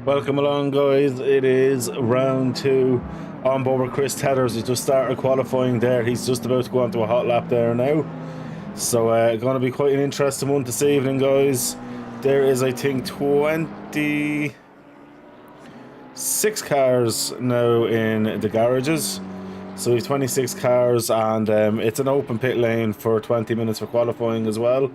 Welcome along, guys. It is round 2 on board with Chris Tethers. He just started qualifying there. He's just about to go onto a hot lap there now. So going to be quite an interesting one this evening, guys. There is, I think, 26 cars now in the garages. So we have 26 cars, and it's an open pit lane for 20 minutes for qualifying as well.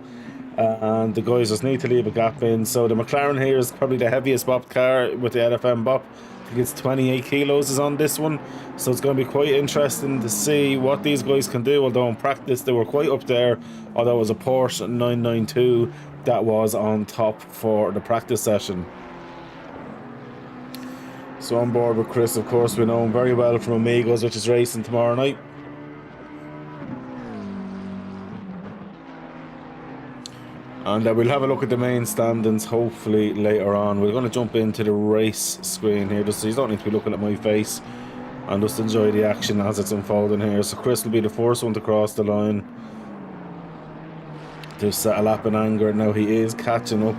And the guys just need to leave a gap in. So the McLaren here is probably the heaviest bopped car with the LFM bop. I think it's 28 kilos is on this one. So it's going to be quite interesting to see what these guys can do. Although in practice they were quite up there. Although it was a Porsche 992 that was on top for the practice session. So on board with Chris, of course, we know him very well from Amigos, which is racing tomorrow night. And we'll have a look at the main standings hopefully later on. We're going to jump into the race screen here, just so you don't need to be looking at my face, and just enjoy the action as it's unfolding here. So Chris will be the first one to cross the line. Just set a lap in anger. Now he is catching up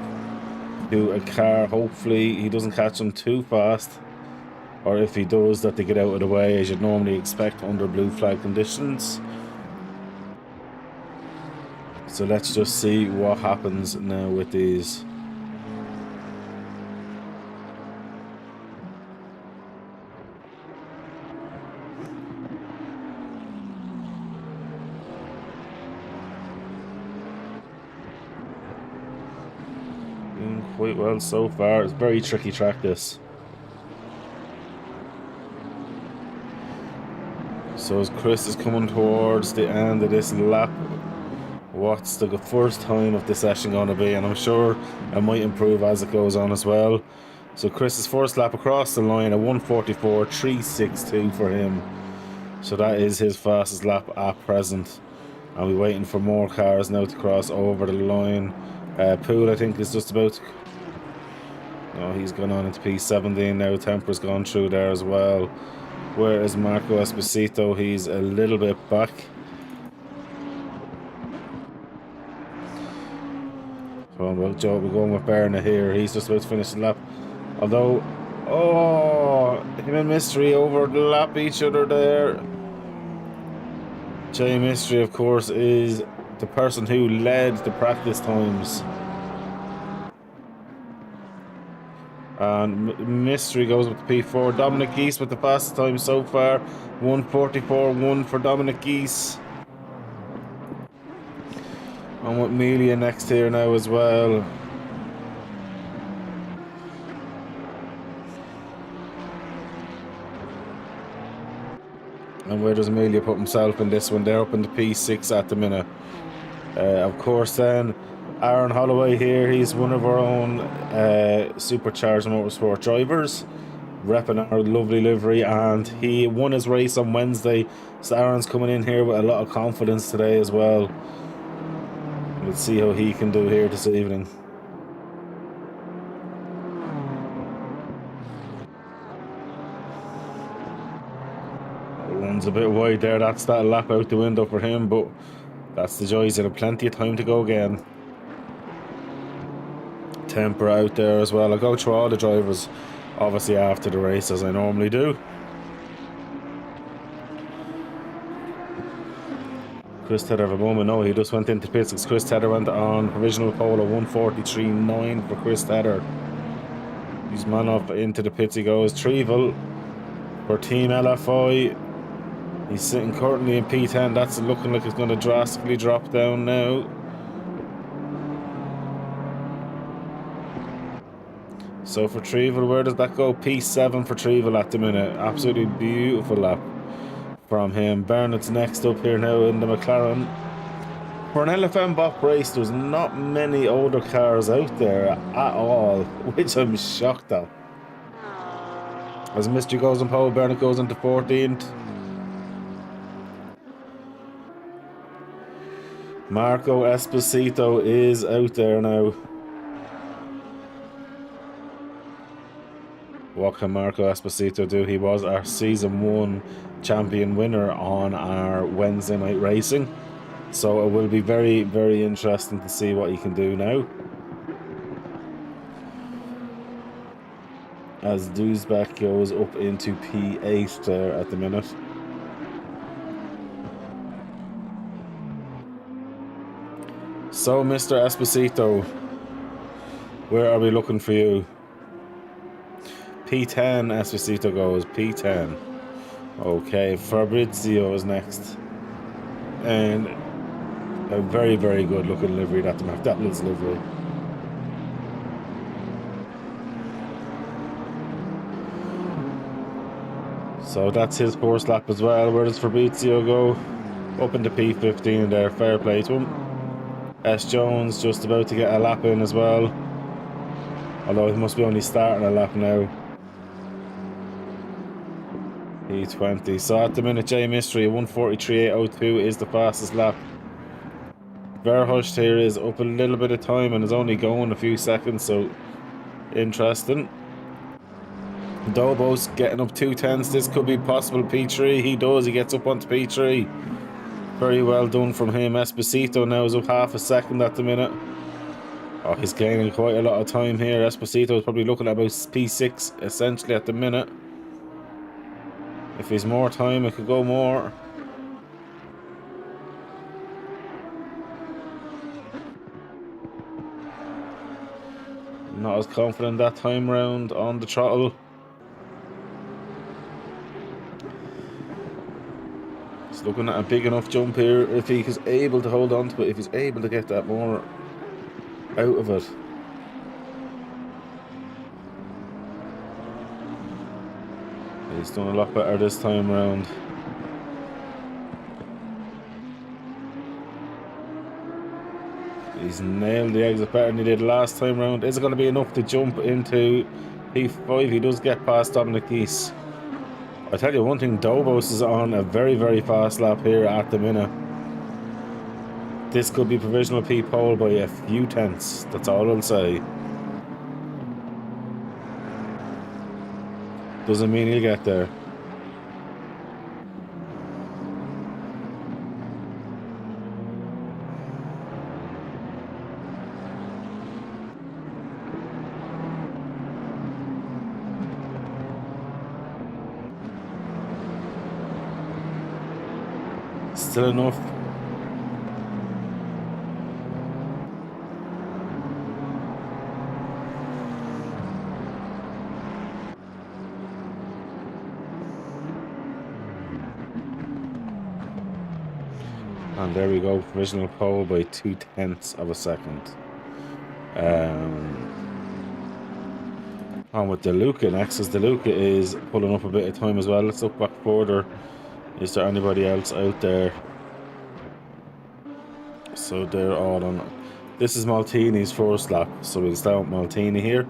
to a car. Hopefully he doesn't catch him too fast, or if he does, that they get out of the way, as you'd normally expect under blue flag conditions. So let's just see what happens now with these. Doing quite well so far. It's a very tricky track, this. So as Chris is coming towards the end of this lap, what's the first time of the session going to be? And I'm sure it might improve as it goes on as well. So Chris's first lap across the line at 1:44.362 for him. So that is his fastest lap at present. And we're waiting for more cars now to cross over the line. Poole, I think, is just about to... No, he's gone on into P17 now. Temper's gone through there as well. Where is Marco Esposito? He's a little bit back. Well, Joe, we're going with Berna here. He's just about to finish the lap. Although, oh, him and Mystery overlap each other there. Jay Mystery, of course, is the person who led the practice times. And Mystery goes with the P4. Dominic Geese with the fastest time so far. 1:44.1 for Dominic Geese. And with Melia next here now as well. And where does Amelia put himself in this one? They're up in the P6 at the minute. Of course then, Aaron Holloway here, he's one of our own Supercharged Motorsport drivers, repping our lovely livery, and he won his race on Wednesday. So Aaron's coming in here with a lot of confidence today as well. Let's see how he can do here this evening. Runs a bit wide there. That's that lap out the window for him, but that's the joys. He'll have plenty of time to go again. Temper out there as well. I'll go through all the drivers obviously after the race, as I normally do. Chris Tedder of a moment. No, he just went into pits because Chris Tedder went on provisional pole at 1:43.9 for Chris Tedder. He's man up into the pits. He goes. Trevel for Team LFI. He's sitting currently in P10. That's looking like it's going to drastically drop down now. So for Trevel, where does that go? P7 for Trevel at the minute. Absolutely beautiful lap from him. Barnett's next up here now in the McLaren. For an LFM Bop race, there's not many older cars out there at all, which I'm shocked at. As Mystery goes on pole, Bernard goes into 14th. Marco Esposito is out there now. What can Marco Esposito do? He was our Season 1 champion winner on our Wednesday night racing. So it will be very, very interesting to see what he can do now. As Duesbeck goes up into P8 there at the minute. So, Mr. Esposito, where are we looking for you? P10 Esposito goes, P10. Okay, Fabrizio is next. And a very, very good looking livery, that McDonald's livery. So that's his first lap as well. Where does Fabrizio go? Up into P15 there, fair play to him. S. Jones just about to get a lap in as well. Although he must be only starting a lap now. P20. So at the minute, J Mystery, 1:43.802 is the fastest lap. Verhushed here is up a little bit of time and is only going a few seconds, so interesting. Dobos getting up 2/10. This could be possible P3. He does, he gets up onto P3. Very well done from him. Esposito now is up half a second at the minute. Oh, he's gaining quite a lot of time here. Esposito is probably looking at about P6 essentially at the minute. If he's more time, it could go more. Not as confident that time round on the throttle. He's looking at a big enough jump here. If he is able to hold on to it, if he's able to get that more out of it. He's done a lot better this time round. He's nailed the exit better than he did last time round. Is it going to be enough to jump into P5? He does get past Dominic Geese. I tell you one thing, Dobos is on a very, very fast lap here at the minute. This could be provisional P pole by a few tenths. That's all I'll say. Doesn't mean he'll get there. Still enough. And there we go, provisional pole by 2/10 of a second. On with DeLuca next, as DeLuca is pulling up a bit of time as well. Let's look back further. Is there anybody else out there? So they're all on. This is Maltini's first lap, so we'll start with Maltini here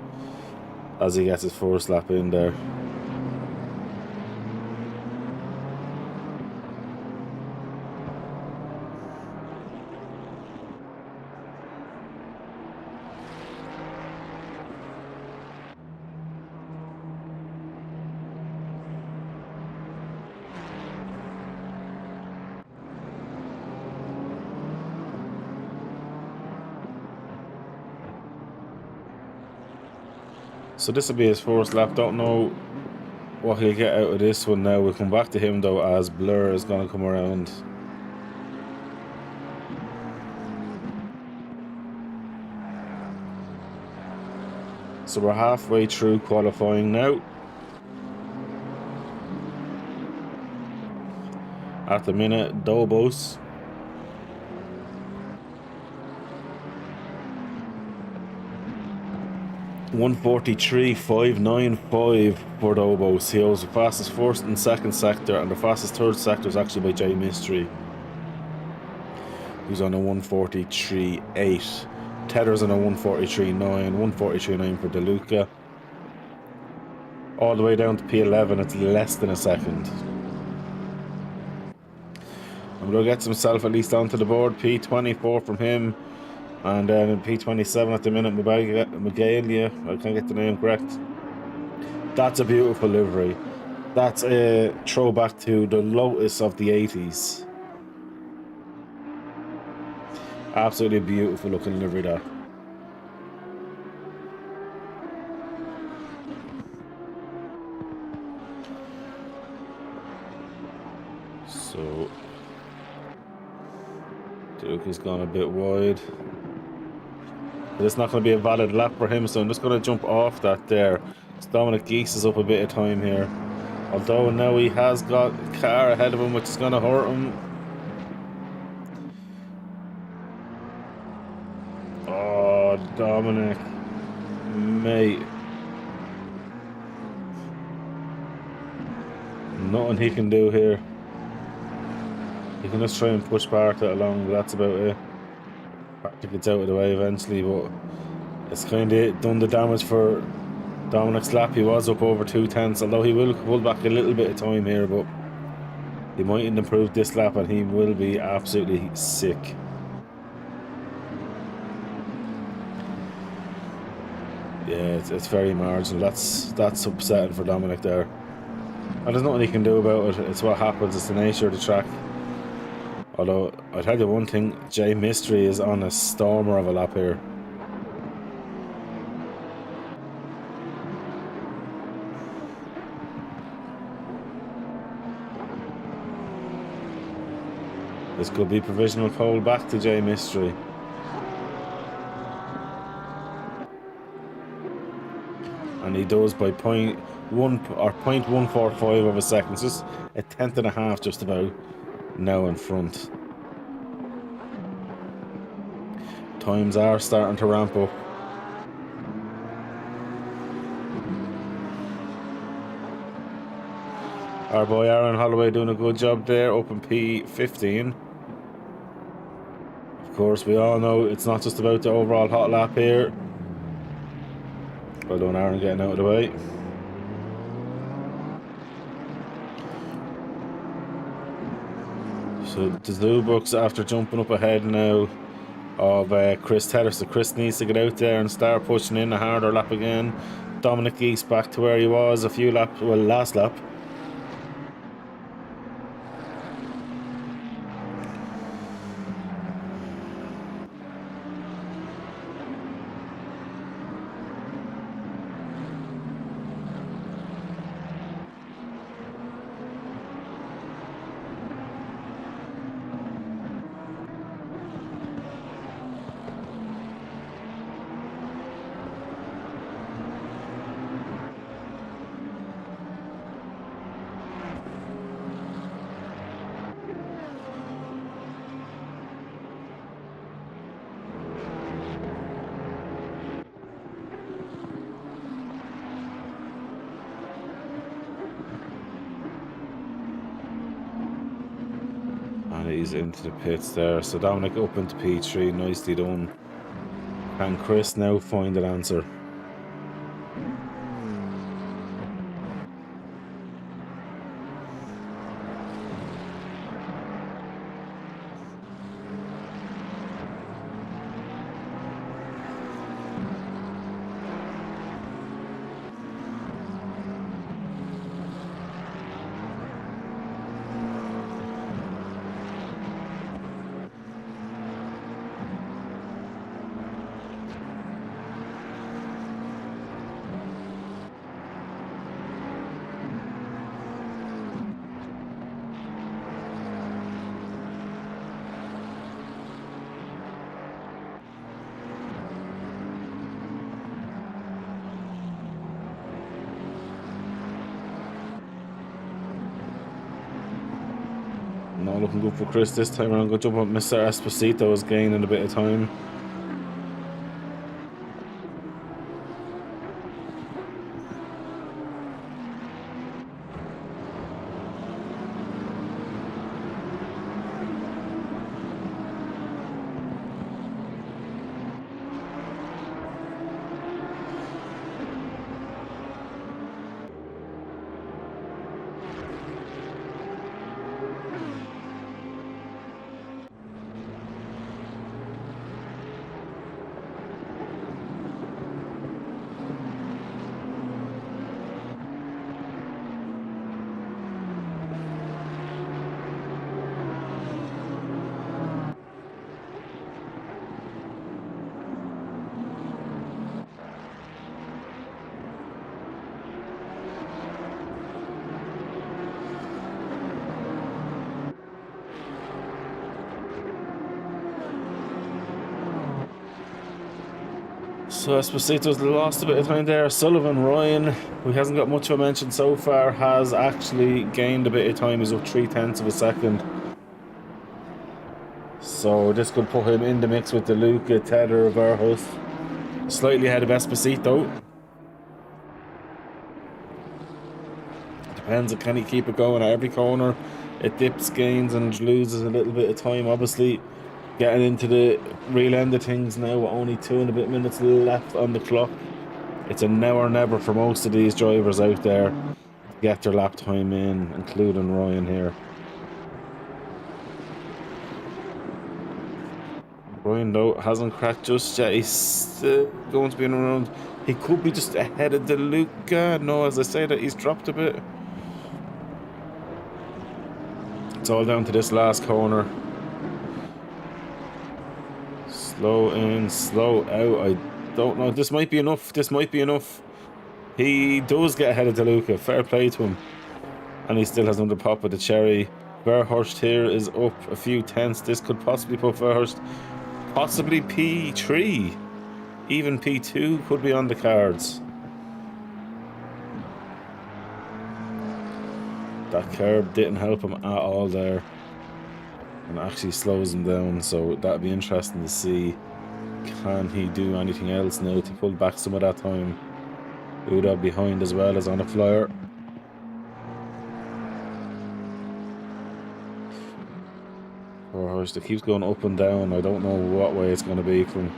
as he gets his first lap in there. So this will be his first lap. Don't know what he'll get out of this one now. We'll come back to him though, as Blur is going to come around. So we're halfway through qualifying now. At the minute, Dobos. (1:43.595) for Dobos. He was the fastest first and second sector, and the fastest third sector is actually by J Mystery, who's on a 1:43.8. Tedder's on a 1:43.9, 1:43.9 for DeLuca. All the way down to P11, it's less than a second. I'm going to get himself at least onto the board. P24 from him. And then P27 at the minute, Magalia. I can't get the name correct. That's a beautiful livery. That's a throwback to the Lotus of the 80s. Absolutely beautiful looking livery, that. So Duke has gone a bit wide. But it's not going to be a valid lap for him, so I'm just going to jump off that there. So Dominic Geese is up a bit of time here. Although now he has got a car ahead of him, which is going to hurt him. Oh, Dominic. Mate. Nothing he can do here. He can just try and push Barta along, but that's about it. Barta gets out of the way eventually, but it's kind of done the damage for Dominic's lap. He was up over 2/10, although he will pull back a little bit of time here, but he mightn't improve this lap and he will be absolutely sick. Yeah, it's very marginal. That's upsetting for Dominic there. And there's nothing he can do about it. It's what happens. It's the nature of the track. Although, I'll tell you one thing, Jay Mystery is on a stormer of a lap here. This could be provisional pole back to Jay Mystery. And he does by 0.145 of a second. Just a tenth and a half just about now in front. Times are starting to ramp up. Our boy Aaron Holloway doing a good job there, up in P15. Of course, we all know it's not just about the overall hot lap here. Well done, Aaron, getting out of the way. So the Zubooks, after jumping up ahead now of Chris Tedder, so Chris needs to get out there and start pushing in a harder lap again. Dominic Geese back to where he was a few laps, well, last lap. And he's into the pits there. So Dominic up into P3, nicely done. Can Chris now find an answer? Not looking good for Chris this time around. Good job on Mr. Esposito is gaining a bit of time. So Esposito's lost a bit of time there. Sullivan, Ryan, who hasn't got much of a mention so far, has actually gained a bit of time. He's up 3/10 of a second. So this could put him in the mix with DeLuca, Tedder, Verhulst. Slightly ahead of Esposito. Depends on can he keep it going at every corner. It dips, gains and loses a little bit of time. Obviously getting into the real end of things now with only 2 and a bit minutes left on the clock. It's a now or never for most of these drivers out there to get their lap time in, including Ryan here. Ryan though hasn't cracked just yet. He's still going to be in around. He could be just ahead of DeLuca. No, as I say that, he's dropped a bit. It's all down to this last corner. Slow in, slow out. I don't know. This might be enough. This might be enough. He does get ahead of DeLuca. Fair play to him. And he still has another pop with the cherry. Verhulst here is up a few tenths. This could possibly put Verhulst possibly P3. Even P2 could be on the cards. That curb didn't help him at all there. And actually slows him down, so that'd be interesting to see. Can he do anything else now to pull back some of that time? Uda behind as well as on a flyer. It keeps going up and down. I don't know what way it's going to be from.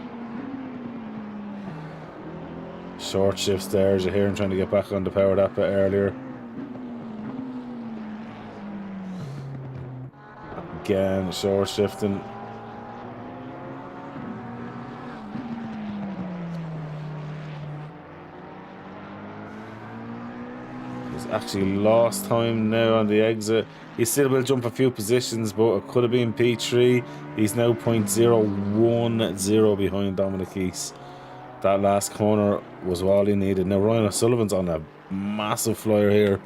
Short shifts there as you hear him trying to get back on the power that bit earlier. Again, short shifting. He's actually lost time now on the exit. He still will jump a few positions, but it could have been P3. He's now 0.010 behind Dominic East. That last corner was all he needed. Now Ryan O'Sullivan's on a massive flyer here.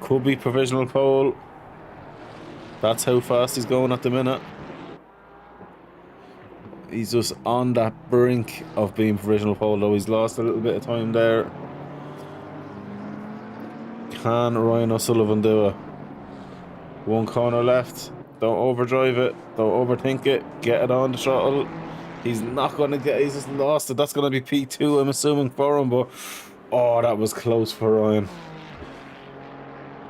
Could be provisional pole. That's how fast he's going at the minute. He's just on that brink of being provisional pole, though. He's lost a little bit of time there. Can Ryan O'Sullivan do it? 1 corner left. Don't overdrive it. Don't overthink it. Get it on the throttle. He's not going to get. He's just lost it. That's going to be P2, I'm assuming, for him. But oh, that was close for Ryan.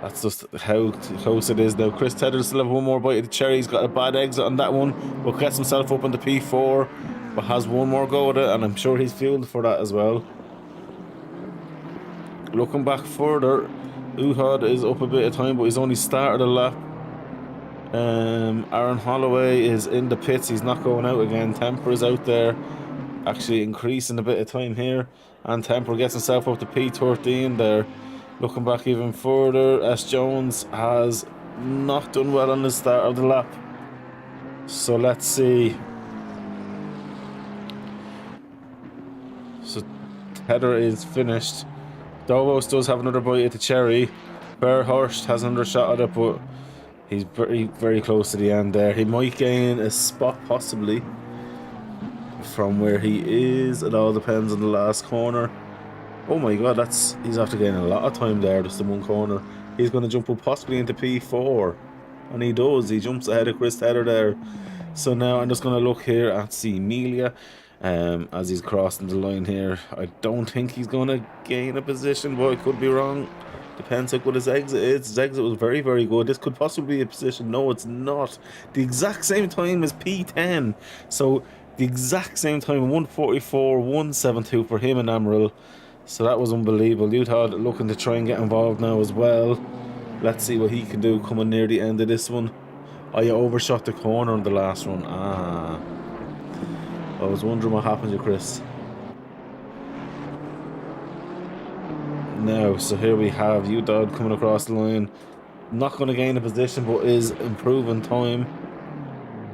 That's just how close it is now. Chris Tedder still have 1 more bite of the cherry. He's got a bad exit on that one, but gets himself up into P4, but has 1 more go at it, and I'm sure he's fueled for that as well. Looking back further, Uhad is up a bit of time, but he's only started a lap. Aaron Holloway is in the pits. He's not going out again. Temper is out there, actually increasing a bit of time here, and Temper gets himself up to P13 there. Looking back even further, S. Jones has not done well on the start of the lap. So let's see. So Tedder is finished. Dovos does have another bite at the cherry. Verhulst has another shot at it, but he's very, very close to the end there. He might gain a spot possibly from where he is. It all depends on the last corner. Oh my god, he's after gaining a lot of time there, just in 1 corner. He's going to jump up possibly into P4. And he does. He jumps ahead of Chris Tedder there. So now I'm just going to look here at Emilia as he's crossing the line here. I don't think he's going to gain a position, but I could be wrong. Depends how good his exit is. His exit was very, very good. This could possibly be a position. No, it's not. The exact same time as P10. So the exact same time, 144, 172 for him and Amaral. So that was unbelievable. Utah looking to try and get involved now as well. Let's see what he can do coming near the end of this one. Oh, you overshot the corner on the last one. Ah. I was wondering what happened to Chris. Now, so here we have Utah coming across the line. Not going to gain a position, but is improving time.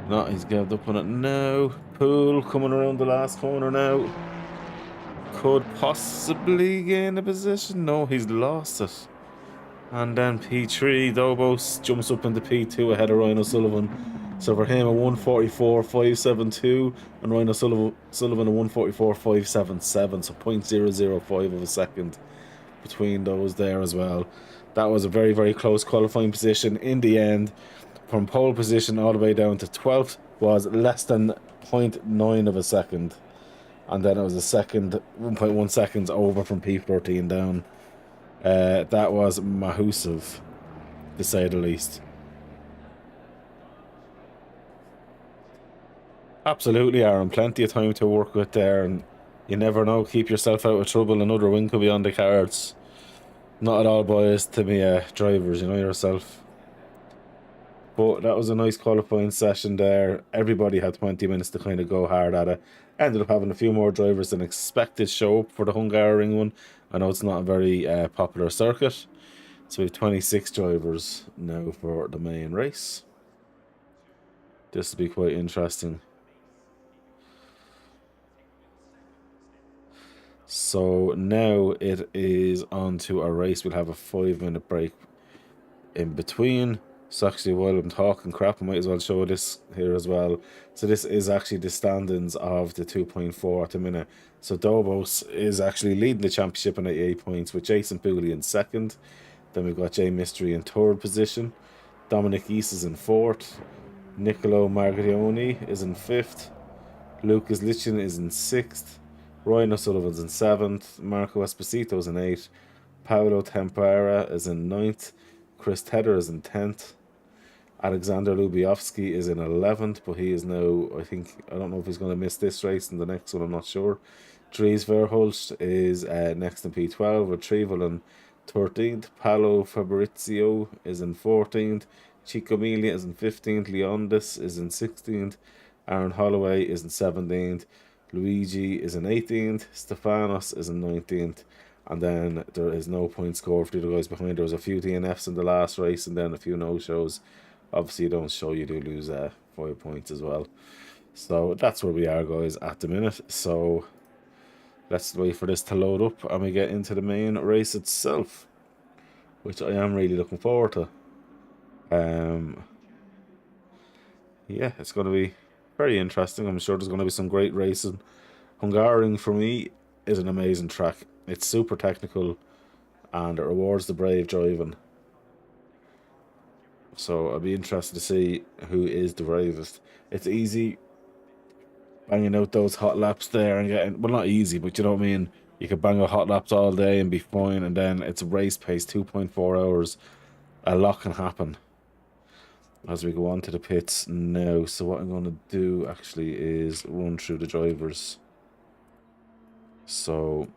No, he's gave up on it now. Poole coming around the last corner now. Could possibly gain a position. No, he's lost it. And then P3, Dobos jumps up into P2 ahead of Ryan O'Sullivan. So for him, a 144.572, and Ryan Sullivan a 144.577, so 0.005 of a second between those there as well. That was a very, very close qualifying position. In the end, from pole position all the way down to 12th was less than 0.9 of a second. And then it was a second, 1.1 seconds over from P14 down. That was massive, to say the least. Absolutely, Aaron. Plenty of time to work with there, and you never know. Keep yourself out of trouble. Another win could be on the cards. Not at all biased to me drivers, you know yourself. But that was a nice qualifying session there. Everybody had 20 minutes to kind of go hard at it. Ended up having a few more drivers than expected show up for the Hungaroring one. I know it's not a very popular circuit. So we have 26 drivers now for the main race. This will be quite interesting. So now it is on to a race. We'll have a 5-minute break in between. So actually, while I'm talking crap, I might as well show this here as well. So this is actually the standings of the 2.4 at the minute. So Dobos is actually leading the championship on 88 points with Jason Pooley in second. Then we've got Jay Mystery in third position. Dominic East is in fourth. Niccolo Margarioni is in fifth. Lucas Lichen is in sixth. Ryan O'Sullivan's in seventh. Marco Esposito is in eighth. Paolo Tempera is in ninth. Chris Tedder is in 10th. Alexander Lubiowski is in 11th, but he is now, I don't know if he's going to miss this race and the next one, I'm not sure. Dries Verhulst is next in P12 with Trevel in 13th. Paolo Fabrizio is in 14th. Chico Emilia is in 15th. Leondis is in 16th. Aaron Holloway is in 17th. Luigi is in 18th. Stefanos is in 19th. And then there is no point scored for the guys behind. There was a few DNFs in the last race and then a few no-shows. Obviously, you don't show, you do lose 5 points as well. So that's where we are, guys, at the minute. So let's wait for this to load up and we get into the main race itself, which I am really looking forward to. Yeah, it's going to be very interesting. I'm sure there's going to be some great racing. Hungaroring, for me, is an amazing track. It's super technical and it rewards the brave driving. So I'll be interested to see who is the bravest. It's easy banging out those hot laps there and getting, well, not easy, but you know what I mean. You could bang out hot laps all day and be fine, and then it's a race pace, 2.4 hours. A lot can happen as we go on to the pits now. So what I'm going to do actually is run through the drivers. So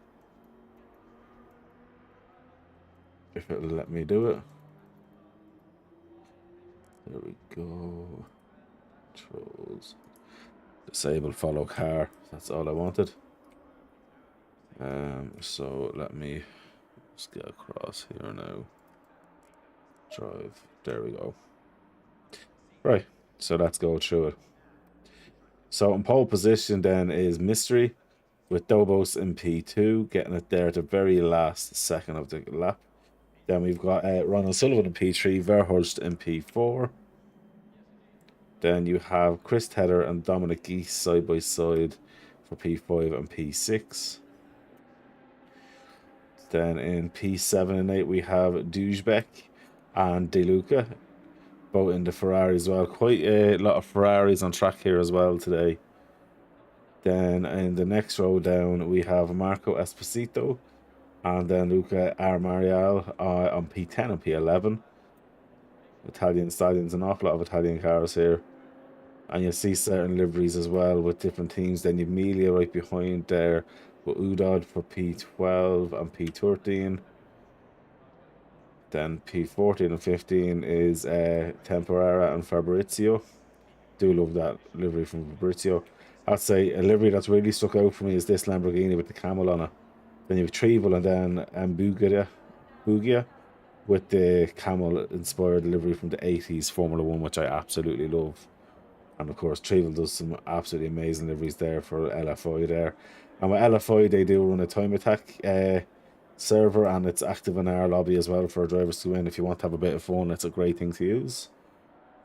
if it'll let me do it. There we go. Controls. Disable follow car. That's all I wanted. So let me just get across here now. Drive. There we go. Right. So let's go through it. So in pole position then is Mystery with Dobos in P2, getting it there at the very last second of the lap. Then we've got Ronald Sullivan in P3, Verhulst in P4. Then you have Chris Tedder and Dominic Geese side by side for P5 and P6. Then in P7 and 8 we have Dujbeck and De Luca, both in the Ferrari as well. Quite a lot of Ferraris on track here as well today. Then in the next row down we have Marco Esposito and then Luca Armarial on P10 and P11. Italian stallions, an awful lot of Italian cars here. And you'll see certain liveries as well with different teams. Then you've Emilia right behind there with Udod for P12 and P13. Then P14 and 15 is Temporara and Fabrizio. Do love that livery from Fabrizio. I'd say a livery that's really stuck out for me is this Lamborghini with the camel on it. Then you have Trevel and then Bugia with the camel-inspired livery from the 80s Formula 1, which I absolutely love. And of course, Trevel does some absolutely amazing liveries there for LFI there. And with LFI, they do run a time attack server, and it's active in our lobby as well for drivers to win. If you want to have a bit of fun, it's a great thing to use.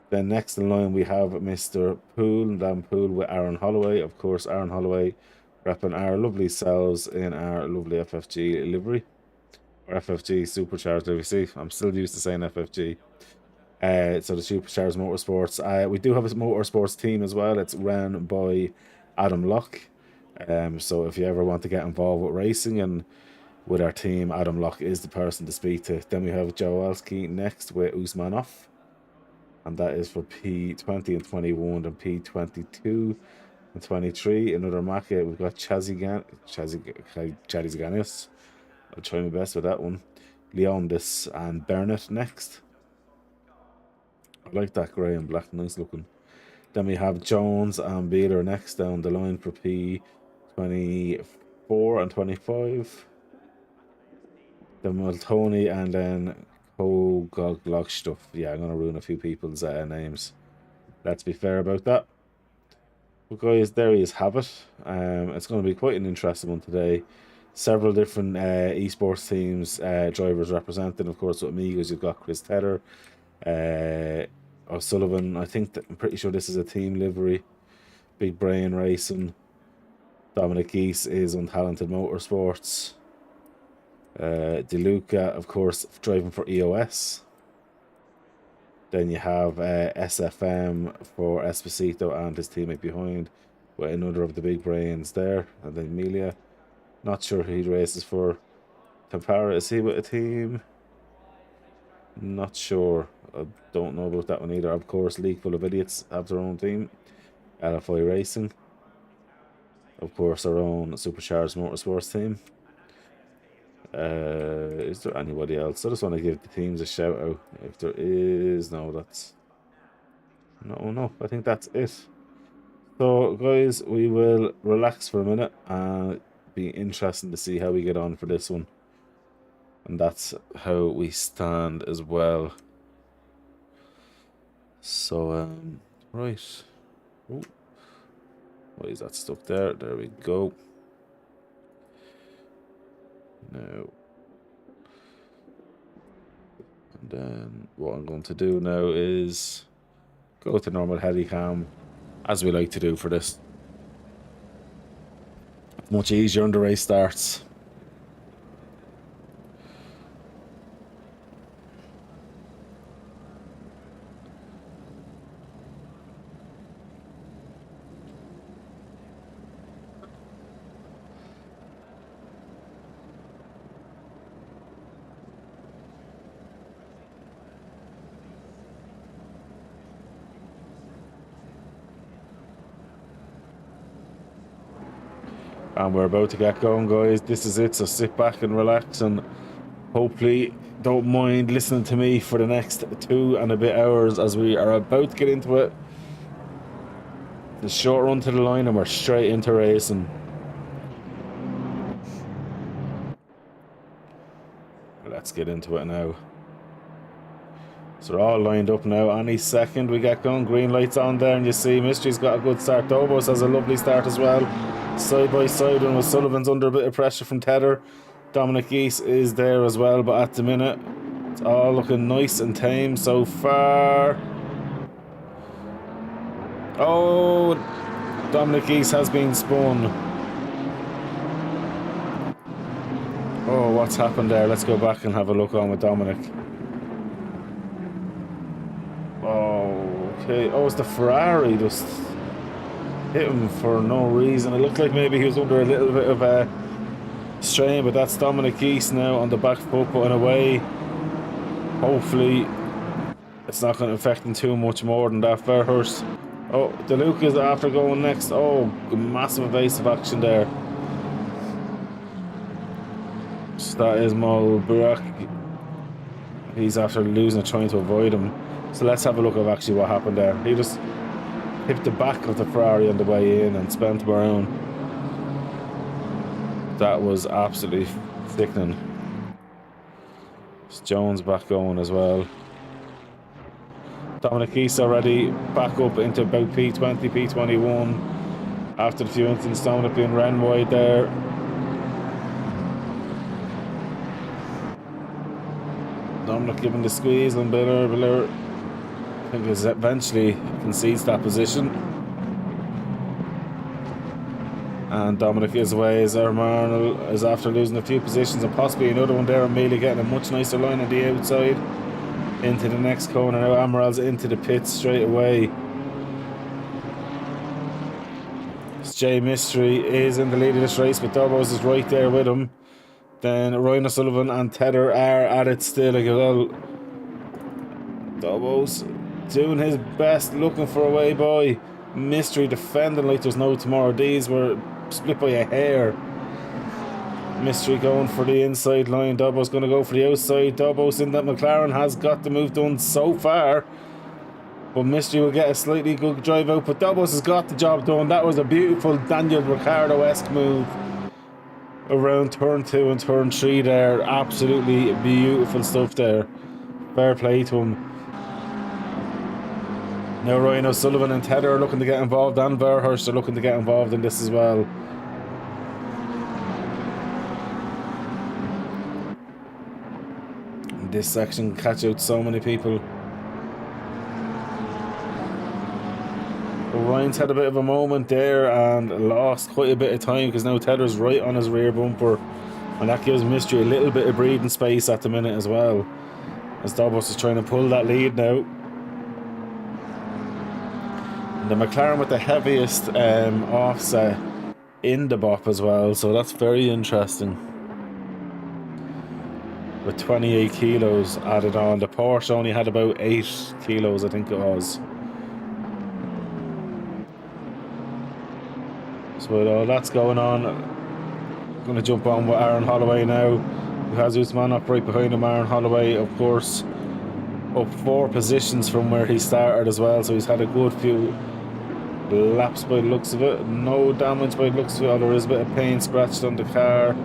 Then next in line we have Mr. Poole, Dan Poole with Aaron Holloway. Of course, Aaron Holloway repping our lovely selves in our lovely FFG livery. Or FFG Supercharged livery. See, I'm still used to saying FFG. So the Supercharged Motorsports. We do have a motorsports team as well. It's run by Adam Locke. So if you ever want to get involved with racing and with our team, Adam Locke is the person to speak to. Then we have Jawalski next with Usmanov. And that is for P20 and 21 and P22 and 23. Another market, we've got Chaziganis. I'll try my best with that one. Leondis and Bernett next. I like that grey and black, nice looking. Then we have Jones and Beeler next down the line for P24 and 25. Then Maltoni and then Kogoglog stuff. Yeah, I'm going to ruin a few people's names. Let's be fair about that. But guys, there you have it. It's going to be quite an interesting one today. Several different esports teams, drivers represented. Of course, with Amigos, you've got Chris Tedder, O'Sullivan. I'm pretty sure this is a team livery. Big Brain Racing. Dominic Geese is Untalented Motorsports. DeLuca, of course, driving for EOS. Then you have SFM for Esposito and his teammate behind, with another of the big brains there. And then Emilia, not sure who he races for. Tampara, is he with a team? Not sure. I don't know about that one either. Of course, League Full of Idiots have their own team. LFI Racing. Of course, our own Supercharged Motorsports team. Is there anybody else? I just want to give the teams a shout out. If there is, no, I think that's it. So guys, we will relax for a minute and be interesting to see how we get on for this one. And that's how we stand as well. So right. Oh, why is that stuck there? There we go. Now, and then what I'm going to do now is go to normal headicam, as we like to do for this. Much easier when the race starts. And we're about to get going, guys. This is it, so sit back and relax and hopefully don't mind listening to me for the next 2 and a bit hours as we are about to get into it. The short run to the line and we're straight into racing. Let's get into it now. So they're all lined up now. Any second we get going. Green lights on there, and you see Mystery's got a good start. Dobos has a lovely start as well. Side by side, and Sullivan's under a bit of pressure from Tedder. Dominic Geese is there as well, but at the minute it's all looking nice and tame so far. Oh, Dominic Geese has been spun. Oh, what's happened there? Let's go back and have a look on with Dominic. Okay. Oh, it's the Ferrari just hit him for no reason. It looked like maybe he was under a little bit of a strain, but that's Dominic Geese now on the back foot putting away. Hopefully it's not going to affect him too much more than that. Fairhurst. Oh, DeLuca is after going next. Oh, massive evasive action there. So that is Mo Burak. He's after losing it, trying to avoid him. So let's have a look at actually what happened there. He just hit the back of the Ferrari on the way in and spent around. That was absolutely sickening. It's Jones back going as well. Dominic Geese already back up into about P20, P21. After the few incidents, Dominic being ran wide there. Dominic giving the squeeze and Biller I think he eventually concedes that position. And Dominic is away as Armand is after losing a few positions and possibly another one there. Amelia getting a much nicer line on the outside into the next corner. Now Amaral's into the pits straight away. Jay Mystery is in the lead of this race, but Dorbos is right there with him. Then Ryan O'Sullivan and Tether are at it still as well. Dorbos doing his best, looking for a way by. Mystery defending like there's no tomorrow. These were split by a hair. Mystery going for the inside line. Dorbos going to go for the outside. Dorbos in that McLaren has got the move done so far. But Mystery will get a slightly good drive out. But Dorbos has got the job done. That was a beautiful Daniel Ricciardo-esque move around turn 2 and turn 3 there. Absolutely beautiful stuff there. Fair play to him. Now Ryan O'Sullivan and Tether are looking to get involved, and Verhurst are looking to get involved in this as well. This section can catch out so many people. But Ryan's had a bit of a moment there and lost quite a bit of time because now Tether's right on his rear bumper, and that gives Mystery a little bit of breathing space at the minute as well, as Dorbos is trying to pull that lead now. The McLaren with the heaviest offset in the BOP as well, so that's very interesting. With 28 kilos added on. The Porsche only had about 8 kilos, I think it was. So with all that's going on, I'm going to jump on with Aaron Holloway now, who has Usman up right behind him. Aaron Holloway, of course, up 4 positions from where he started as well, so he's had a good few laps by the looks of it. No damage by the looks of it. There is a bit of paint scratched on the car,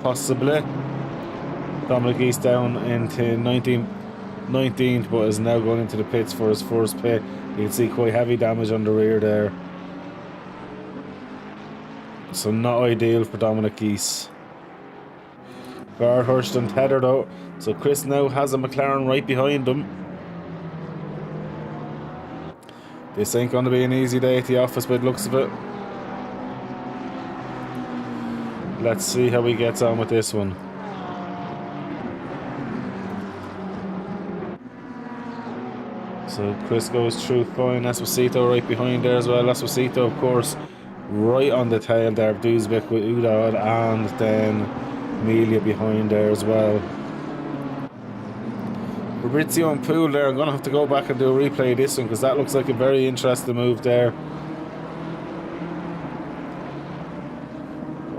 possibly. Dominic East down into 19th, but is now going into the pits for his first pit. You can see quite heavy damage on the rear there, so not ideal for Dominic East. Verhurst and Tether though, so Chris now has a McLaren right behind him. This ain't going to be an easy day at the office by the looks of it. Let's see how he gets on with this one. So Chris goes through fine. Esposito right behind there as well. Esposito, of course, right on the tail there of Duzbek with Udad, and then Amelia behind there as well. Fabrizio and Poole there. I'm going to have to go back and do a replay of this one because that looks like a very interesting move there.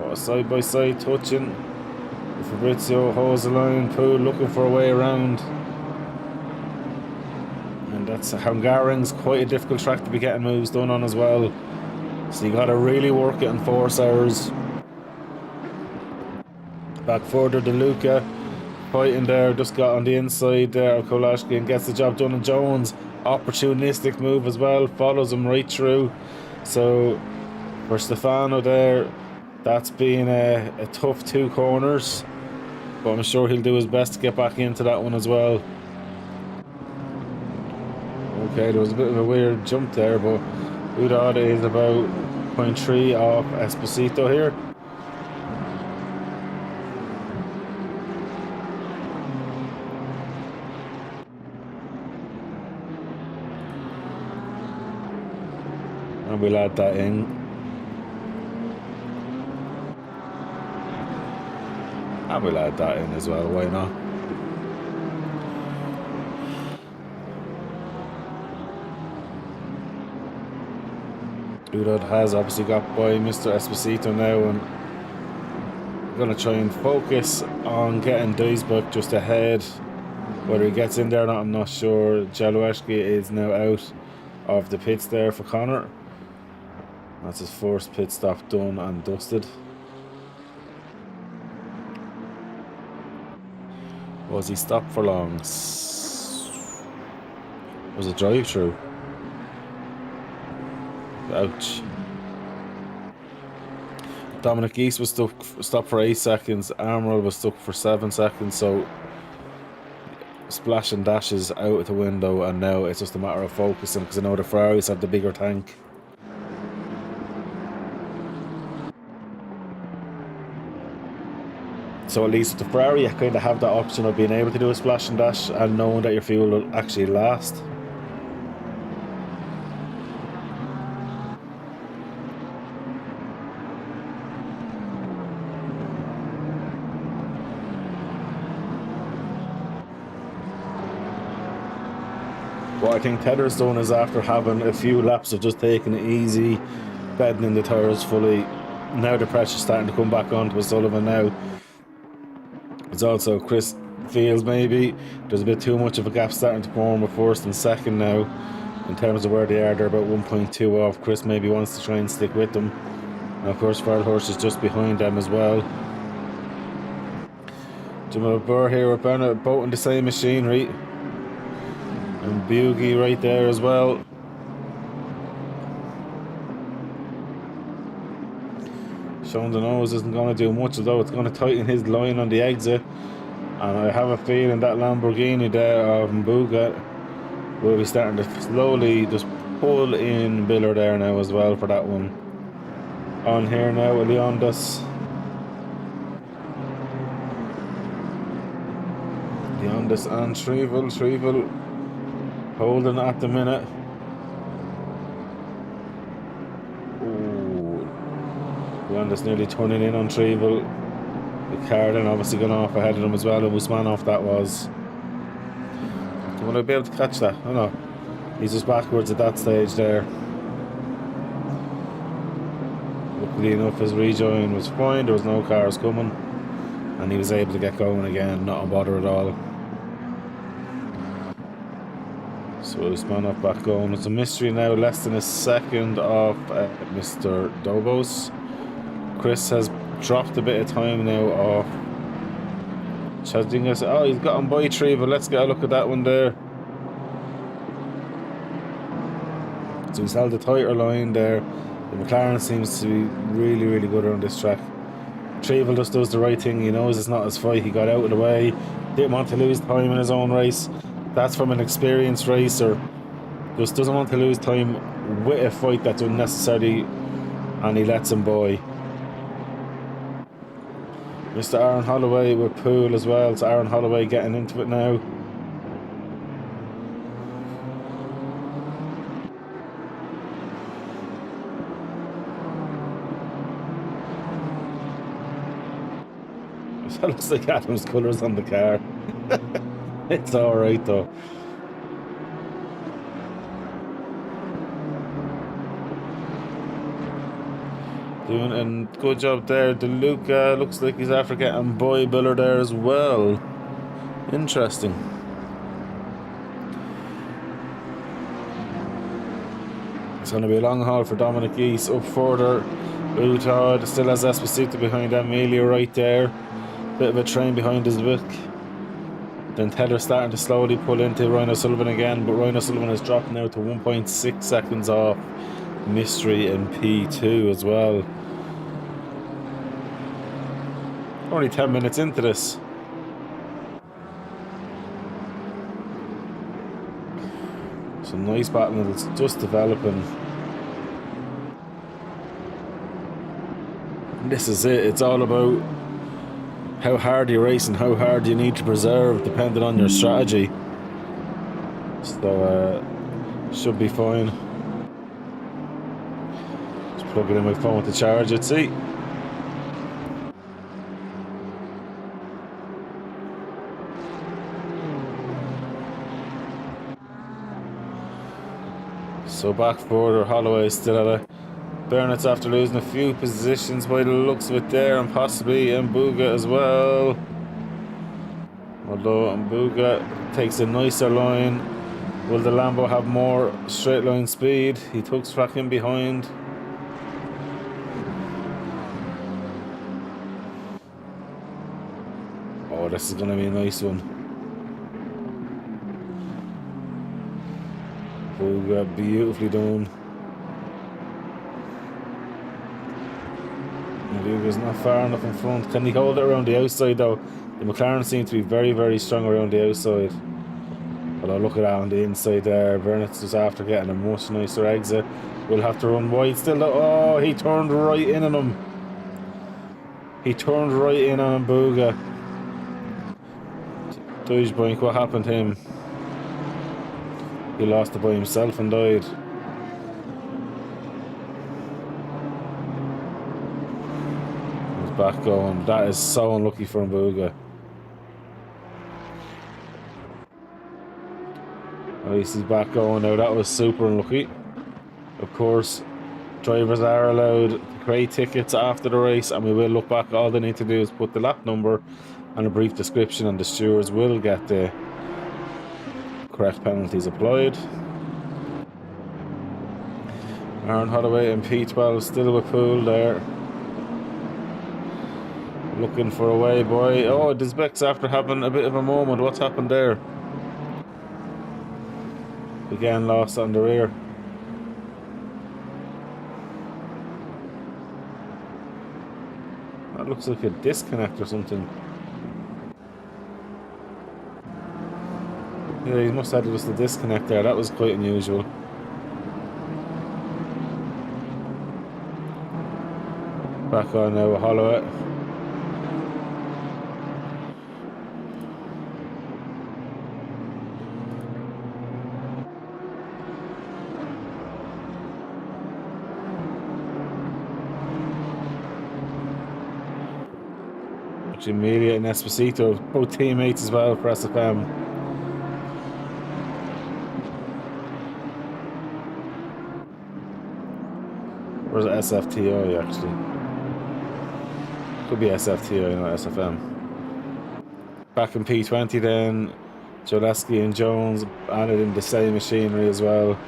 Oh, side by side touching. Fabrizio holds the line. Poole looking for a way around. And that's Hungaroring's quite a difficult track to be getting moves done on as well. So you got to really work it in 4 hours. Back further to Luca. Fighting there, just got on the inside there of Kolashki and gets the job done. And Jones, opportunistic move as well, follows him right through. So for Stefano there, that's been a tough 2 corners, but I'm sure he'll do his best to get back into that one as well. Okay, there was a bit of a weird jump there, but Udad is about 0.3 off Esposito here. And we'll add that in. And we'll add that in as well, why not? Udad has obviously got by Mr. Esposito now, and I'm going to try and focus on getting Duisburg just ahead. Whether he gets in there or not, I'm not sure. Jalueski is now out of the pits there for Connor. That's his first pit stop done and dusted. Was he stopped for long? Was it drive-through? Ouch. Dominic East was stopped for 8 seconds. Amaral was stuck for 7 seconds. So splash and dashes out of the window, and now it's just a matter of focusing, because I know the Ferraris have the bigger tank. So at least with the Ferrari, you kind of have that option of being able to do a splash and dash and knowing that your fuel will actually last. What I think Tedder's done is, after having a few laps of just taking it easy, bedding in the tyres fully, now the pressure's starting to come back onto Sullivan now. It's also Chris feels maybe there's a bit too much of a gap starting to form with first and second now in terms of where they are. They're about 1.2 off. Chris maybe wants to try and stick with them. And of course Fairhurst is just behind them as well. Jamal Burr here with Bernard both in the same machinery. And Bugie right there as well. Showing the nose isn't going to do much, although it's going to tighten his line on the exit. And I have a feeling that Lamborghini there of Mbuga will be starting to slowly just pull in Biller there now as well for that one. On here now with Leondis. Leondis and Shrevell holding at the minute. Ooh. Leondis nearly turning in on Shrevell. The car then obviously gone off ahead of them as well, and Usmanov that was. Will I be able to catch that? Oh no. He's just backwards at that stage there. Luckily enough, his rejoin was fine, there was no cars coming, and he was able to get going again, not a bother at all. So Usmanov back going. It's a mystery now, less than a second off Mr. Dobos. Chris has dropped a bit of time now off Chadingas. Oh, he's got him by 3, but let's get a look at that one there. So he's held a tighter line there. The McLaren seems to be really good on this track. Trevel just does the right thing. He knows it's not his fight. He got out of the way. Didn't want to lose time in his own race. That's from an experienced racer. Just doesn't want to lose time with a fight that's unnecessary, and he lets him by. Mr. Aaron Holloway with Poole as well. So Aaron Holloway getting into it now. That looks like Adam's colours on the car. It's alright though. Doing a good job there. DeLuca looks like he's after getting by Biller there as well. Interesting. It's going to be a long haul for Dominic East. Up further, Utah still has Esposito behind Amelia right there. Bit of a train behind his book. Then Taylor starting to slowly pull into Ryan O'Sullivan again, but Ryan O'Sullivan has dropped now to 1.6 seconds off Mystery in P2 as well. Only 10 minutes into this. Some nice battle, it's just developing. And this is it, it's all about how hard you race and how hard you need to preserve depending on your strategy. So should be fine. Just plug it in my phone to charge it, see. So back further, Holloway still at it. Burnett's after losing a few positions by the looks of it there, and possibly Mbuga as well. Although Mbuga takes a nicer line. Will the Lambo have more straight line speed? He tucks back in behind. Oh, this is going to be a nice one. Mbuga, beautifully done. Mbuga's not far enough in front. Can he hold it around the outside though? The McLaren seems to be very strong around the outside. But look at that on the inside there. Burnett's just after getting a much nicer exit. We'll have to run wide still. Oh, he turned right in on him. He turned right in on Booga. Dijkboink, what happened to him? He lost it by himself and died. He's back going. That is so unlucky for Booga. At least he's back going now. That was super unlucky. Of course, drivers are allowed to create tickets after the race, and we will look back. All they need to do is put the lap number and a brief description, and the stewards will get the correct penalties applied. Aaron Holloway in P12 still with Poole there. Looking for a way by. Oh, Disbeck's after having a bit of a moment. What's happened there? Again, lost on the rear. That looks like a disconnect or something. Yeah, he must have had just a disconnect there. That was quite unusual. Back on now with Holloway. Amelia and Esposito, both teammates as well for SFM. Or is it SFTI actually? Could be SFTI, not SFM. Back in P20 then, Joleski and Jones added in the same machinery as well.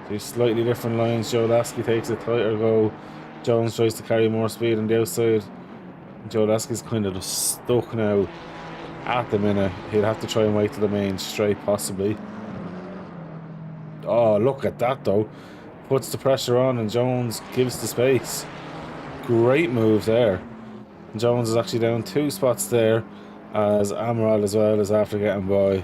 Two slightly different lines. Joleski takes a tighter go. Jones tries to carry more speed on the outside. Joleski's kind of just stuck now at the minute. He'll have to try and wait to the main straight possibly. Oh, look at that though. Puts the pressure on and Jones gives the space. Great move there. Jones is actually down 2 spots there, as Amaral as well is after getting by.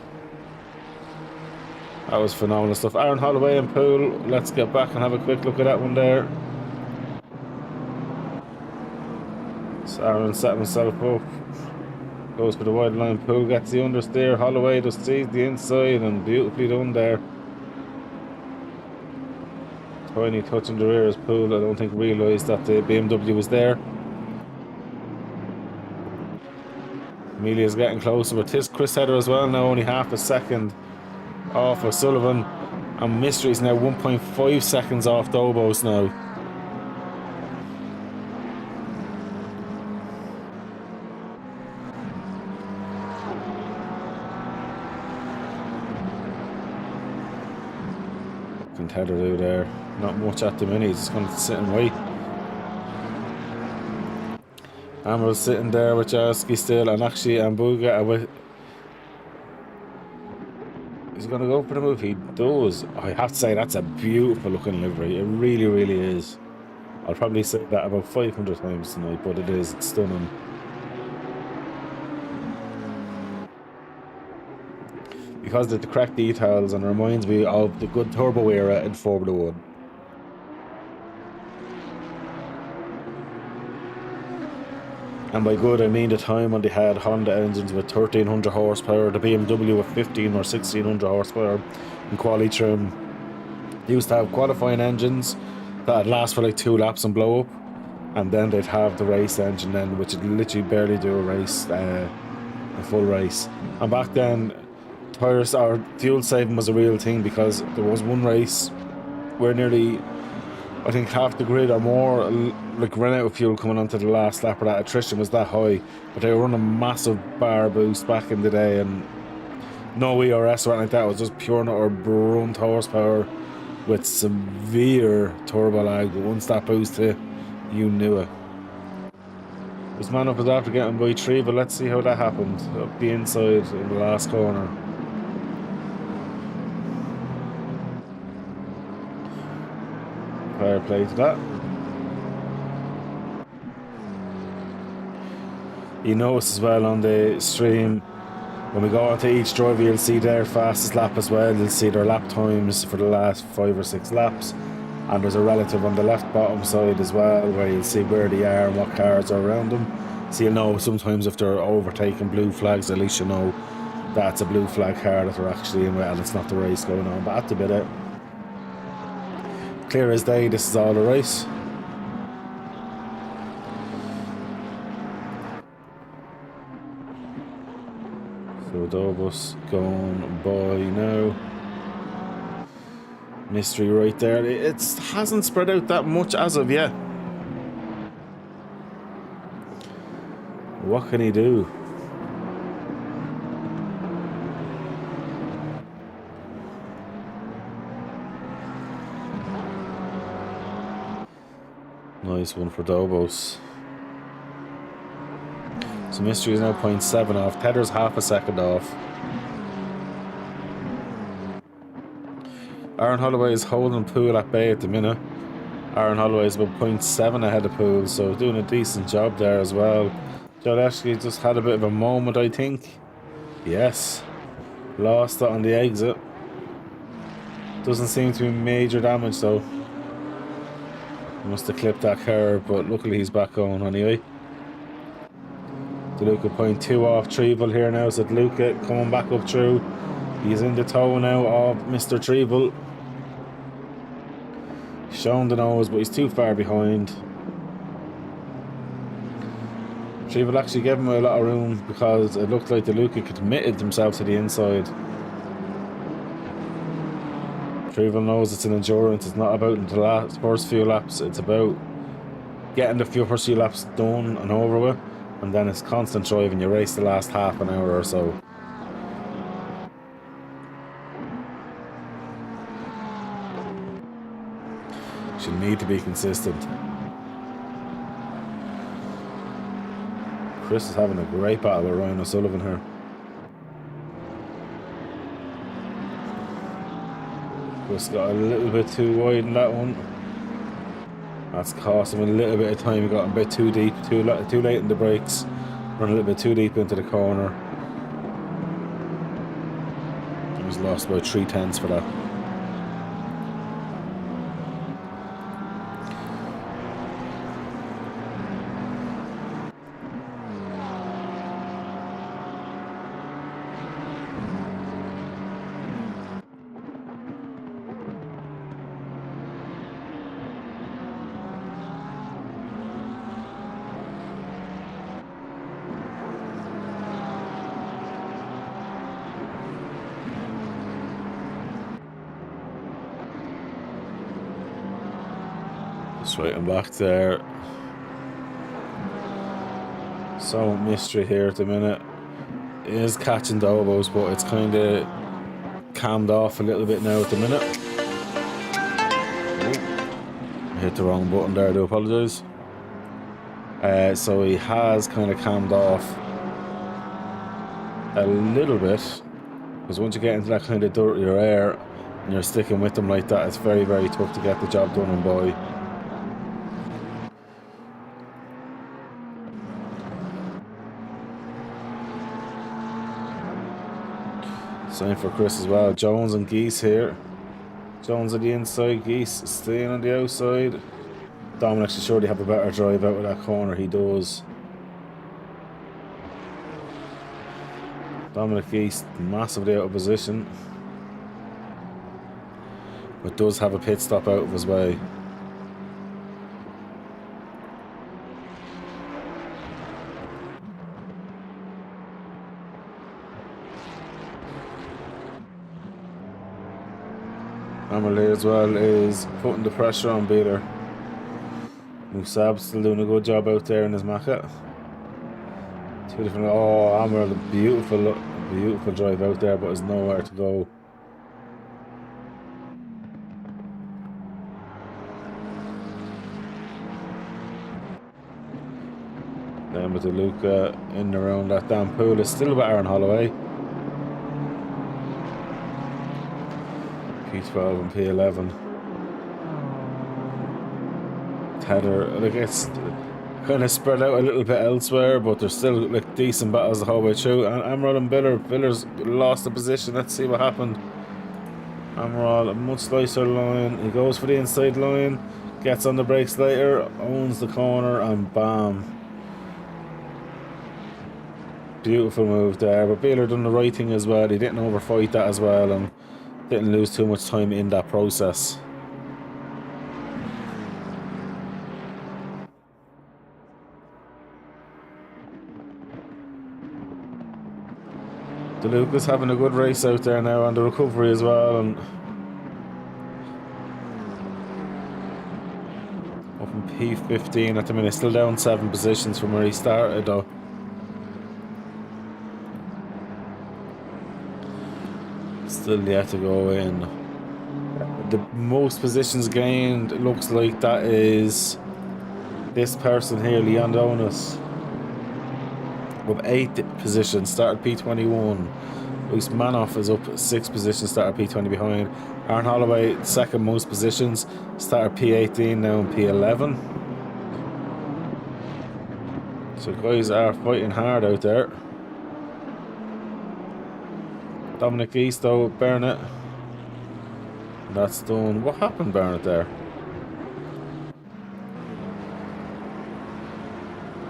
That was phenomenal stuff. Aaron Holloway and Poole. Let's get back and have a quick look at that one there. So Aaron set himself up. Goes for the wide line. Poole gets the understeer. Holloway just sees the inside and beautifully done there. Tiny touch in the rear as Poole, I don't think, realised that the BMW was there. Amelia's getting closer, but tis Chris Header as well now, only half a second off O'Sullivan, and Mystery's now 1.5 seconds off Dobos now. Can Header do there? Not much at the minute, he's just going to sit and wait. Amaral's sitting there with Jaski still, and actually Ambuga with. He's going to go for the move. He does. I have to say, that's a beautiful looking livery. It really, really is. I'll probably say that about 500 times tonight, but it is. It's stunning. Because of the correct details, and reminds me of the good turbo era in Formula 1. And by good, I mean the time when they had Honda engines with 1300 horsepower, the BMW with 15 or 1600 horsepower in quali trim. They used to have qualifying engines that'd last for like 2 laps and blow up, and then they'd have the race engine then, which would literally barely do a race, a full race. And back then, tires or fuel saving was a real thing, because there was one race where nearly, I think, half the grid or more like ran out of fuel coming onto the last lap, or that attrition was that high. But they were running massive bar boost back in the day, and no ERS or anything like that. It was just pure or brunt horsepower with severe turbo lag. But once that boost hit, you knew it. This man up was after getting by 3, but let's see how that happened. Up the inside in the last corner. Fair play to that. You notice as well on the stream, when we go onto each driver, you'll see their fastest lap as well. You'll see their lap times for the last 5 or 6 laps. And there's a relative on the left bottom side as well, where you'll see where they are and what cars are around them. So you'll know sometimes if they're overtaking blue flags, at least you know that's a blue flag car that they're actually in with, and it's not the race going on. But at the minute, clear as day, this is all the race. So Dobus going by now. Mystery right there. It hasn't spread out that much as of yet. What can he do? Nice one for Dobos. So Mystery is now 0.7 off. Tether's half a second off. Aaron Holloway is holding Poole at bay at the minute. Aaron Holloway is about 0.7 ahead of Poole, so doing a decent job there as well. Joe Leschke just had a bit of a moment, I think. Yes. Lost it on the exit. Doesn't seem to be major damage though. Must have clipped that curve, but luckily he's back on anyway. DeLuca 0.2 off Treble here now, so DeLuca coming back up through. He's in the toe now of Mr. Treble. Showing the nose, but he's too far behind. Treble actually gave him a lot of room because it looked like DeLuca committed himself to the inside. Treble knows it's an endurance. It's not about the first few laps. It's about getting the first few laps done and over with, and then it's constant driving. You race the last half an hour or so. She'll need to be consistent. Chris is having a great battle with Ryan O'Sullivan here. Chris got a little bit too wide in that one. That's cost him a little bit of time. He got a bit too deep, too late in the brakes. Run a little bit too deep into the corner. He was lost about 3/10 for that. Straight and back there. So Mystery here at the minute. It is catching Dobos, but it's kind of calmed off a little bit now at the minute. I hit the wrong button there, I do apologise. So he has kind of calmed off a little bit, because once you get into that kind of dirtier air and you're sticking with them like that, it's very, very tough to get the job done and by. Same for Chris as well. Jones and Geese here. Jones on the inside, Geese staying on the outside. Dominic should surely have a better drive out of that corner. He does. Dominic Geese massively out of position, but does have a pit stop out of his way. Amelie as well is putting the pressure on Beeler. Musab's still doing a good job out there in his Maka. Two different. Oh, Amaral, beautiful drive out there, but there's nowhere to go. Then with the Luca in and around that damn pool is still with Aaron Holloway. P12 and P11. Tether, like kind of spread out a little bit elsewhere, but there's still like decent battles the whole way through. And Amaral and Biller's lost the position. Let's see what happened. Amaral, a much nicer line. He goes for the inside line, gets on the brakes later, owns the corner, and bam. Beautiful move there. But Biller done the right thing as well. He didn't overfight that as well, and didn't lose too much time in that process. DeLuca's having a good race out there now on the recovery as well, and up in P15 at the minute, still down 7 positions from where he started though. Still yet to go in. The most positions gained looks like that is this person here, Leon Donis, with 8 positions, started P21. Luis Manoff is up 6 positions, started P20 behind. Aaron Holloway, second most positions, started P18, now in P11. So guys are fighting hard out there. Dominic East though, Bernard. That's done. What happened, Bernard, there?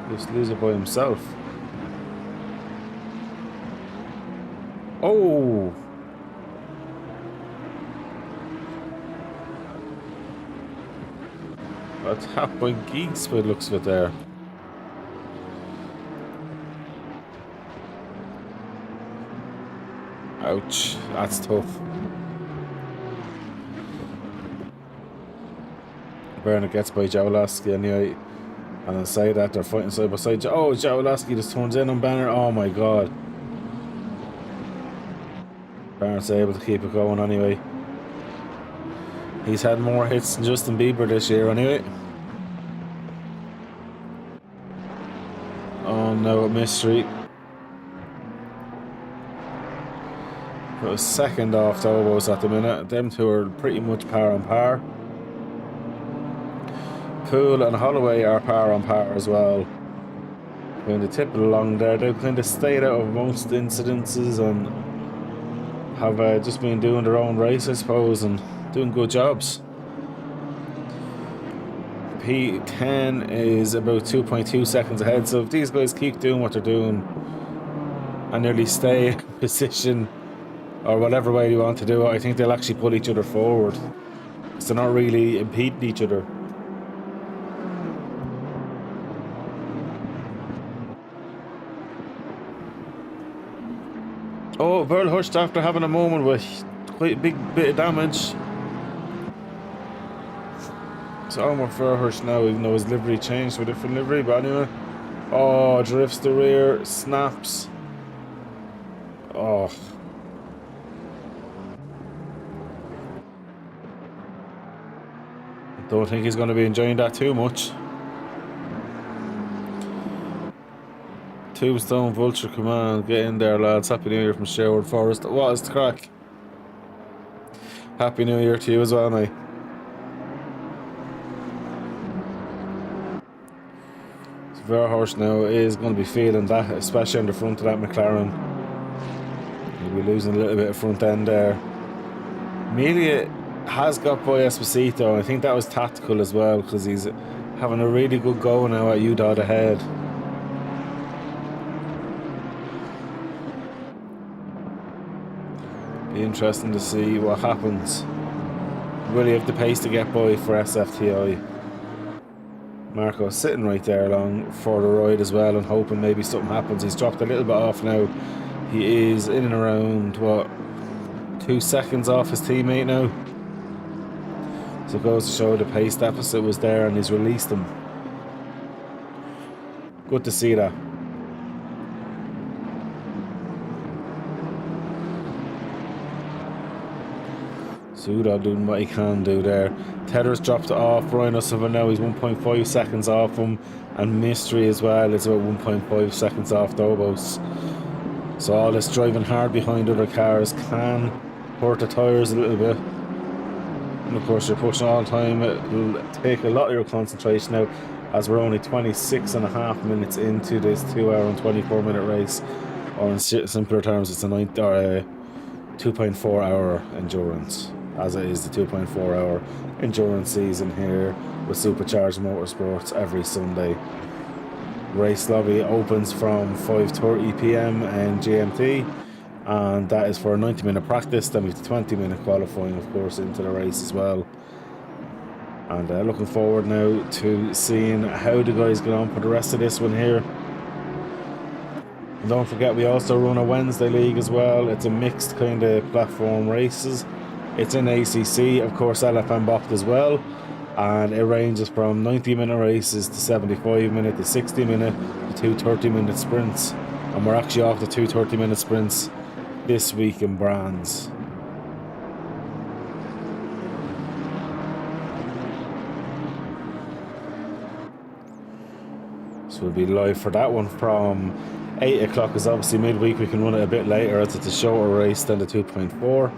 Just lose it by himself. Oh! A tap by Geeks by the looks of it there. Ouch, that's tough. Bernard gets by Jawolowski anyway. And inside that, they're fighting side by side. Oh, Jawolowski just turns in on Bernard. Oh my god. Bernard's able to keep it going anyway. He's had more hits than Justin Bieber this year anyway. Oh no, mystery. Got a second off Tobos at the minute. Them two are pretty much par on par. Poole and Holloway are par on par as well. Kind of tip it along there. They've kind of stayed out of most incidences and have just been doing their own race, I suppose, and doing good jobs. P10 is about 2.2 seconds ahead, so if these guys keep doing what they're doing and nearly stay in position or whatever way you want to do it, I think they'll actually pull each other forward. So they're not really impeding each other. Oh, Verlhurst, after having a moment with quite a big bit of damage. So Omar Verhurst now, even though his livery changed to a different livery, but anyway. Oh, drifts the rear, snaps. Oh. Don't think he's going to be enjoying that too much. Tombstone Vulture Command, get in there lads. Happy New Year from Sherwood Forest. What is the crack? Happy New Year to you as well, mate. So Verhorst now is going to be feeling that, especially on the front of that McLaren. He'll be losing a little bit of front end there. Amelia has got by Esposito. I think that was tactical as well, because he's having a really good go now at UDOT ahead. Be interesting to see what happens. Will he have the pace to get by for SFTI? Marco sitting right there along for the ride as well and hoping maybe something happens. He's dropped a little bit off now. He is in and around, what, 2 seconds off his teammate now. So it goes to show the pace deficit was there and he's released him. Good to see that. Suda doing what he can do there. Tedder's dropped it off. Brian O'Sullivan now, he's 1.5 seconds off him. And Mystery as well is about 1.5 seconds off Dobos. So all this driving hard behind other cars can hurt the tyres a little bit. And of course you're pushing all the time. It'll take a lot of your concentration out. as we're only 26.5 minutes into this 2 hour and 24 minute race, or in simpler terms, it's a 2.4 hour endurance, as it is the 2.4 hour endurance season here with Supercharged Motorsports every Sunday. Race lobby opens from 5:30 p.m. and GMT, and that is for a 90-minute practice. Then we have the 20-minute qualifying, of course, into the race as well. And looking forward now to seeing how the guys get on for the rest of this one here. And don't forget, we also run a Wednesday league as well. It's a mixed kind of platform races. It's in ACC, of course, LFM bopped as well. And it ranges from 90-minute races to 75-minute to 60-minute to 2 30-minute sprints. And we're actually off the 2 30-minute sprints this week in Brands. So we'll be live for that one from 8 o'clock, because obviously midweek we can run it a bit later as it's a shorter race than the 2.4.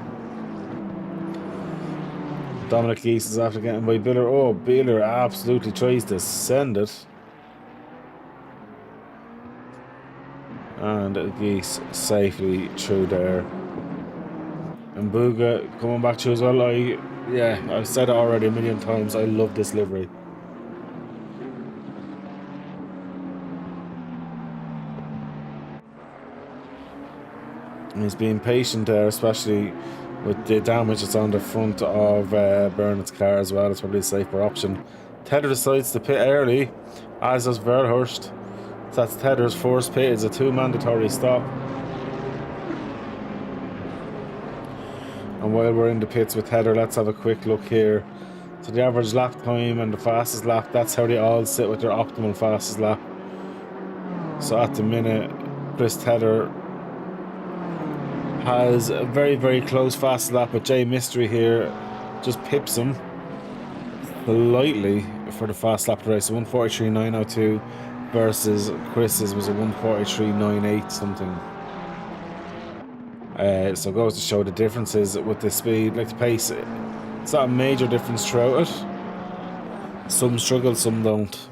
Dominic Geese is after getting by Biller. Oh, Biller absolutely tries to send it. And Geese safely through there. And Buga coming back to as well. I've said it already a million times. I love this livery. And he's being patient there, especially with the damage that's on the front of Burnett's car as well. It's probably a safer option. Tether decides to pit early, as does Verhurst. So that's Tether's first pit. It's a 2 mandatory stop. And while we're in the pits with Tether, let's have a quick look here. So the average lap time and the fastest lap, that's how they all sit with their optimal fastest lap. So at the minute, Chris Tether has a very, very close fast lap, but Jay Mystery here just pips him slightly for the fast lap of the race. 1:43.902 versus Chris's was a 1:43.98 something. So it goes to show the differences with the speed, like the pace. It's not a major difference throughout it. Some struggle, some don't.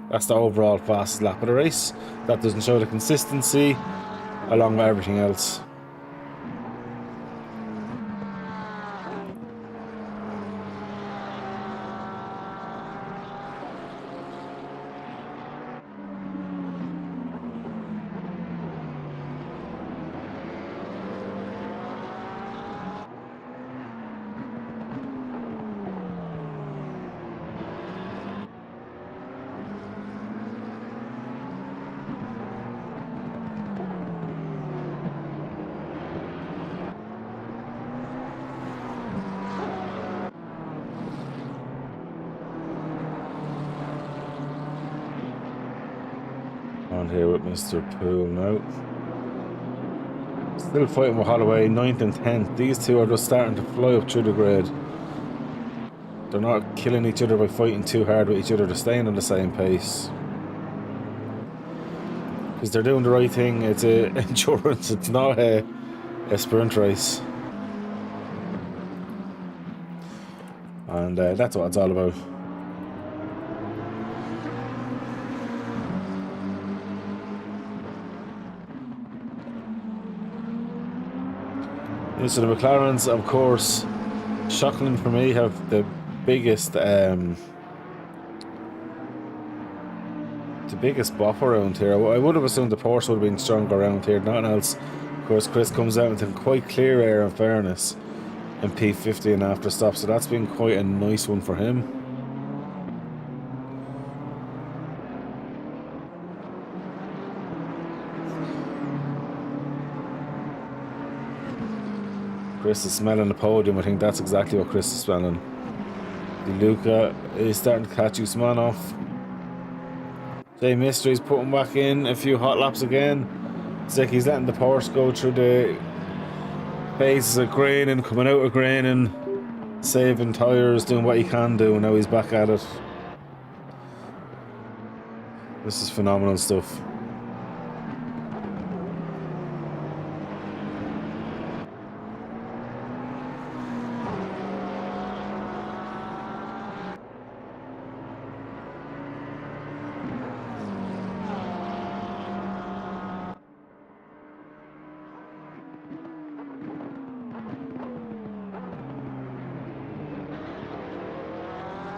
That's the overall fastest lap of the race. That doesn't show the consistency along with everything else. On here with Mr. Poole now. Still fighting with Holloway, 9th and 10th. These two are just starting to fly up through the grid. They're not killing each other by fighting too hard with each other. They're staying on the same pace. Because they're doing the right thing. It's an endurance. It's not a sprint race. And that's what it's all about. So the McLarens, of course, shockingly for me, have the biggest bop around here. I would have assumed the Porsche would have been stronger around here. Nothing else. Of course, Chris comes out with quite clear air, in fairness, in P50 and after stop. So that's been quite a nice one for him. Chris is smelling the podium. I think that's exactly what Chris is smelling. Luca is starting to catch Usmanov. Jay Mystery's putting back in a few hot laps again. It's like he's letting the Porsche go through the phases of graining, coming out of graining, saving tyres, doing what he can do, and now he's back at it. This is phenomenal stuff.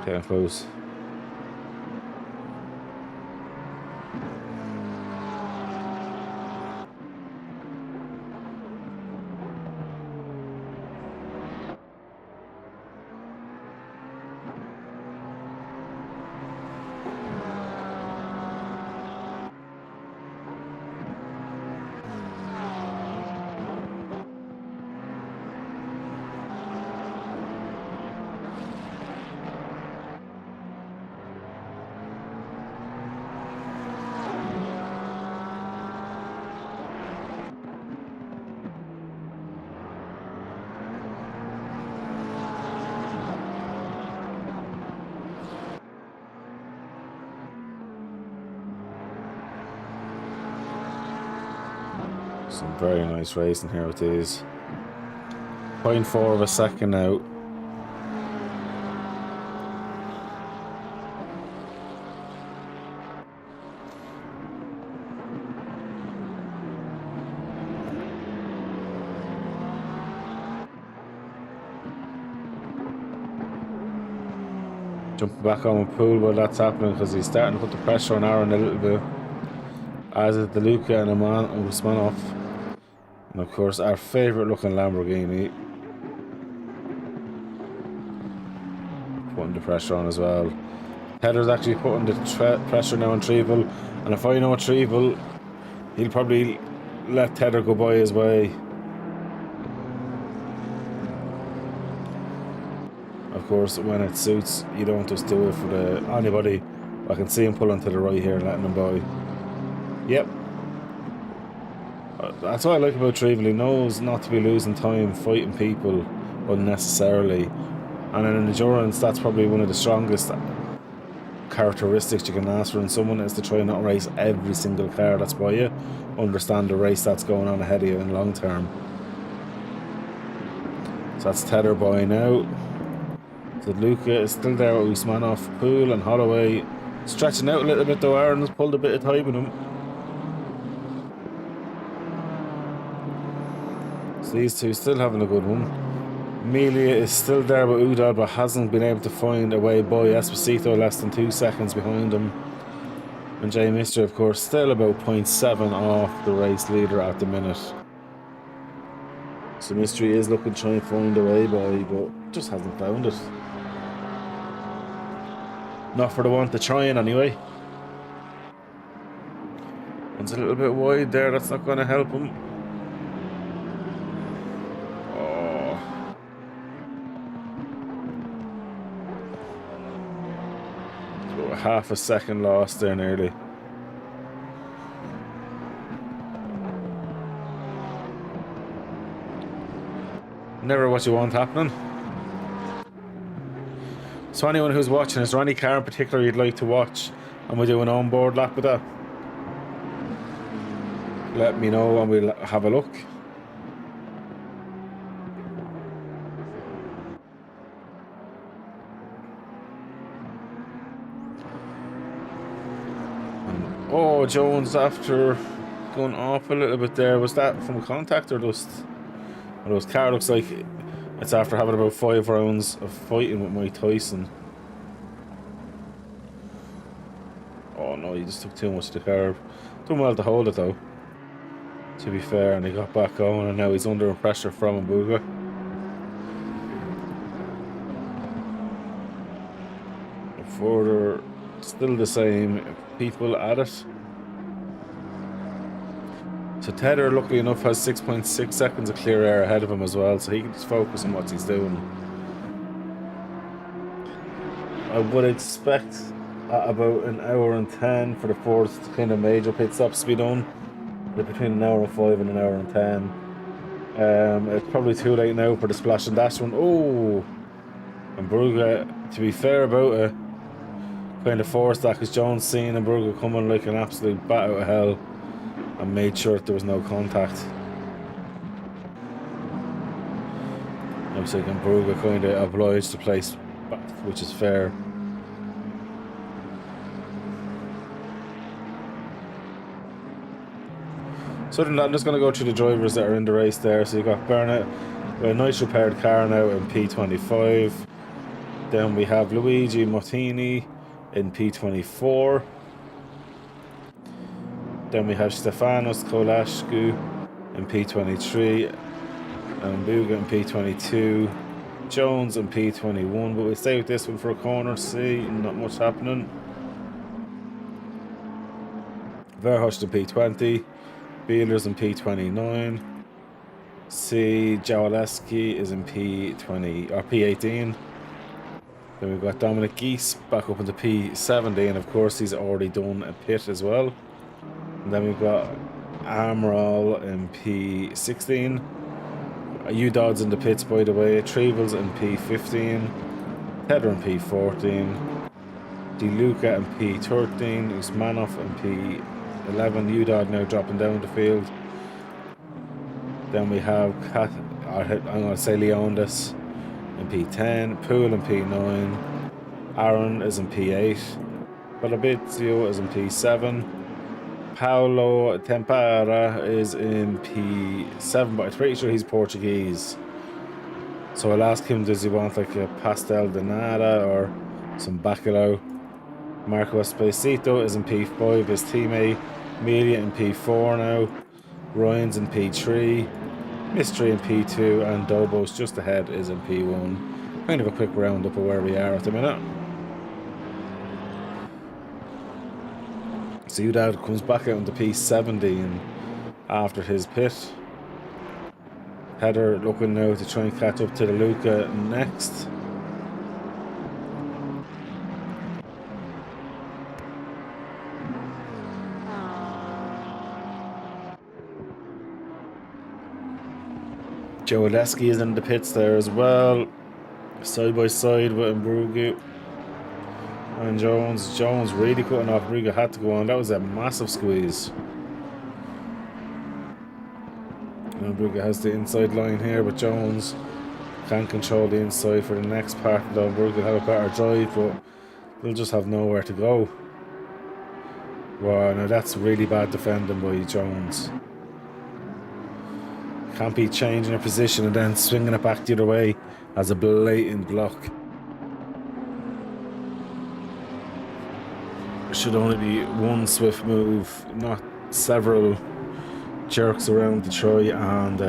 Getting close. Some very nice racing here with these. 0.4 of a second now. Jumping back on with Poole while that's happening because he's starting to put the pressure on Aaron a little bit. As is DeLuca and Usmanov. And of course our favourite looking Lamborghini. Putting the pressure on as well. Heather's actually putting the pressure now on Treble. And if I know Treble, he'll probably let Tether go by his way. Of course, when it suits, you don't just do it for anybody. I can see him pulling to the right here, letting him by. Yep. That's what I like about Trevel. He knows not to be losing time fighting people unnecessarily. And in endurance, that's probably one of the strongest characteristics you can ask for in someone, is to try and not race every single car that's by you. Understand the race that's going on ahead of you in long term. So that's Tether by now. So Luca is still there with Usmanov, Poole and Holloway. Stretching out a little bit though. Aaron's pulled a bit of time with him. So these two still having a good one. Amelia is still there with Udall, but hasn't been able to find a way by Esposito, less than 2 seconds behind him. And Jay Mister, of course, still about 0.7 off the race leader at the minute. So Mystery is looking to try and find a way by, but just hasn't found it. Not for the want of trying anyway. One's a little bit wide there, that's not going to help him. Oh. It's about half a second lost there nearly. Never what you want happening. So anyone who's watching, is there any car in particular you'd like to watch and we do an on-board lap with that? Let me know and we'll have a look. And, oh, Jones after going off a little bit there. Was that from contact or just... Well, his car looks like it's after having about 5 rounds of fighting with Mike Tyson. Oh no, he just took too much to the car. Done well to hold it though, to be fair, and he got back on and now he's under pressure from Mbuga. Further, still the same people at it. So Tether, luckily enough, has 6.6 seconds of clear air ahead of him as well, so he can just focus on what he's doing. I would expect at about 1 hour and 10 for the first kind of major pit stops to be done. Between 1 hour and 5 and 1 hour and 10. It's probably too late now for the splash and dash one. Oh! And Brugge, to be fair about it, kind of forced that because Jones seen and Brugge coming like an absolute bat out of hell. And made sure that there was no contact. Looks like Brugge kind of obliged to place back, which is fair. So other than that, I'm just going to go through the drivers that are in the race there. So you've got Burnett with a nice repaired car now in P25. Then we have Luigi Mottini in P24. Then we have Stefanos Kolascu in P23. And Buga in P22. Jones in P21. But we'll stay with this one for a corner. See, not much happening. Verhoest in P20. Beelers in P29. See, Jawaleski is in P20 or P18. Then we've got Dominic Geese back up into P70, and of course he's already done a pit as well. And then we've got Amaral in P16. Udod's in the pits, by the way. Trevel's in P15. Tedder in P14. De Luca in P13. Usmanov in P11. Udod now dropping down the field. Then we have I'm going to say Leondas in P10. Poole in P9. Aaron is in P8. Palabizio is in P7. Paulo Tempara is in P7, but I'm pretty sure he's Portuguese. So I'll ask him, does he want like a pastel de nata or some bacalhau? Marco Esposito is in P5, his teammate. Melia in P4 now. Ryan's in P3. Mystery in P2, and Dobos just ahead is in P1. Kind of a quick roundup of where we are at the minute. Ciudad comes back out into P17 after his pit. Header looking now to try and catch up to the Luca next. Jawaleski is in the pits there as well, side by side with Mbrugu and Jones. Jones really cutting off. Mbrugu had to go on. That was a massive squeeze. And Mbrugu has the inside line here, but Jones can't control the inside for the next part. Though Mbrugu have a better drive, but they'll just have nowhere to go. Wow, now that's really bad defending by Jones. Can't be changing her position and then swinging it back the other way as a blatant block. There should only be one swift move, not several jerks around to try and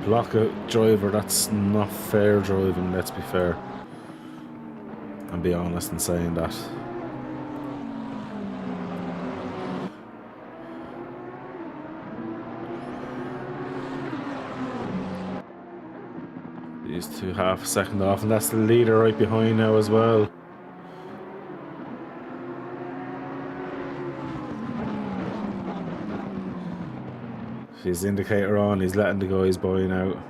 block a driver. That's not fair driving, let's be fair and be honest in saying that. These two half a second off, and that's the leader right behind now as well. His indicator on, he's letting the guys by now.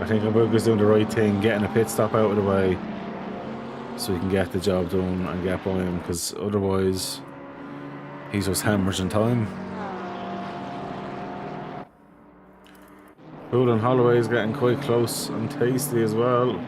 I think Mbrugu's doing the right thing, getting a pit stop out of the way so he can get the job done and get by him, because otherwise he's just hemorrhaging time. Poole and Holloway is getting quite close and tasty as well.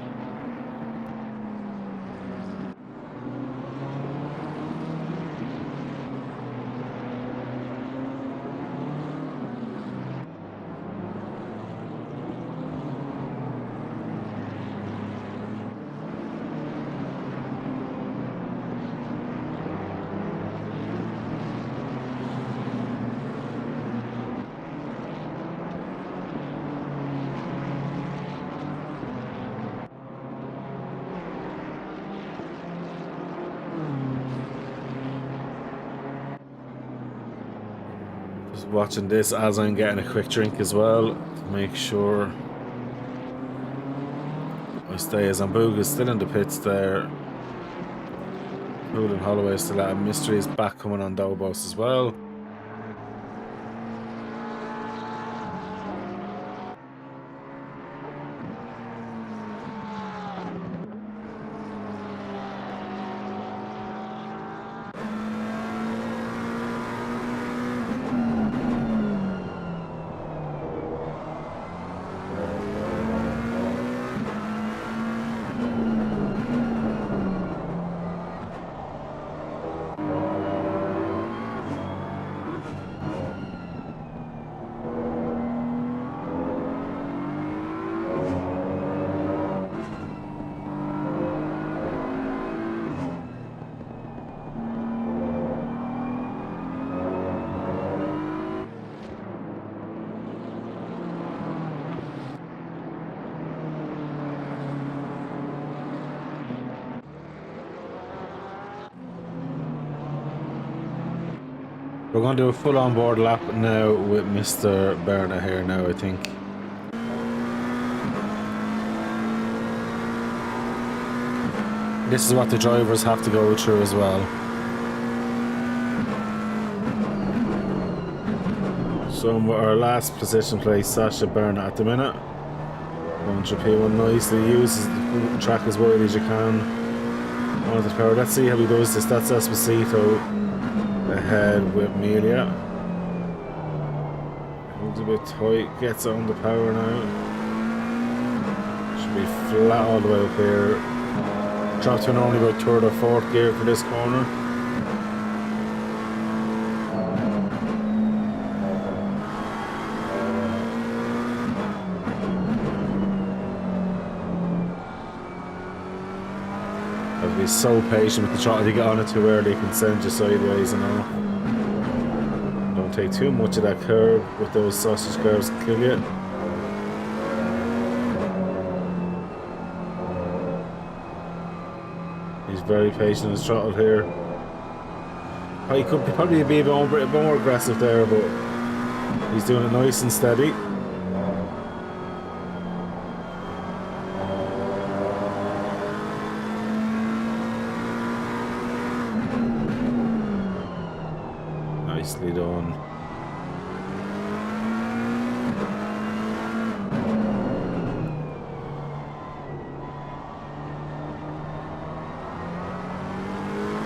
Watching this as I'm getting a quick drink as well to make sure I stay as Mbrugu is still in the pits there. Poole and Holloway is still at him. Mystery is back coming on Dobos as well. We're going to do a full on-board lap now with Mr. Berna here now, I think. This is what the drivers have to go through as well. So our last position place, Sasha Berna at the minute. Going through P1 nicely, uses the track as wide as you can. On the power. Let's see how he does this. That's Esposito ahead with Amelia. Holds a bit tight, gets on the power now. Should be flat all the way up here. Dropped in only about third or fourth gear for this corner. I'll be so patient with the throttle. If you get on it too early, it can send you sideways and all. Don't take too much of that curve with those sausage curves, can kill you. He's very patient in his throttle here. He could probably be a bit more aggressive there, but he's doing it nice and steady. Nicely done.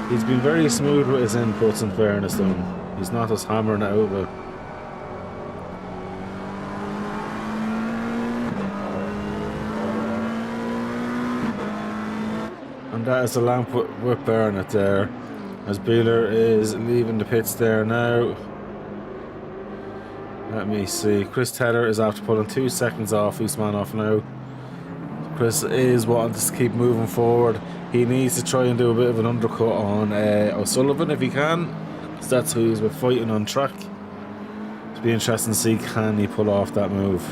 He's been very smooth with his inputs, in fairness though. He's not just hammering it over. And that is the lamp with Bernard there. As Beeler is leaving the pits there now. Let me see. Chris Tedder is after pulling 2 seconds off Usmanov now. Chris is wanting to keep moving forward. He needs to try and do a bit of an undercut on O'Sullivan if he can, because that's who he's been fighting on track. It'll be interesting to see, can he pull off that move.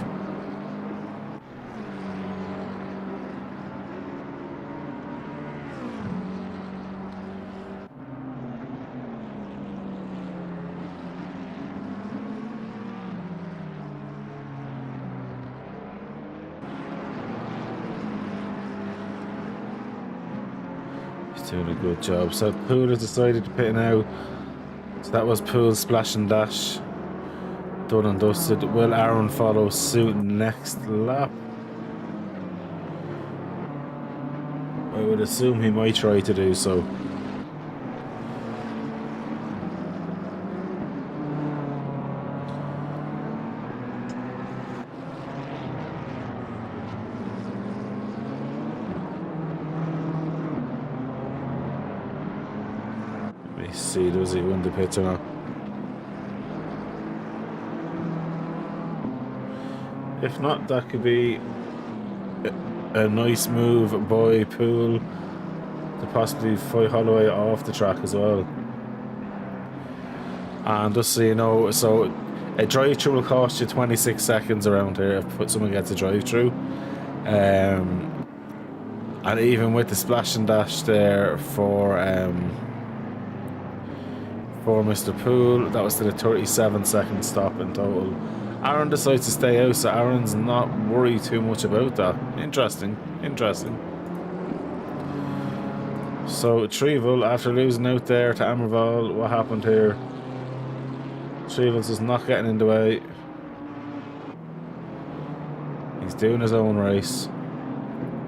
Doing a good job. So Poole has decided to pit now. So that was Poole's splash and dash. Done and dusted. Will Aaron follow suit next lap? I would assume he might try to do so. See, does he win the pits or not? If not, that could be a nice move by Poole to possibly fight Holloway off the track as well. And just so you know, so a drive-through will cost you 26 seconds around here if someone gets a drive-through. And even with the splash and dash there for Mr. Poole, that was to the 37-second stop in total. Aaron decides to stay out, so Aaron's not worried too much about that. Interesting. So Trevel, after losing out there to Amerval, what happened here? Trevel's just not getting in the way. He's doing his own race.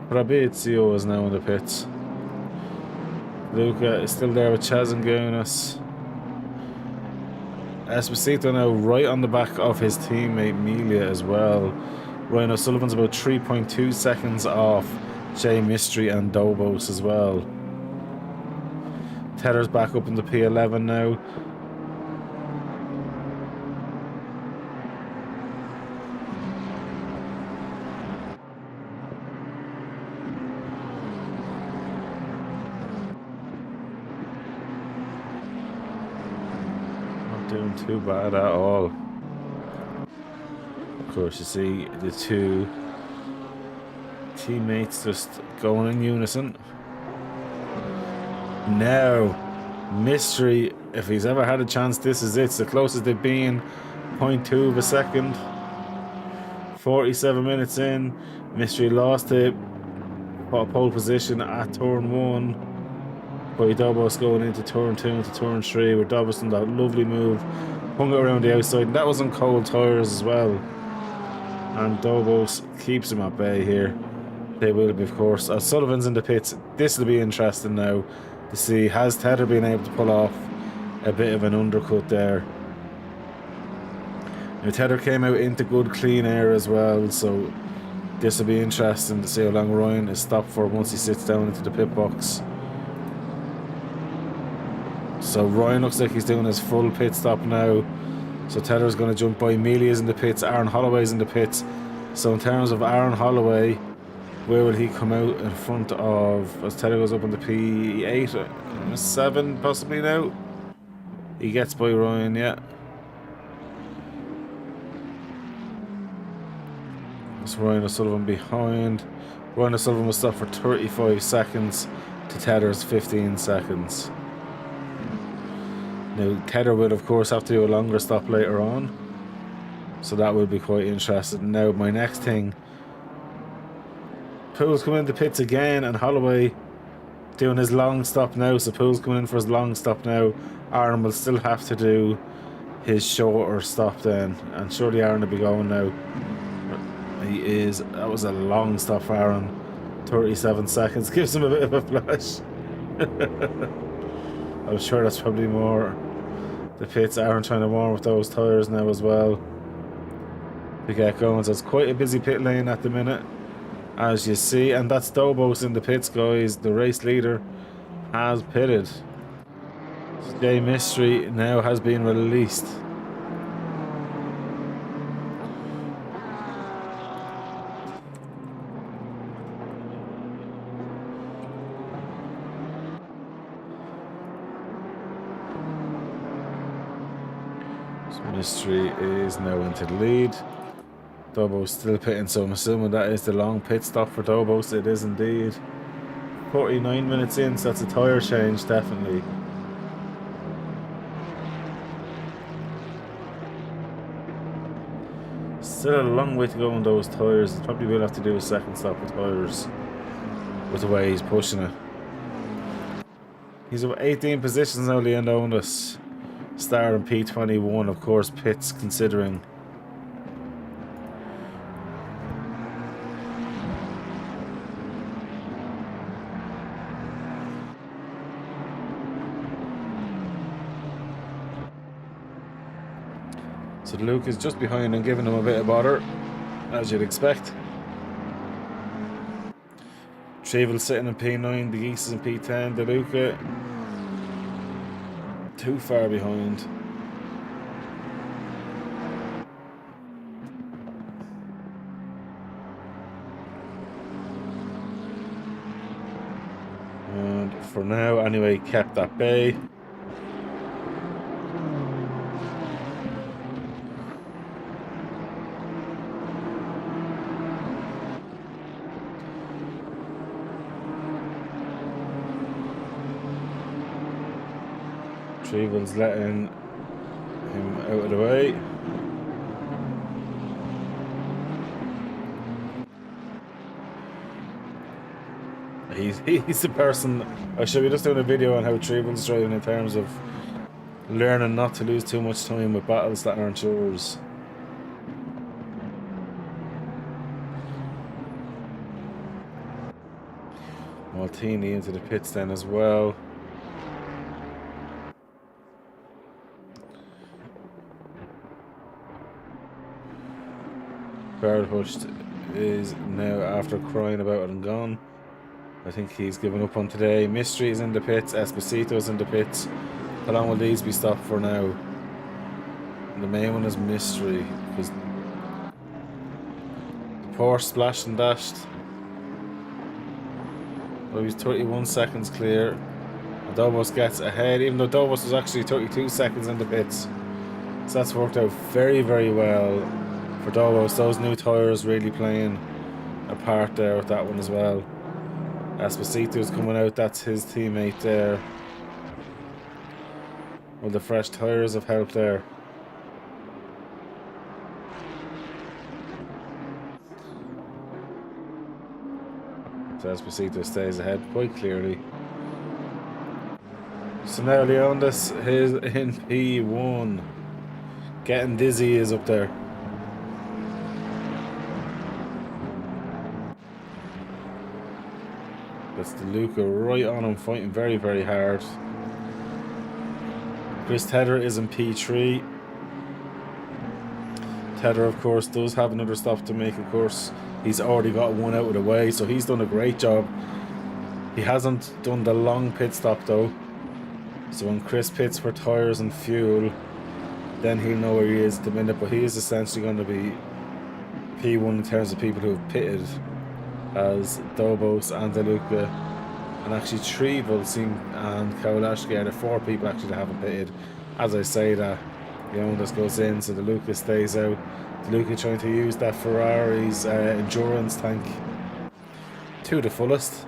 Fabrizio is now in the pits. Luca is still there with Chaz and Gunas. Esposito now right on the back of his teammate Melia as well. Ryan O'Sullivan's about 3.2 seconds off Jay Mystery and Dobos as well. Tedder's back up in the P11 now. Doing too bad at all. Of course, you see the two teammates just going in unison. Now, Mystery if he's ever had a chance, this is it. It's the closest they've been. 0.2 of a second. 47 minutes in. Mystery lost it. Pole position at turn 1. By Dobos going into turn 2 into turn 3, where Dobos done that lovely move. Hung it around the outside, and that was on cold tyres as well. And Dobos keeps him at bay here. They will be, of course. As Sullivan's in the pits, this will be interesting now to see, has Tedder been able to pull off a bit of an undercut there. Now, Tedder came out into good clean air as well, so this will be interesting to see how long Ryan is stopped for once he sits down into the pit box. So Ryan looks like he's doing his full pit stop now. So Tedder's going to jump by. Melia's in the pits, Aaron Holloway's in the pits. So in terms of Aaron Holloway, where will he come out in front of, as Tedder goes up on the P8, 7 possibly now? He gets by Ryan, yeah. That's Ryan O'Sullivan behind. Ryan O'Sullivan was stopped for 35 seconds to Tedder's 15 seconds. Now, Tedder will, of course, have to do a longer stop later on. So that will be quite interesting. Now, my next thing. Poole's coming into pits again, and Holloway doing his long stop now. So Poole's coming in for his long stop now. Aaron will still have to do his shorter stop then. And surely Aaron will be going now. He is. That was a long stop for Aaron. 37 seconds. Gives him a bit of a flash. I'm sure that's probably more the pits. Aaron trying to warm with those tyres now as well to get going. So it's quite a busy pit lane at the minute, as you see. And that's Dobos in the pits, guys. The race leader has pitted. Jay Mystery now has been released. Mystery is now into the lead. Dobos still pitting, so I'm assuming that is the long pit stop for Dobos. It is indeed. 49 minutes in, so that's a tyre change, definitely. Still a long way to go on those tyres. Probably will have to do a second stop with tyres with the way he's pushing it. He's up 18 positions now, Leondonis. Star in P21, of course, pits considering. So Luke is just behind and giving him a bit of bother, as you'd expect. Trevel sitting in P9, the Geese is in P10, DeLuca too far behind. And for now, anyway, kept at bay. Trevel's letting him out of the way. He's the person. I should be just doing a video on how Trevel's driving in terms of learning not to lose too much time with battles that aren't yours. Maltini into the pits then as well. Barrelhurst is now, after crying about it and gone. I think he's given up on today. Mystery is in the pits. Esposito's in the pits. How long will these be stopped for now? And the main one is Mystery, because the Porsche splashed and dashed. Well, he's 31 seconds clear. And Dobos gets ahead, even though Dobos was actually 32 seconds in the pits. So that's worked out very, very well for Dobos. Those new tyres really playing a part there with that one as well. Esposito's coming out, that's his teammate there. Well, the fresh tyres have helped there. So Esposito stays ahead quite clearly. So now Leondis is in P1. Getting dizzy is up there. That's the Luca right on him, fighting very, very hard. Chris Tedder is in P3. Tedder, of course, does have another stop to make, of course. He's already got one out of the way, so he's done a great job. He hasn't done the long pit stop, though. So when Chris pits for tyres and fuel, then he'll know where he is at the minute. But he is essentially going to be P1 in terms of people who have pitted, as Dobos and DeLuca, and actually Trevelsin and Kowalski are the 4 people actually that haven't pitted. As I say that, Leondis goes in, so DeLuca stays out. DeLuca trying to use that Ferrari's endurance tank to the fullest.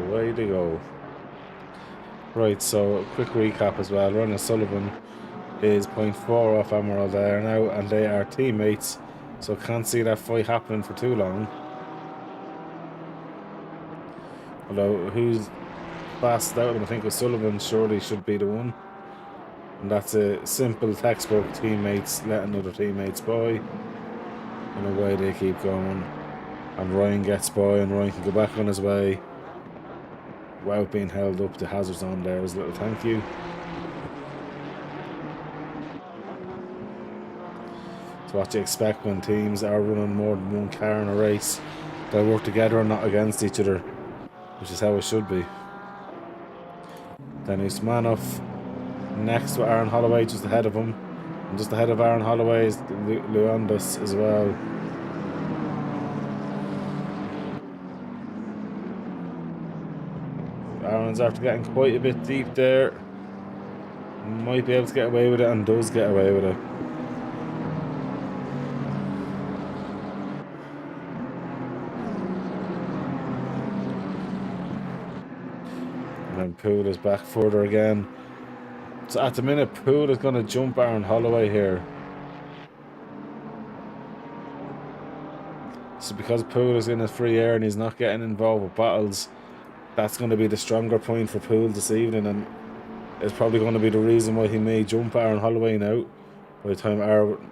Way to go. Right, so a quick recap as well. Ronnie Sullivan is 0.4 off Amaral there now, and they are teammates, so can't see that fight happening for too long. Although who's fast out of them, I think O'Sullivan surely should be the one, and that's a simple textbook teammates letting other teammates by, and away they keep going, and Ryan gets by, and Ryan can go back on his way without being held up. The hazards on there as a little thank you. It's what you expect when teams are running more than one car in a race. They'll work together and not against each other, which is how it should be. Then Usmanov next to Aaron Holloway, just ahead of him, and just ahead of Aaron Holloway is Leondis as well. Aaron's after getting quite a bit deep there. Might be able to get away with it, and does get away with it. And then Poole is back further again. So at the minute, Poole is going to jump Aaron Holloway here. So because Poole is in a free air and he's not getting involved with battles, that's going to be the stronger point for Poole this evening, and it's probably going to be the reason why he may jump Aaron Holloway now. By the time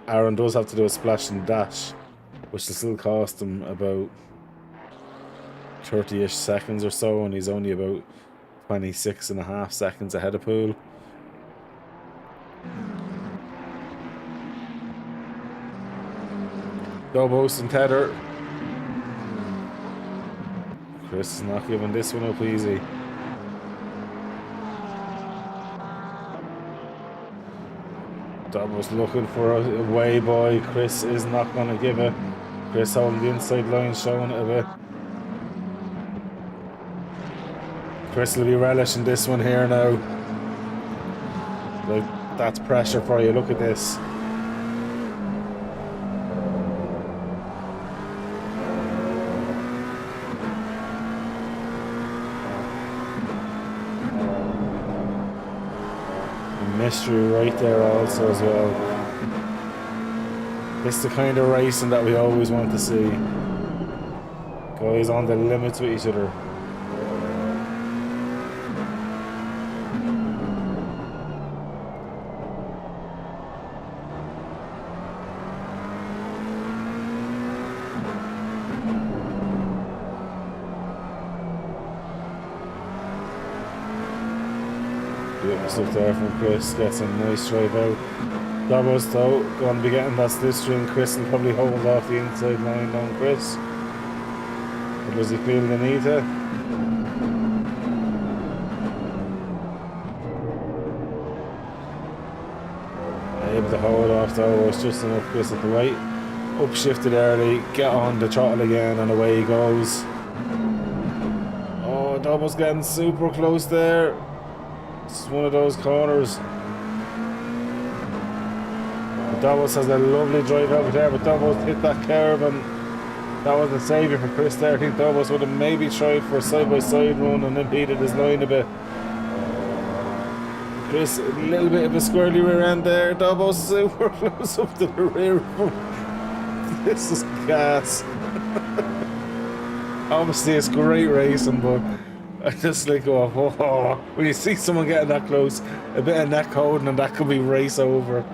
Aaron does have to do a splash and dash, which will still cost him about 30-ish seconds or so, and he's only about 26.5 seconds ahead of Poole. Dobos and Tedder. Chris is not giving this one up easy. Dobos looking for a way by. Chris is not going to give it. Chris holding the inside line, showing it a bit. Chris will be relishing this one here now. Like, that's pressure for you. Look at this. Mystery right there also as well. It's the kind of racing that we always want to see. Guys on the limits with each other. Stuff there from Chris, gets a nice drive out. Dobos though going to be getting that slipstream. Chris will probably hold off the inside line on Chris. Or does he feel the need to? Able to hold off Dobos just enough. Chris at the right. Upshifted early, get on the throttle again, and away he goes. Oh, Dobos getting super close there. It's one of those corners. Dobos has a lovely drive over there, but Dobos hit that curve, and that was a saviour for Chris there. I think Dobos would have maybe tried for a side-by-side run and impeded his line a bit. Chris, a little bit of a squirrely rear end there. Dobos super close up to the rear. This is gas. Obviously, it's great racing, but I just like, oh, when you see someone getting that close, a bit of neck holding, and that could be race over.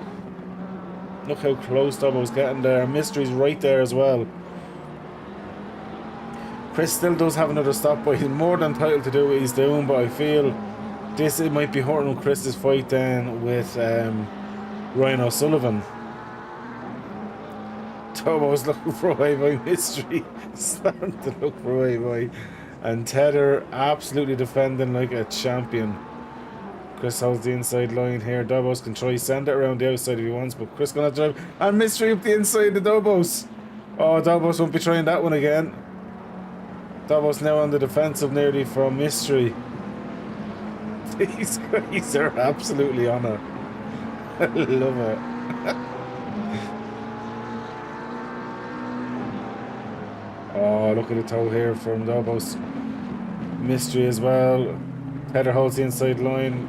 Look how close Dobbo's getting there. Mystery's right there as well. Chris still does have another stop, but he's more than entitled to do what he's doing, but I feel it might be hurting Chris's fight then with Ryan O'Sullivan. Dobbo's looking for away by Mystery. Starting to look for away by. And Tether absolutely defending like a champion. Chris holds the inside line here. Dobos can try send it around the outside if he wants, but Chris gonna drive. And Mystery up the inside of Dobos. Oh, Dobos won't be trying that one again. Dobos now on the defensive nearly from Mystery. These guys are absolutely on it. I love it. Oh, look at the toe here from Dobos. Mystery as well. Tether holds the inside line.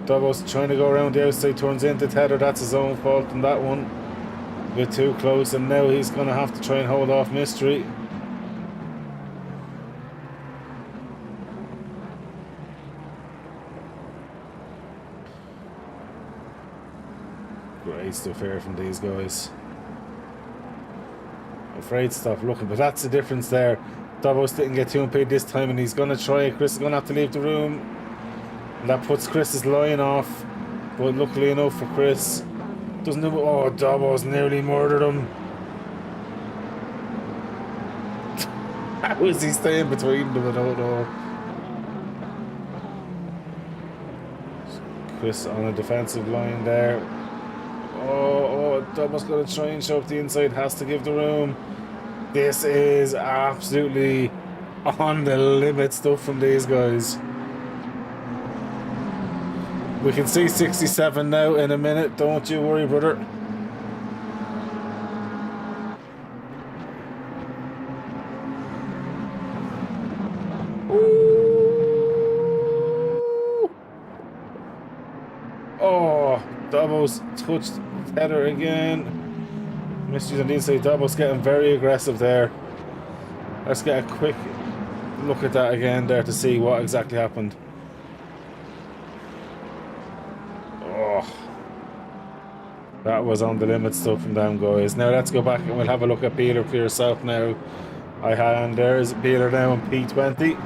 Dobos trying to go around the outside, turns into Tether. That's his own fault in that one. A bit too close, and now he's going to have to try and hold off Mystery. Great stuff here from these guys. Afraid to stop looking, but that's the difference there. Dobos didn't get too impeded this time, and he's going to try it. Chris is going to have to leave the room. And that puts Chris's line off. But luckily enough for Chris, doesn't do. Oh, Dobos nearly murdered him. How is he staying between them? I don't know. Chris on a defensive line there. Oh, Dobos going to try and show up the inside. Has to give the room. This is absolutely on the limit stuff from these guys. We can see 67 now in a minute. Don't you worry, brother. Ooh. Oh, Dobos touched Tether again. Mystery's on the inside. Dobos getting very aggressive there. Let's get a quick look at that again there to see what exactly happened. Oh, that was on the limit stuff from them guys. Now let's go back and we'll have a look at Beeler for yourself now. And there's Beeler now in P20.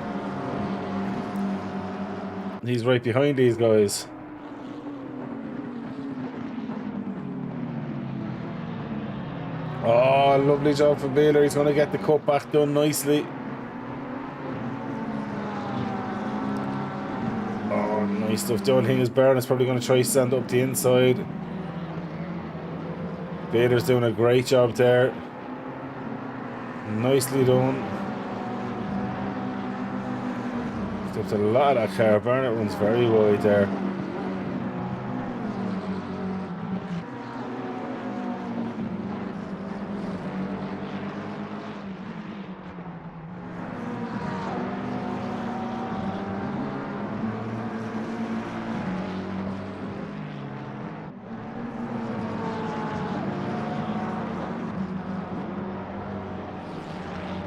He's right behind these guys. Oh, lovely job for Beeler. He's going to get the cut back done nicely. Oh, nice stuff. The only thing is Byrne is probably going to try to send up the inside. Beeler's doing a great job there. Nicely done. There's a lot of that car. Burnett runs very wide there.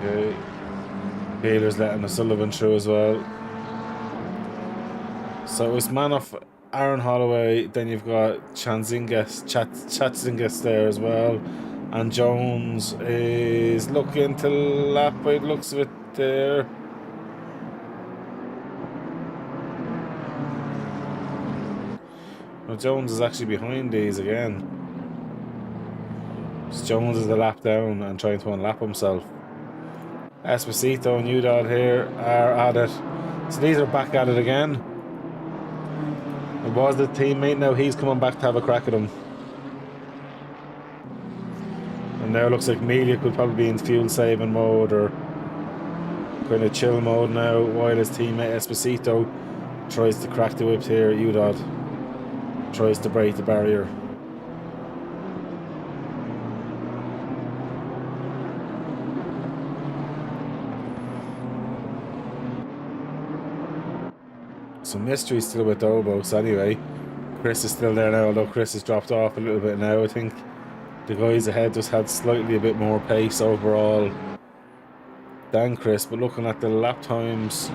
Okay. Beeler's letting O'Sullivan through as well. So it's man off Aaron Holloway, then you've got Chatzingas there as well. And Jones is looking to lap by the looks of it there. Well, Jones is actually behind these again. So Jones is a lap down and trying to unlap himself. Esposito and Udall here are at it. So these are back at it again. It was the teammate, now he's coming back to have a crack at him. And now it looks like Melia could probably be in fuel saving mode or kind of chill mode now, while his teammate Esposito tries to crack the whip here. Udod tries to break the barrier. So Mystery's still with Dobos anyway. Chris is still there now, although Chris has dropped off a little bit now. I think the guys ahead just had slightly a bit more pace overall than Chris, but looking at the lap times,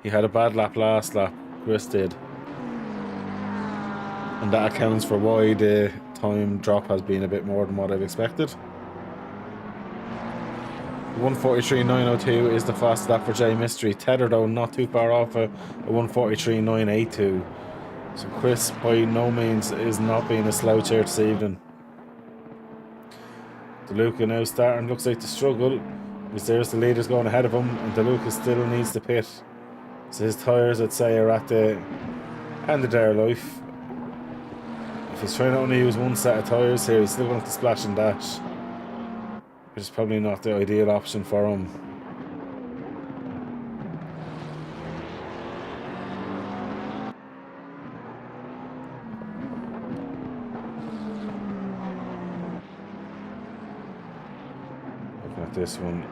he had a bad lap last lap, Chris did. And that accounts for why the time drop has been a bit more than what I've expected. 1:43.902 is the fast lap for J Mystery. Tether though not too far off a 1:43.982. So Chris by no means is not being a slouch here this evening. DeLuca now starting, looks like to struggle, because there's the leaders going ahead of him, and DeLuca still needs to pit. So his tyres, I'd say, are at the end of their life. If he's trying to only use one set of tyres here, he's still going to have to splash and dash, which is probably not the ideal option for him. Looking at this one,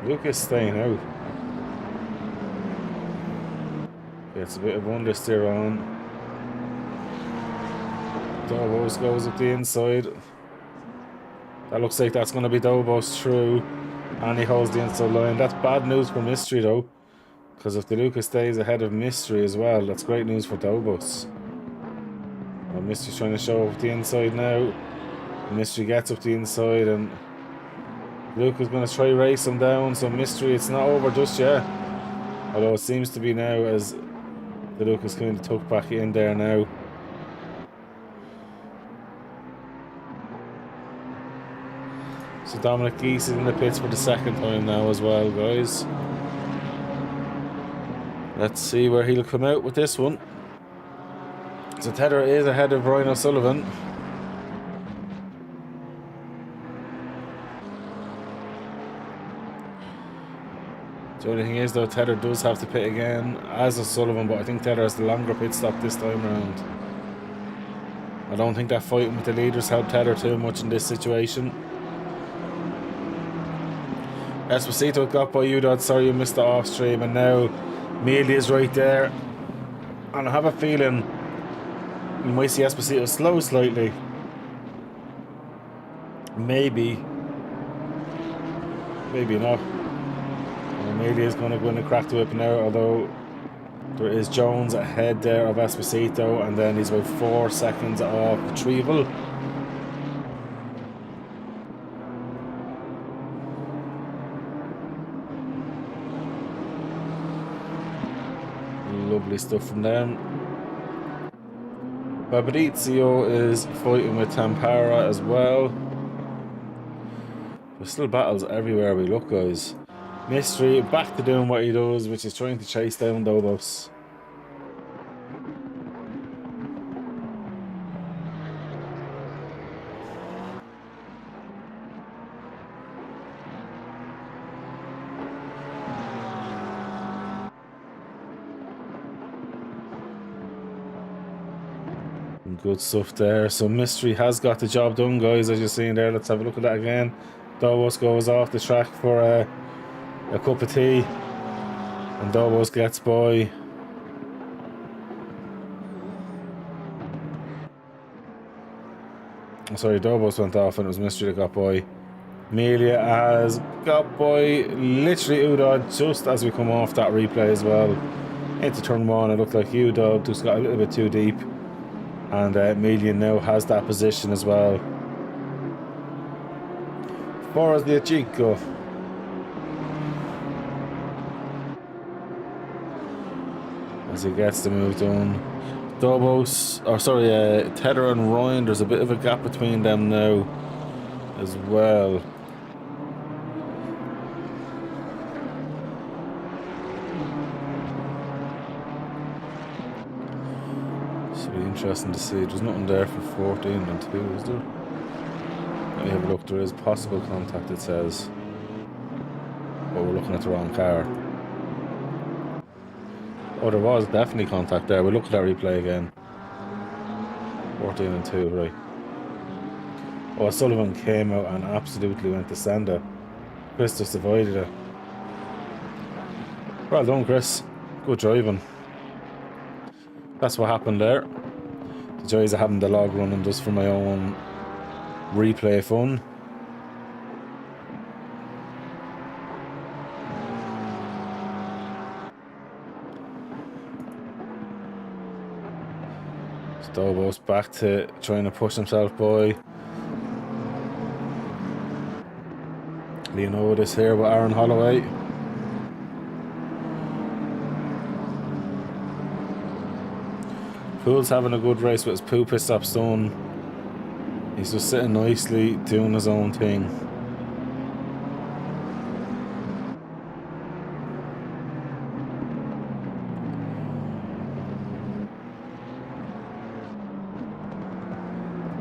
Lucas staying out. Gets a bit of understeer on. Dobos goes up the inside. That looks like that's going to be Dobos through, and he holds the inside line. That's bad news for Mystery though, because if DeLuca stays ahead of Mystery as well, that's great news for Dobos. Well, Mystery's trying to show up the inside now. Mystery gets up the inside, and Luca's going to try race him down. So Mystery, it's not over just yet, although it seems to be now, as DeLuca's kind of tucked back in there now. So Dominic Geese is in the pits for the second time now as well, guys. Let's see where he'll come out with this one. So Tether is ahead of Ryan O'Sullivan. The only thing is though, Tether does have to pit again as O'Sullivan, but I think Tether has the longer pit stop this time around. I don't think that fighting with the leaders helped Tether too much in this situation. Esposito got by Udod, sorry you missed the off stream, and now Mealy is right there. And I have a feeling you might see Esposito slow slightly. Maybe not. Mealy is going to go in and crack the whip now, although there is Jones ahead there of Esposito, and then he's about 4 seconds off Retrieval. Lovely stuff from them. Fabrizio is fighting with Tampara as well. There's still battles everywhere we look, guys. Mystery back to doing what he does, which is trying to chase down Dobos. Good stuff there. So Mystery has got the job done, guys, as you're seeing there. Let's have a look at that again. Dobos goes off the track for a cup of tea, and Dobos gets by. Sorry, Dobos went off and it was Mystery that got by. Amelia has got by literally Udod just as we come off that replay as well. Into turn one, it looked like Udod just got a little bit too deep, and Amelia now has that position as well. For the Chico. As he gets the move done. Dobos, or sorry, Tether and Ryan, there's a bit of a gap between them now as well. It's really interesting to see. There's nothing there for 14 and 2, is there? Let me have a look. There is possible contact, it says. But we're looking at the wrong car. Oh, there was definitely contact there. We'll look at that replay again. 14 and 2, right. Oh, Sullivan came out and absolutely went to send it. Chris just avoided it. Well done, Chris. Good driving. That's what happened there. The joys of having the log running just for my own replay fun. Stobo's back to trying to push himself by. Leonidas here with Aaron Holloway. Poole's having a good race with his poo pit stops done. He's just sitting nicely, doing his own thing.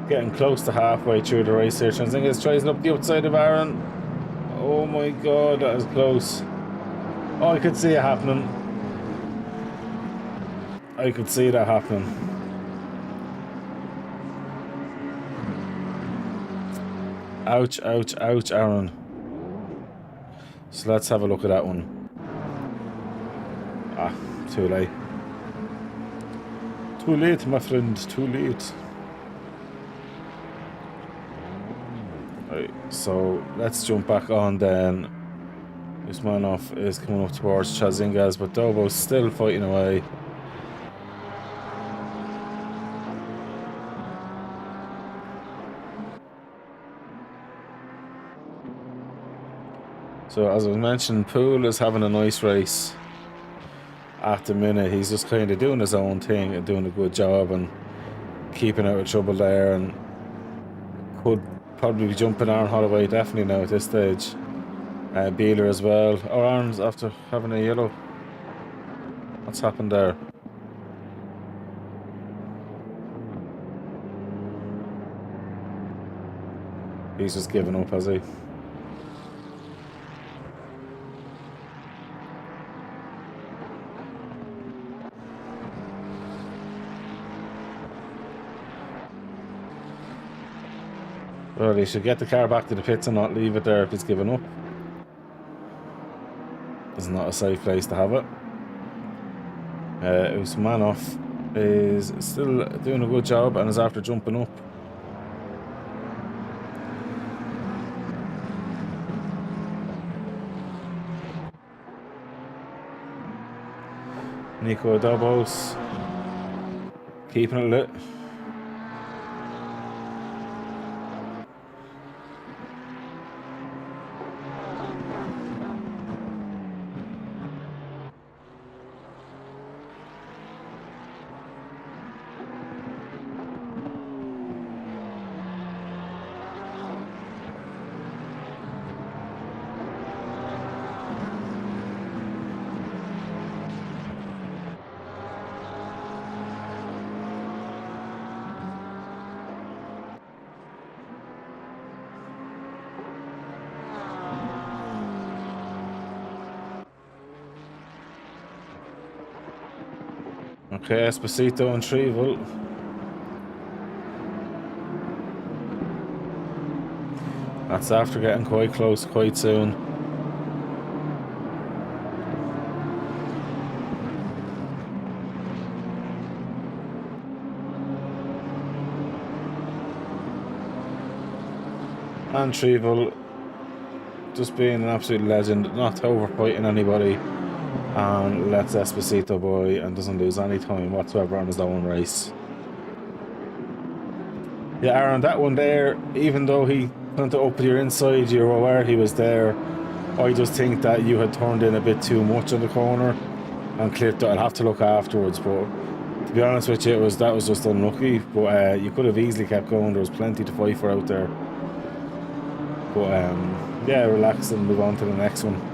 Getting close to halfway through the race here. I think it's trying up the outside of Aaron. Oh my god, that is close. Oh, I could see it happening. I could see that happening. Ouch, ouch, ouch, Aaron. So let's have a look at that one. Ah, too late. Too late, my friend, too late. Right, so let's jump back on then. Usmanov is coming up towards Chazingas, but Dobo's still fighting away. So as I mentioned, Poole is having a nice race at the minute. He's just kind of doing his own thing and doing a good job and keeping out of trouble there, and could probably be jumping Aaron Holloway definitely now at this stage. Beeler as well. Oh, Aaron's after having a yellow. What's happened there? He's just given up, has he? Well, he should get the car back to the pits and not leave it there if he's given up. It's not a safe place to have it. Usmanov is still doing a good job and is after jumping up. Nico Dobos keeping it lit. Okay, Esposito and Trevel. That's after getting quite close quite soon. And Trevel just being an absolute legend, not overfighting anybody, and lets Esposito by and doesn't lose any time whatsoever on his own race. Yeah, Aaron, that one there, even though he went up with your inside, you're aware he was there. I just think that you had turned in a bit too much on the corner and clipped it. I'll have to look afterwards, but to be honest with you, that was just unlucky. But you could have easily kept going. There was plenty to fight for out there. But yeah, relax and move on to the next one.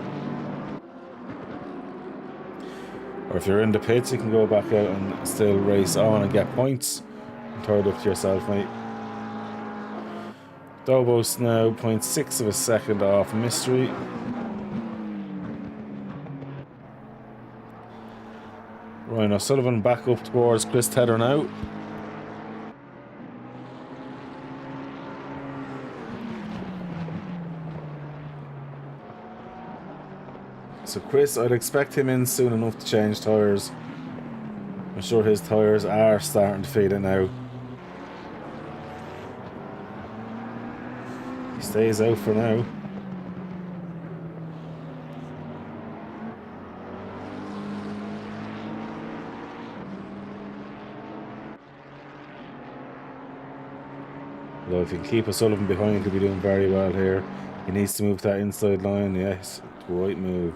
Or if you're in the pits, you can go back out and still race on and get points. Throw it up to yourself, mate. Dobos now 0.6 of a second off Mystery. Ryan O'Sullivan back up towards Chris Tedder now. So Chris, I'd expect him in soon enough to change tyres. I'm sure his tyres are starting to fade it now. He stays out for now. Although if you can keep O'Sullivan behind, he'll be doing very well here. He needs to move that inside line. Yes, the right move.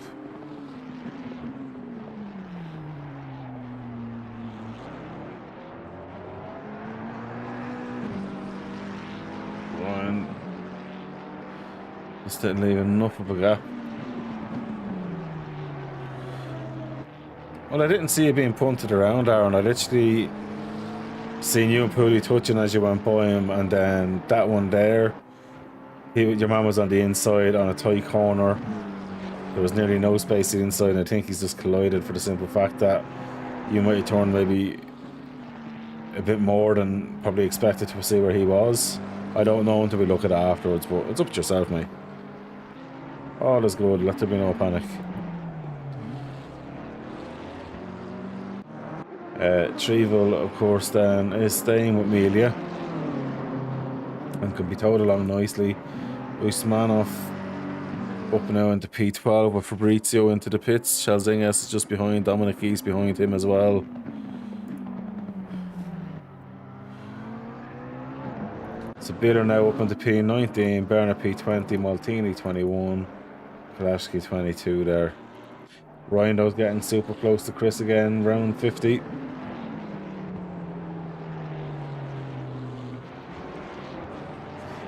Ryan just didn't leave enough of a gap. Well, I didn't see you being punted around, Aaron. I literally seen you and Pooley touching as you went by him, and then that one there, your man was on the inside on a tight corner. There was nearly no space to the inside, and I think he's just collided for the simple fact that you might have turned maybe a bit more than probably expected to see where he was. I don't know until we look at it afterwards, but it's up to yourself, mate. All is good, let there be no panic. Trevel, of course, then is staying with Melia and can be towed along nicely. Usmanov up now into P12 with Fabrizio into the pits. Chalzingas is just behind, Dominic East behind him as well. So Biller now up into P19, Berner P20, Maltini 21, Kalashki 22 there. Ryando's getting super close to Chris again, round 50.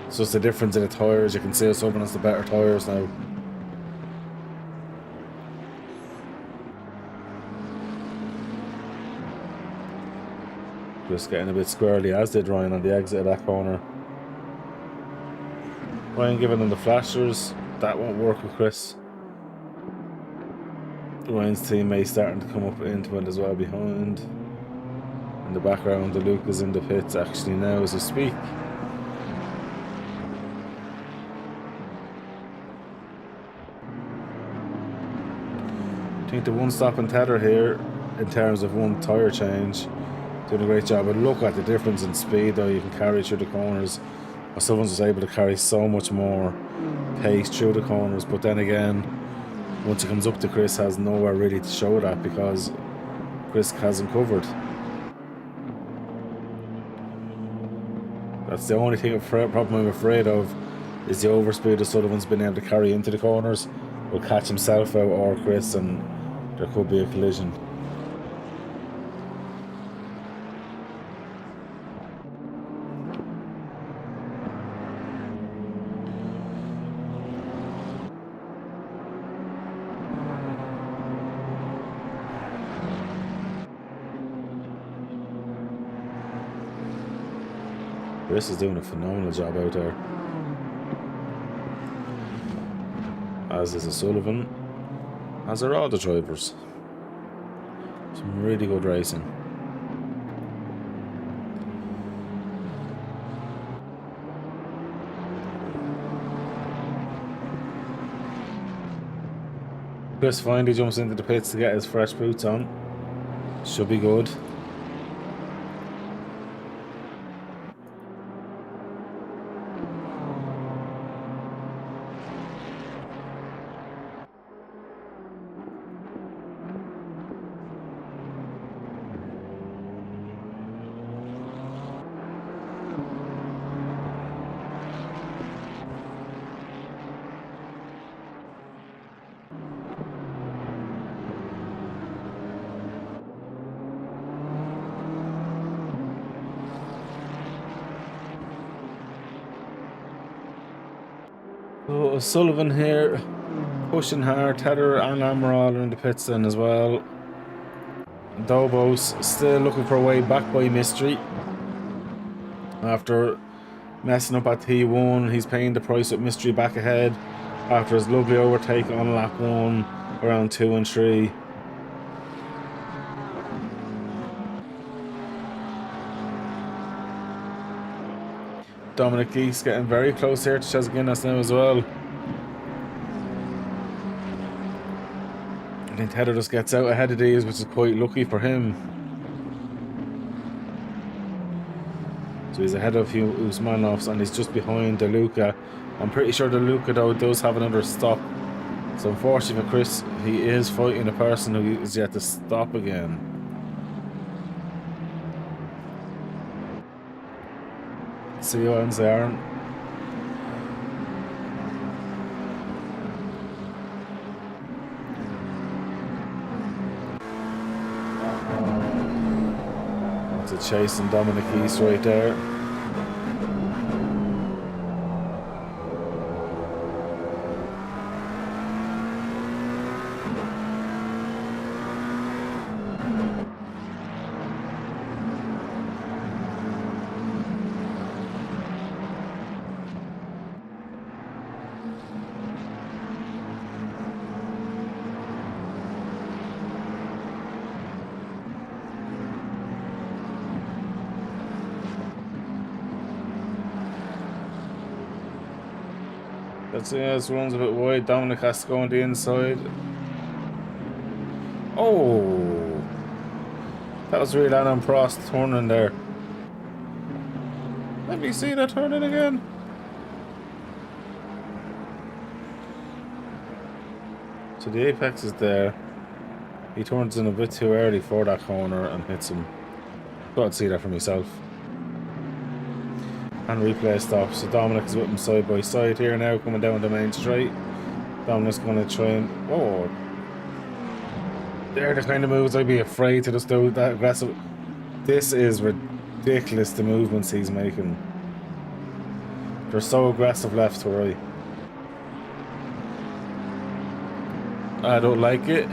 So it's the difference in the tyres. You can see someone has the better tyres now. Just getting a bit squirrely, as did Ryan on the exit of that corner. Ryan giving them the flashers. That won't work with Chris. Ryan's teammate starting to come up into it as well behind. In the background, the Luke is in the pits actually now as we speak. I think the one stop and tether here in terms of one tyre change, doing a great job. But look at the difference in speed though you can carry through the corners. Someone's was able to carry so much more pace through the corners, but then again, once it comes up to Chris, has nowhere really to show that because Chris hasn't covered. That's the only thing problem I'm afraid of, is the overspeed that Sullivan's been able to carry into the corners will catch himself out or Chris, and there could be a collision. Chris is doing a phenomenal job out there, as is O'Sullivan, as are all the drivers. Some really good racing. Chris finally jumps into the pits to get his fresh boots on. Should be good. So O'Sullivan here, pushing hard. Tedder and Amaral are in the pits then as well. Dobos still looking for a way back by Mystery after messing up at T1. He's paying the price with Mystery back ahead after his lovely overtake on lap 1, around 2 and 3. Dominic Geese getting very close here to Chaz Guinness now as well. I think Heather just gets out ahead of these, which is quite lucky for him. So he's ahead of Usmanovs and he's just behind DeLuca. I'm pretty sure DeLuca though does have another stop. So unfortunately for Chris, he is fighting a person who is yet to stop again. See who ends there. It's a chasing Dominic East right there. Let's see, this runs a bit wide. Dominic has to go on the inside. Oh! That was really Alan Prost turning there. Let me see that turning again. So the apex is there. He turns in a bit too early for that corner and hits him. Got to see that for myself. And replay stop. So Dominic is with him side by side here now, coming down the main straight. Dominic's going to try and... Oh! They're the kind of moves I'd be afraid to just do that aggressive. This is ridiculous, the movements he's making. They're so aggressive left to right. I don't like it.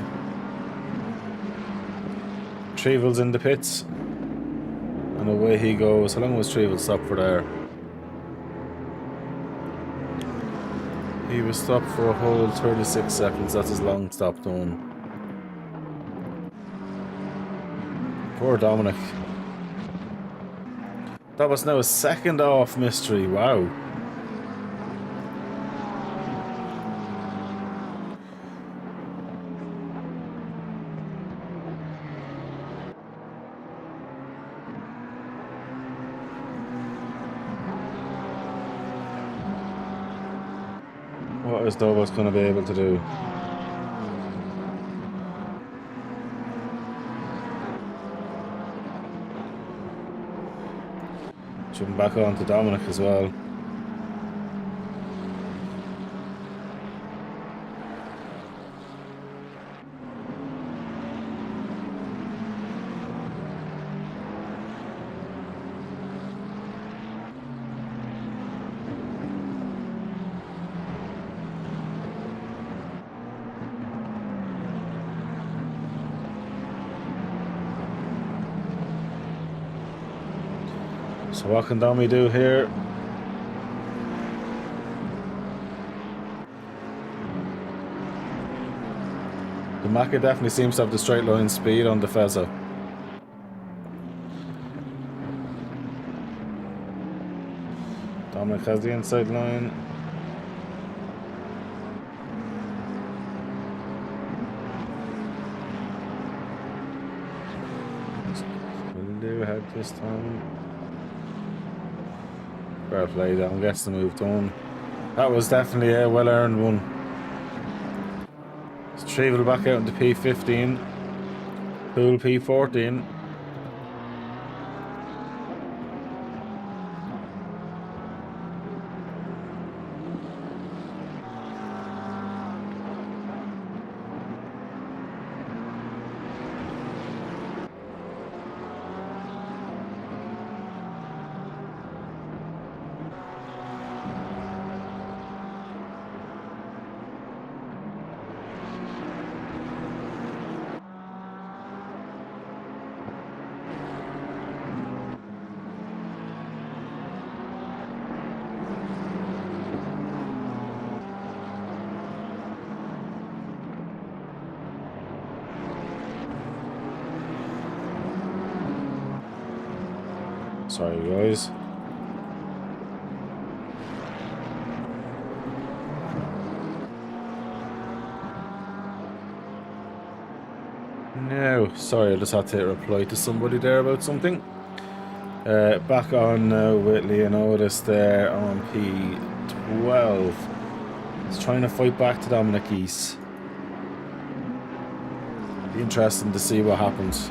Trevel's in the pits. And away he goes. How long was Trevel stopped for there? He was stopped for a whole 36 seconds. That's his long stop done. Poor Dominic. That was now a second off Mystery. Wow. What is Dobo's going to be able to do? Jumping back on to Dominic as well. So what can Domi do here? The Maka definitely seems to have the straight line speed on the Fezza. Dominic has the inside line. Will do ahead this time. Fair play down, gets the move done. That was definitely a well earned one. Trevel back out into P15. Pool P14. Sorry guys. No, sorry, I just had to reply to somebody there about something. Back on now with Leonidas there on P12. He's trying to fight back to Dominic East. Be interesting to see what happens.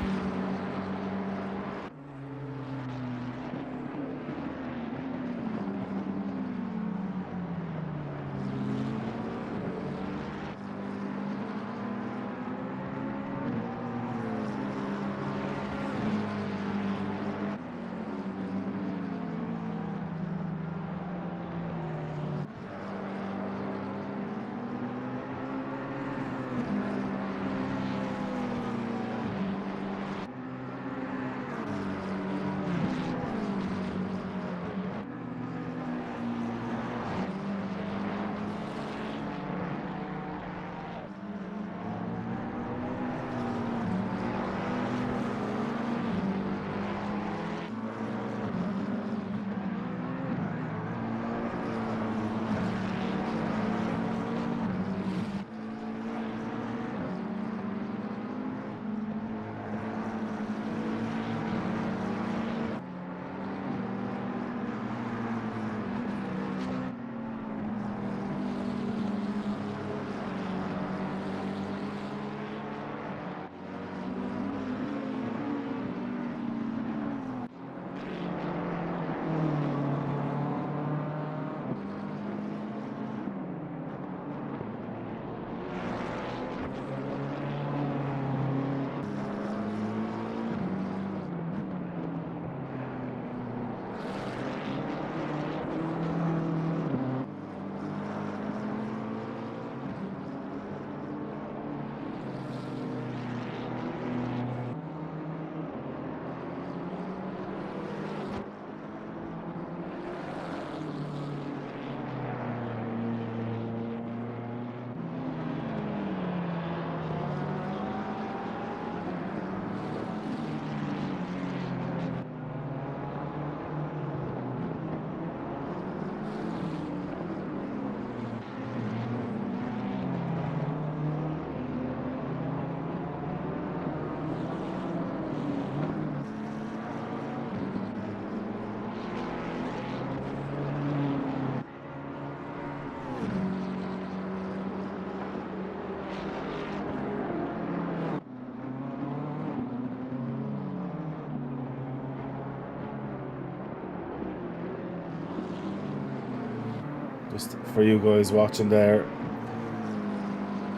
Just for you guys watching there,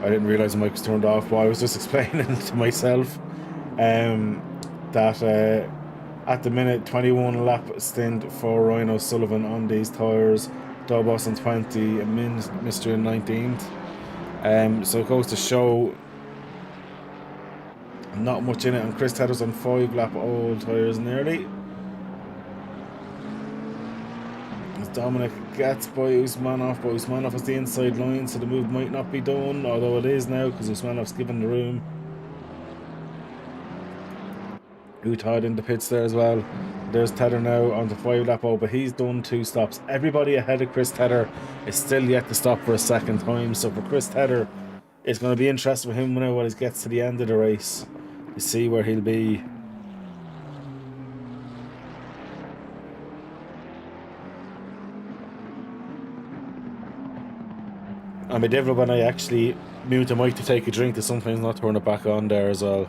I didn't realise the mic was turned off, but I was just explaining to myself that at the minute 21 lap stint for Ryan O'Sullivan on these tyres, Dobos in 20 and Mr. in 19th. So it goes to show not much in it, and Chris Tedder's on 5 lap old tyres nearly. As Dominic gets by Usmanov, but Usmanov is the inside line, so the move might not be done, although it is now because Usmanov's given the room. Utah in the pits there as well. There's Tedder now on the 5 lap out, but he's done 2 stops. Everybody ahead of Chris Tedder is still yet to stop for a second time, so for Chris Tedder, it's going to be interesting for him now when he gets to the end of the race to see where he'll be. I'm a devil when I actually mute the mic to take a drink to sometimes not turn it back on there as well.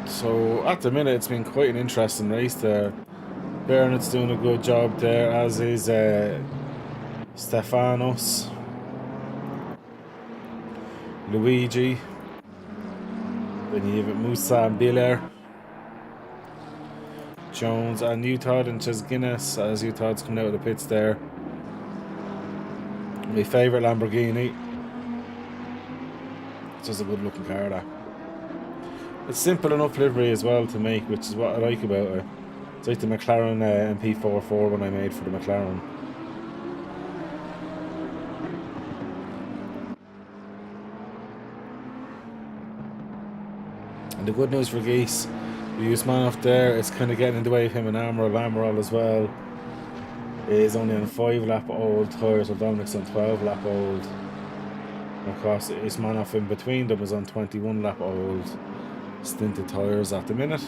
So at the minute it's been quite an interesting race there. Bernard's doing a good job there, as is Stefanos, Luigi, then you have Musa and Biller, Jones and Utah and Guinness, as Utah's coming out of the pits there. My favourite Lamborghini. It's just a good looking car, that. It's simple enough livery as well to make, which is what I like about it. It's like the McLaren MP44 when I made for the McLaren. And the good news for Geese Usmanov there, it's kind of getting in the way of him and Amaral as well. Is only on 5 lap old tyres, while Dominic's on 12 lap old. And of course, Usmanov in between them is on 21 lap old stinted tyres at the minute.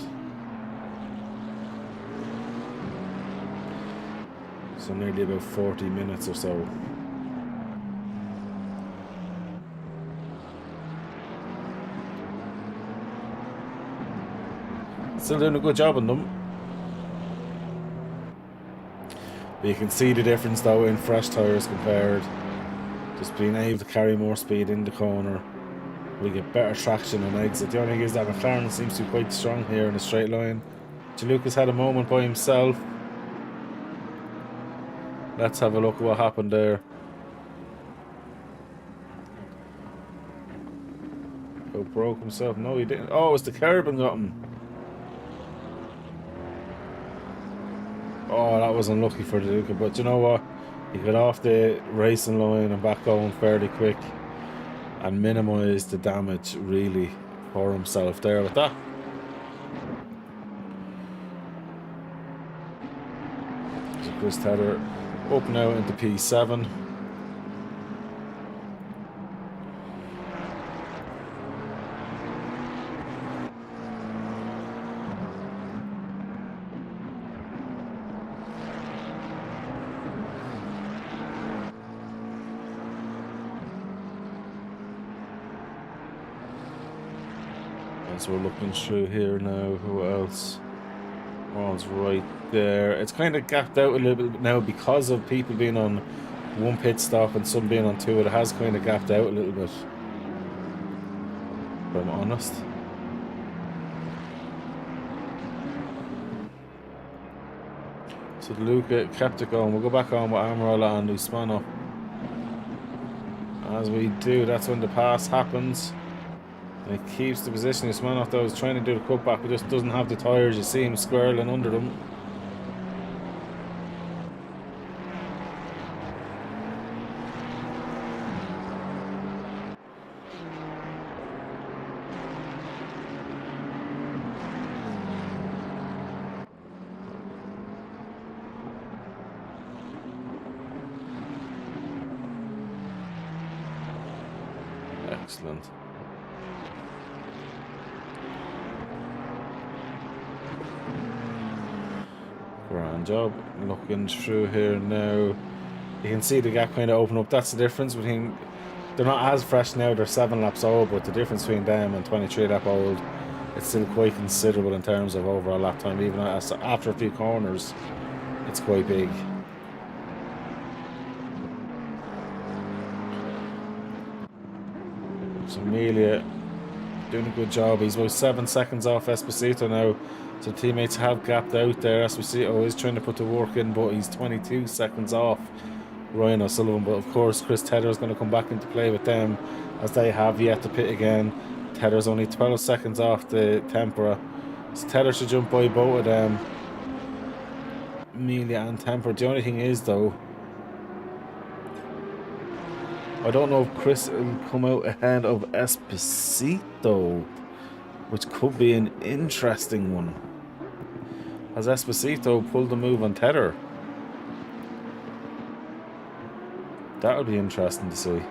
So nearly about 40 minutes or so. Still doing a good job on them. But you can see the difference though in fresh tyres compared. Just being able to carry more speed in the corner. We get better traction on exit. The only thing is that McLaren seems to be quite strong here in a straight line. Lucas had a moment by himself. Let's have a look at what happened there. Oh, broke himself. No, he didn't. Oh, it was the curb and got him. Oh, that was unlucky for the Luca. But you know what? He got off the racing line and back going fairly quick and minimised the damage really for himself there with that. So Chris Tedder up now into P7. As we're looking through here now, who else? Ron's right there. It's kind of gapped out a little bit now because of people being on one pit stop and some being on two. It has kind of gapped out a little bit, if I'm honest. So Luca kept it going. We'll go back on with Amaral and Usmanov. As we do, that's when the pass happens. And it keeps the position. Usmanov though is trying to do the cutback, but just doesn't have the tyres. You see him squirreling under them. Excellent. Grand job. Looking through here now, you can see the gap kind of open up. That's the difference between, they're not as fresh now, they're 7 laps old, but the difference between them and 23 lap old, it's still quite considerable in terms of overall lap time. Even after a few corners, it's quite big. So Amelia doing a good job. He's about 7 seconds off Esposito now. So teammates have gapped out there. Esposito is trying to put the work in, but he's 22 seconds off Ryan O'Sullivan. But of course, Chris Tedder is going to come back into play with them, as they have yet to pit again. Tedder's only 12 seconds off the Tempera. So Tedder should jump by both of them, Amelia and Tempera. The only thing is though, I don't know if Chris will come out ahead of Esposito, which could be an interesting one. Has Esposito pulled the move on Tedder? That would be interesting to see.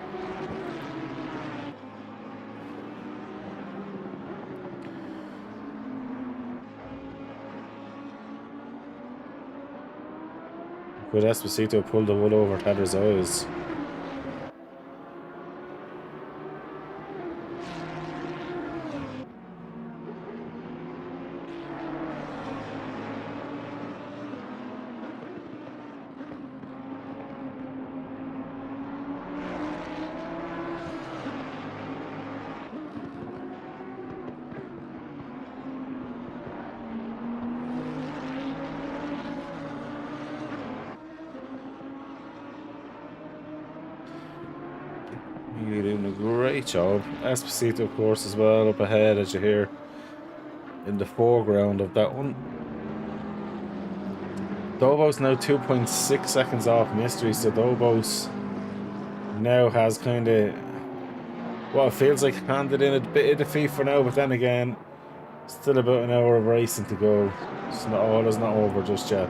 Could Esposito pull the wool over Tedder's eyes? You're doing a great job. Esposito, of course, as well, up ahead, as you hear in the foreground of that one. Dobos now 2.6 seconds off Mystery, so Dobos now has kind of, well, it feels like handed in a bit of defeat for now, but then again, Still about an hour of racing to go. All is not over just yet.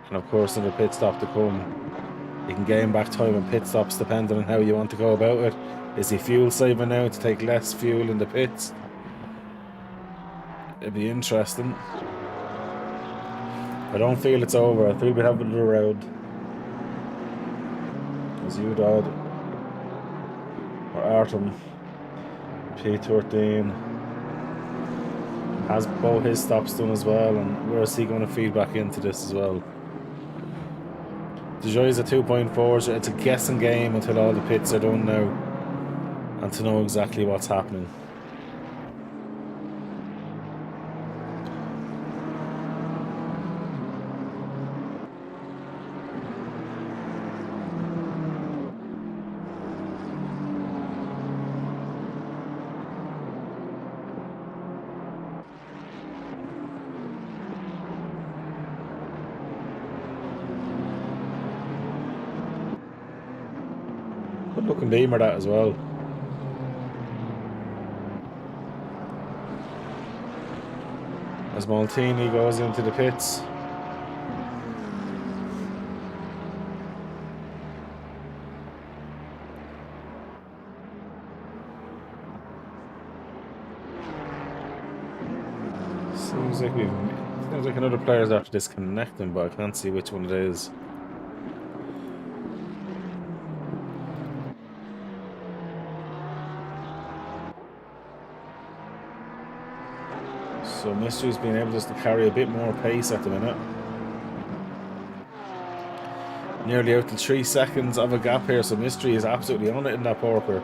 And of course, another pit stop to come. You can gain back time in pit stops depending on how you want to go about it. Is he fuel saving now to take less fuel in the pits? It'd be interesting. I don't feel it's over. I feel we have another round. As you did. Or Artem. P13. Has both his stops done as well. And where is he going to feed back into this as well? The joys at 2.4, it's a guessing game until all the pits are done now. And to know exactly what's happening. Good looking Beamer that as well. As Maltini goes into the pits. Seems like another player's after disconnecting, but I can't see which one it is. So Mystery's been able just to carry a bit more pace at the minute. Nearly out to 3 seconds of a gap here, so Mystery is absolutely on it in that porker.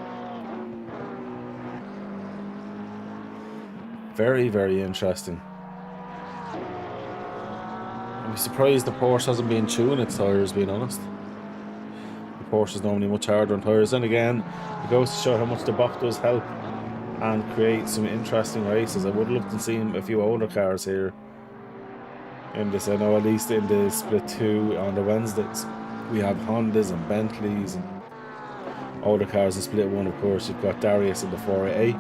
Very, very interesting. I'd be surprised the Porsche hasn't been chewing its tyres, being honest. The Porsche is normally much harder on tyres. And again, it goes to show how much the box does help and create some interesting races. I would love to see a few older cars here in this. I know at least in the split 2 on the Wednesdays we have Hondas and Bentleys and older cars in split 1. Of course, you've got Darius in the 488,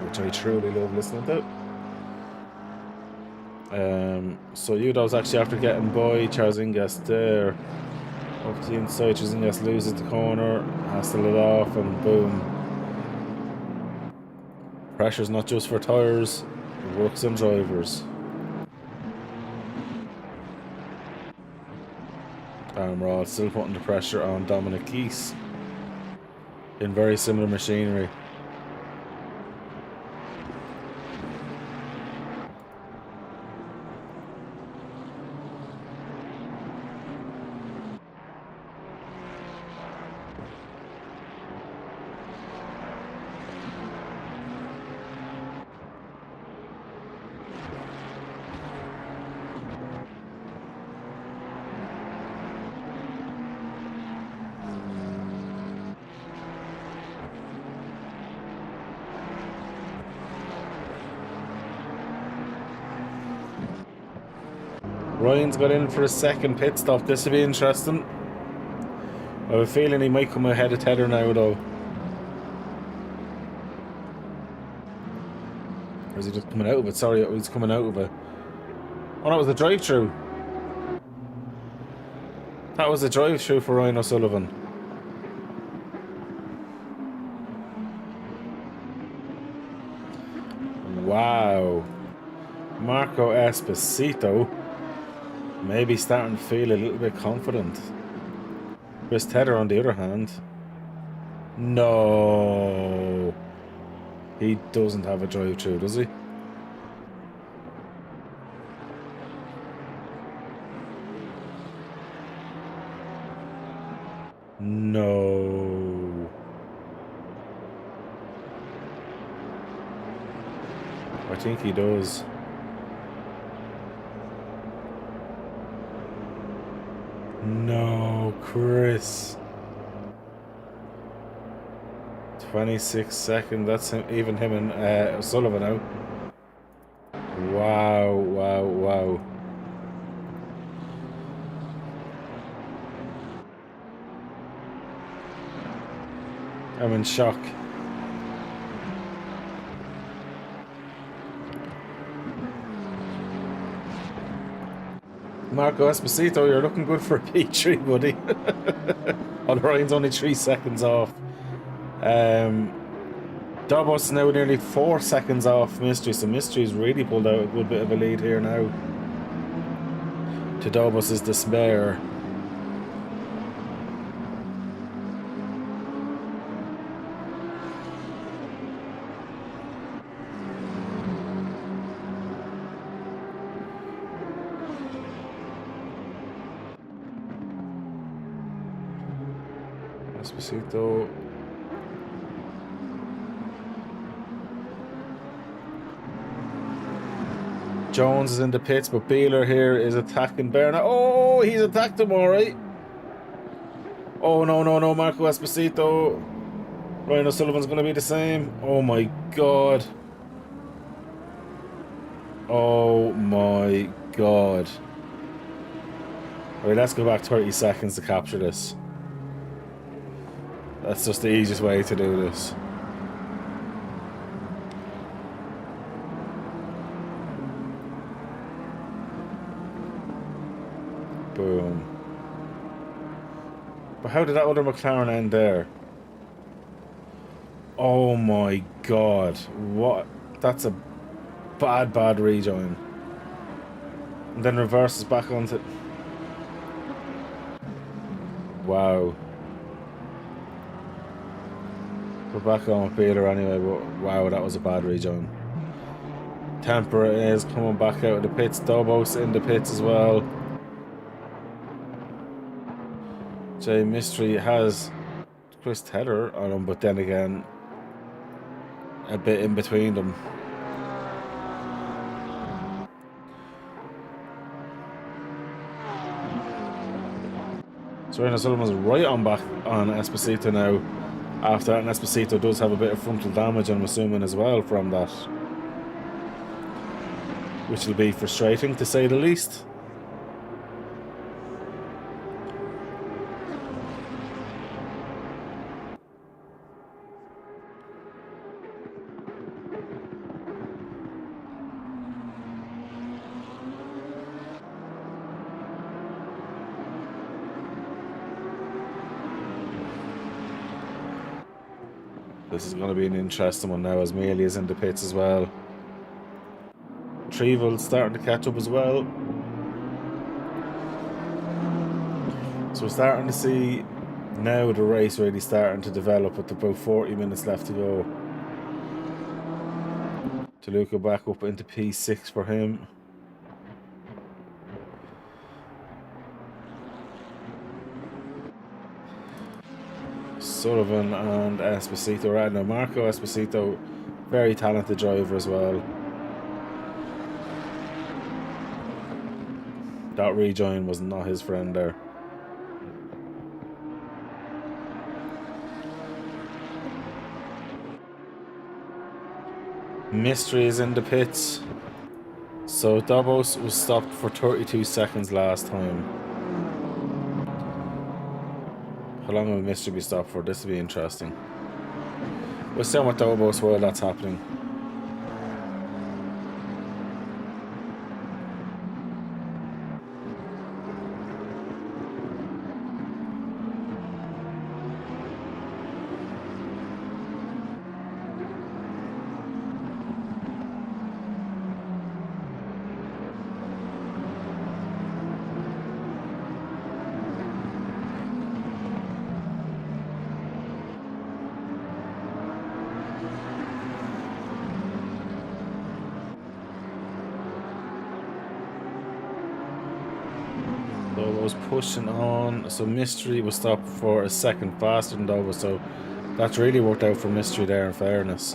which I truly love listening to. So Udo's actually after getting by. Charles Ingas there up to the inside. Charles Ingas loses the corner, has to let off, and boom. Pressure's not just for tyres, it works on drivers. And we're all still putting the pressure on Dominic Keese in very similar machinery. Ryan's got in for a second pit stop. This will be interesting. I have a feeling he might come ahead of Tedder now, though. Or is he just coming out of it? Sorry, he's coming out of it. Oh, that was the drive-through. That was the drive-through for Ryan O'Sullivan. Wow. Marco Esposito maybe starting to feel a little bit confident. Chris Tedder, on the other hand, no, he doesn't have a drive-through, does he? No. I think he does. No, Chris. 26 seconds. That's him, even him and Sullivan out. Wow, wow, wow. I'm in shock. Marco Esposito, you're looking good for a P3, buddy. Ryan's only 3 seconds off. Dobos now nearly 4 seconds off Mystery, so Mystery's really pulled out a good bit of a lead here now. To Dobos' despair. Esposito. Jones is in the pits, but Beeler here is attacking Berna. Oh, he's attacked him, alright. Oh, no, no, no, Marco Esposito. Ryan O'Sullivan's going to be the same. Oh, my God. Oh, my God. Alright, let's go back 30 seconds to capture this. That's just the easiest way to do this. Boom. But how did that other McLaren end there? Oh my God. What? That's a bad rejoin. And then reverses back onto... Wow. We're back on with Peter anyway, but wow, that was a bad rejoin. Tempera is coming back out of the pits. Dobos in the pits as well. Jay Mystery has Chris Tedder on him, but then again, a bit in between them. So Ryan O'Sullivan's right on back on Esposito now. After that, and Esposito does have a bit of frontal damage, I'm assuming, as well from that. Which will be frustrating, to say the least. This is going to be an interesting one now, as Mealy is in the pits as well. Trevel starting to catch up as well. So we're starting to see now the race really starting to develop with about 40 minutes left to go. Toluca back up into P6 for him. Sullivan and Esposito right now. Marco Esposito, very talented driver as well. That rejoin was not his friend there. Mystery is in the pits. So Dobos was stopped for 32 seconds last time. How long will Mystery be stopped for? This will be interesting. We'll see what Dobos while that's happening. Was pushing on, so Mystery was stopped for a second faster than Dover, so that's really worked out for Mystery there, in fairness.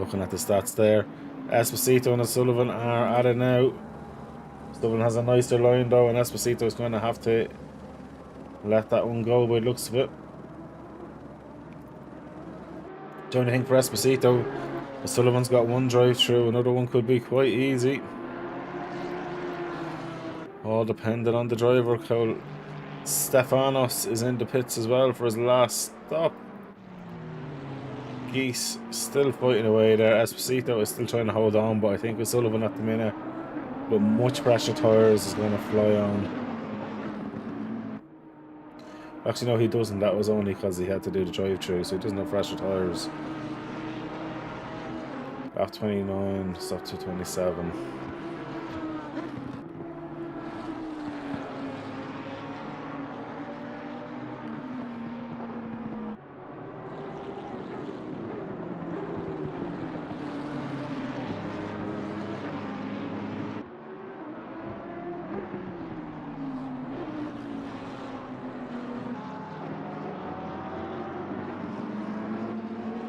Looking at the stats there, Esposito and Sullivan are at it now. Sullivan has a nicer line though, and Esposito is going to have to let that one go by the looks of it. The only thing for Esposito, Sullivan's got one drive through, another one could be quite easy. All dependent on the driver. Stefanos is in the pits as well for his last stop. Geese still fighting away there. Esposito is still trying to hold on, but I think with Sullivan at the minute, But much pressure tyres is going to fly on. Actually, no, he doesn't. That was only because he had to do the drive-through, so he doesn't have fresher tyres. Lap 29, stop to 27.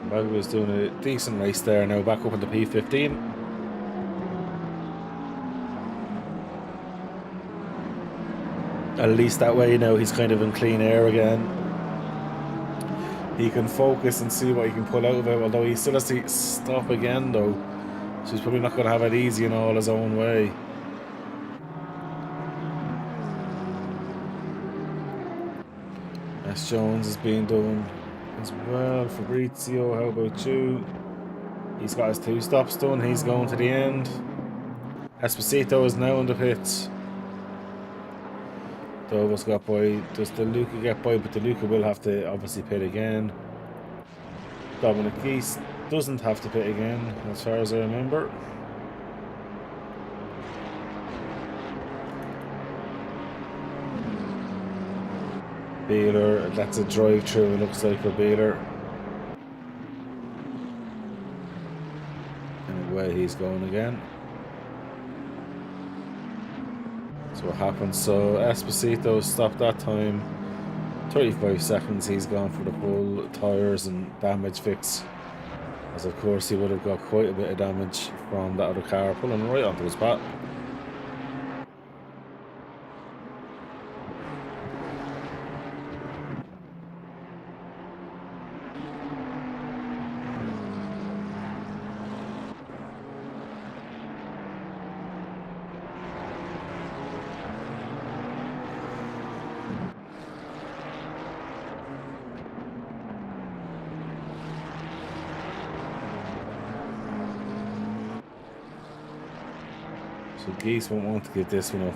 Baggy was doing a decent race there, now back up in the P15. At least that way now he's kind of in clean air again. He can focus and see what he can pull out of it, although he still has to stop again though. So he's probably not going to have it easy in all his own way. S. Jones is being done as well. Fabrizio, how about you? He's got his 2 stops done. He's going to the end. Esposito is now in the pits. Dovo's got by. Does the Luca get by? But the Luca will have to obviously pit again. Dominic Geese doesn't have to pit again, as far as I remember. Beeler, that's a drive-through, it looks like, for Beeler. And away he's going again. So what happens? So Esposito stopped that time. 35 seconds, he's gone for the full tyres and damage fix. As of course he would have got quite a bit of damage from that other car pulling right onto his path. So Geese won't want to give this one up.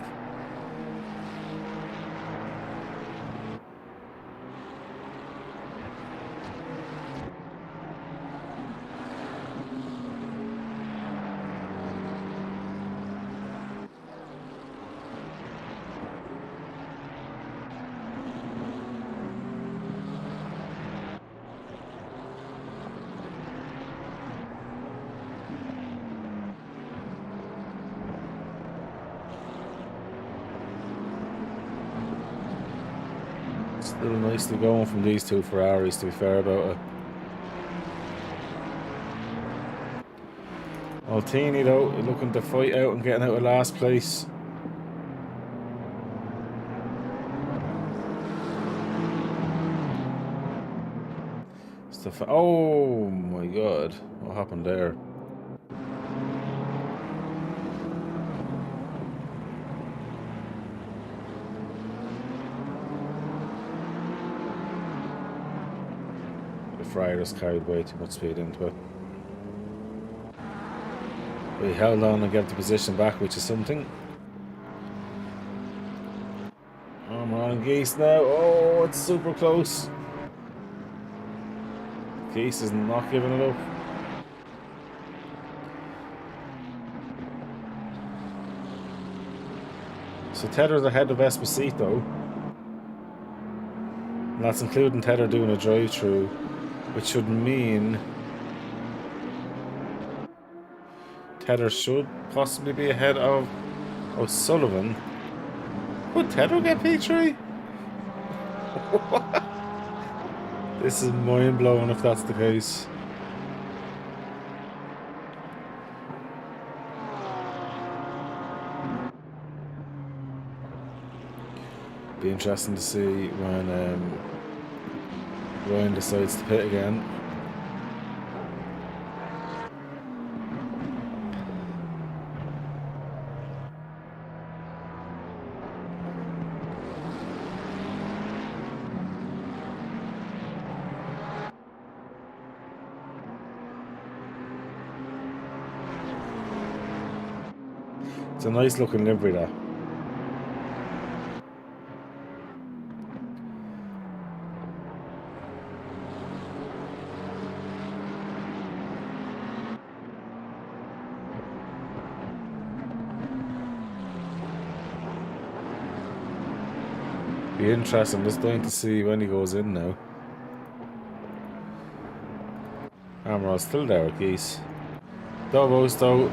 Still nicely going from these 2 Ferraris, to be fair about it. Altini though, looking to fight out and getting out of last place. Oh my god, what happened there? The Fryer just carried way too much speed into it. But he held on and gave the position back, which is something. I'm on Geese now. Oh, it's super close. Geese is not giving it up. So Tedder's ahead of Esposito. And that's including Tedder doing a drive-through, which should mean Tedder should possibly be ahead of O'Sullivan. Would Tedder get P3? This is mind-blowing if that's the case. Be interesting to see when Ryan decides to pit again. It's a nice looking livery, that. Be interesting, just going to see when he goes in now. Armor's still there with Geese. Dobos though,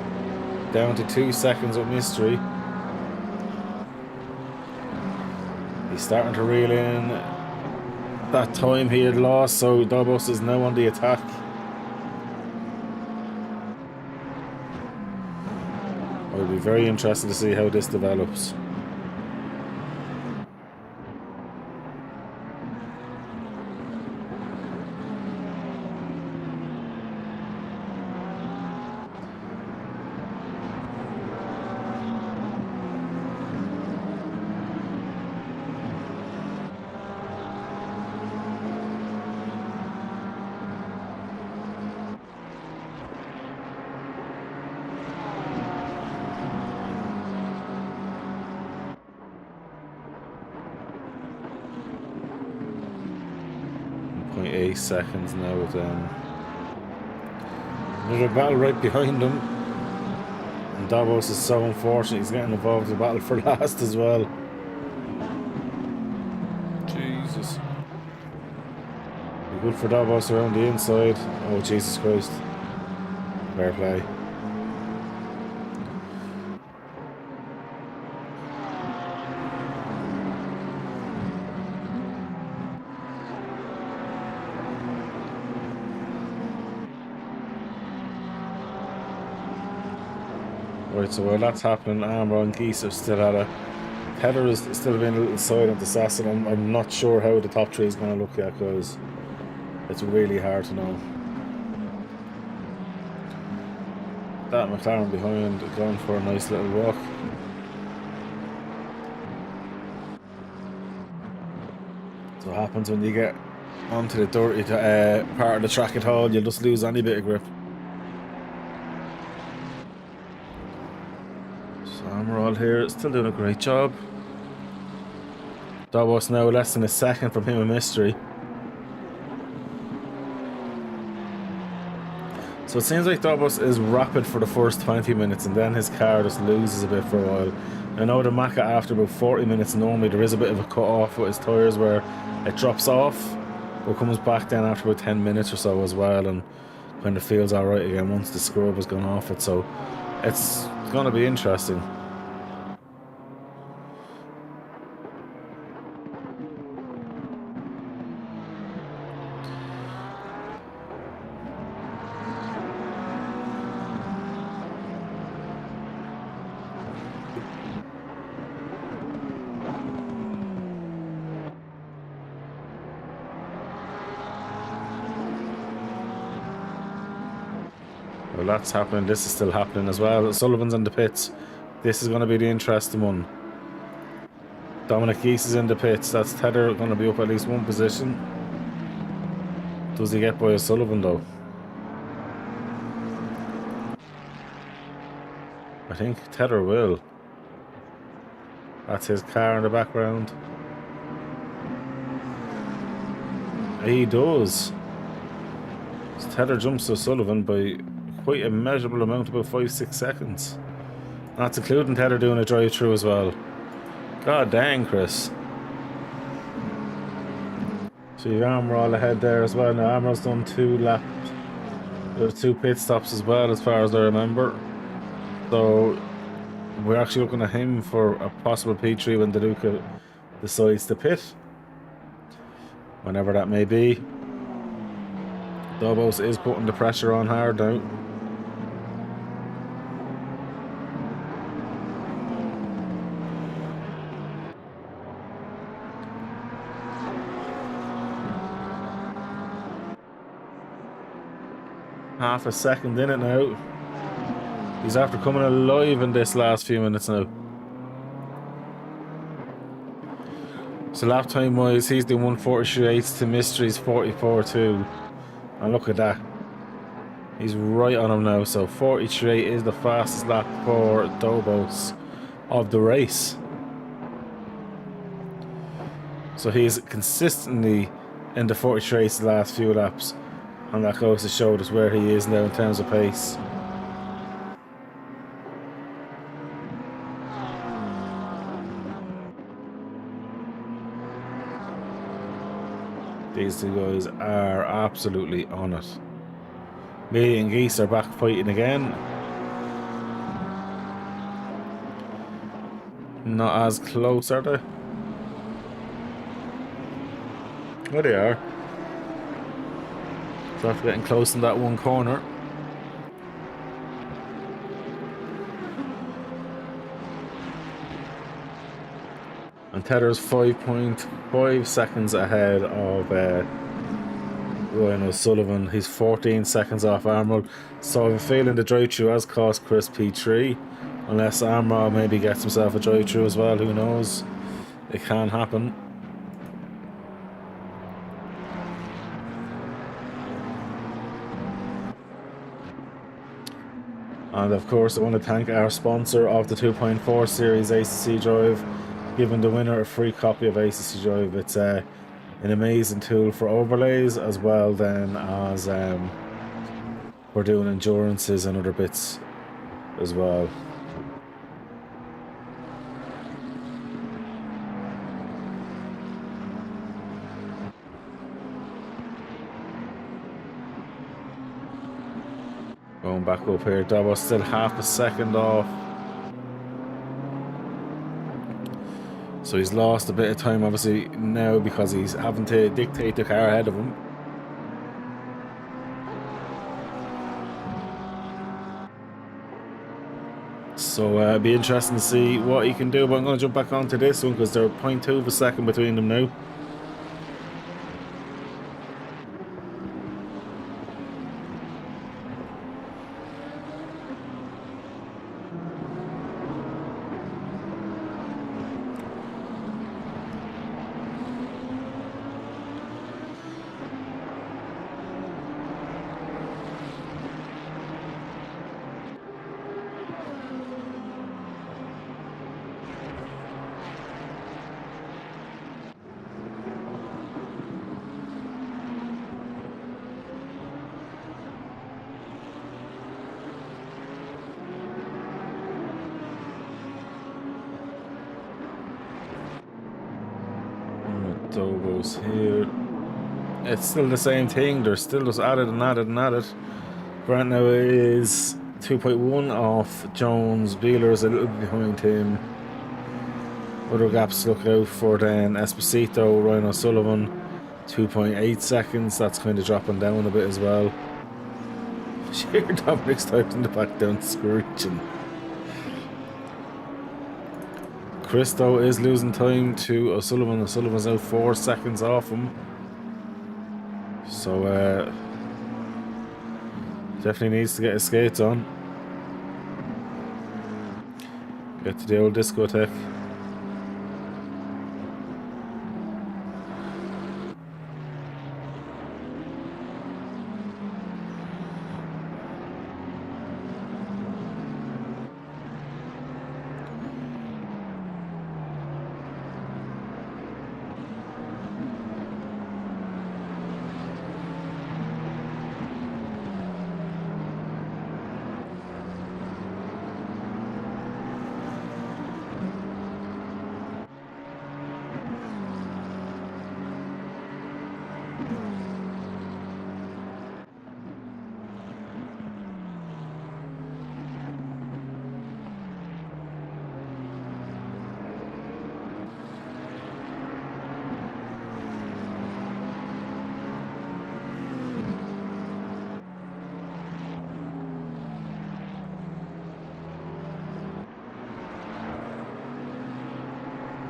down to 2 seconds with Mystery. He's starting to reel in that time he had lost, so Dobos is now on the attack. I'll be very interested to see how this develops. .8 seconds now with them. There's a battle right behind him. And Davos is so unfortunate he's getting involved in the battle for last as well. Jesus. Be good for Davos around the inside. Oh, Jesus Christ. Fair play. Right, so while that's happening, Armour and Geese are still at it. Heather is still being a little silent assassin. I'm not sure how the top 3 is going to look yet, because it's really hard to know. That McLaren behind, going for a nice little walk. So what happens when you get onto the dirty part of the track at all, you'll just lose any bit of grip. Emerald here, still doing a great job. Davos now less than a second from him and Mystery. So it seems like Davos is rapid for the first 20 minutes and then his car just loses a bit for a while. I know the Macca after about 40 minutes normally there is a bit of a cut off with his tyres where it drops off, but comes back then after about 10 minutes or so as well and kind of feels alright again once the scrub has gone off it. So it's going to be interesting. Well, that's happening. This is still happening as well. Sullivan's in the pits. This is going to be the interesting one. Dominic Geese is in the pits. That's Tether going to be up at least one position. Does he get by O'Sullivan though? I think Tether will. That's his car in the background. He does. So Tether jumps to O'Sullivan by quite a measurable amount, about 5-6 seconds. That's including Tether doing a drive through as well. God dang, Chris. So your Armour all ahead there as well. Now Armour's done 2 laps. There's 2 pit stops as well as far as I remember. So we're actually looking at him for a possible P3 when DeLuca decides to pit. Whenever that may be. Dobos is putting the pressure on hard now. Half a second in it now. He's after coming alive in this last few minutes now. So lap time wise, he's doing 1:43.8 to Mystery's 44.2. And look at that. He's right on him now, so 43 is the fastest lap for Dobos of the race. So he's consistently in the 43s the last few laps, and that goes to show us where he is now in terms of pace. These two guys are absolutely on it. Me and Geese are back fighting again. Not as close, are they? Well, they are. So after getting close in that one corner. And Tedder's 5.5 seconds ahead of Ryan O'Sullivan. He's 14 seconds off Armroll. So I'm feeling the drive-through has cost Chris P3. Unless Armroll maybe gets himself a drive-through as well, who knows? It can happen. And of course I want to thank our sponsor of the 2.4 series ACC Drive, giving the winner a free copy of ACC Drive. It's an amazing tool for overlays as well then as we're doing endurances and other bits as well. Going back up here, Dobos still half a second off. So he's lost a bit of time obviously now because he's having to dictate the car ahead of him. So it'll be interesting to see what he can do, but I'm going to jump back onto this one because they're 0.2 of a second between them now. Dobos here. It's still the same thing. They're still just at it and at it and at it. Grant now is 2.1 off Jones. Wheeler is a little bit behind him. Other gaps to look out for then. Esposito, Ryan O'Sullivan, 2.8 seconds. That's kind of dropping down a bit as well. Sheer Dominic's typed in the back down screeching. Christo is losing time to O'Sullivan. O'Sullivan's now 4 seconds off him. So definitely needs to get his skates on. Get to the old discotheque.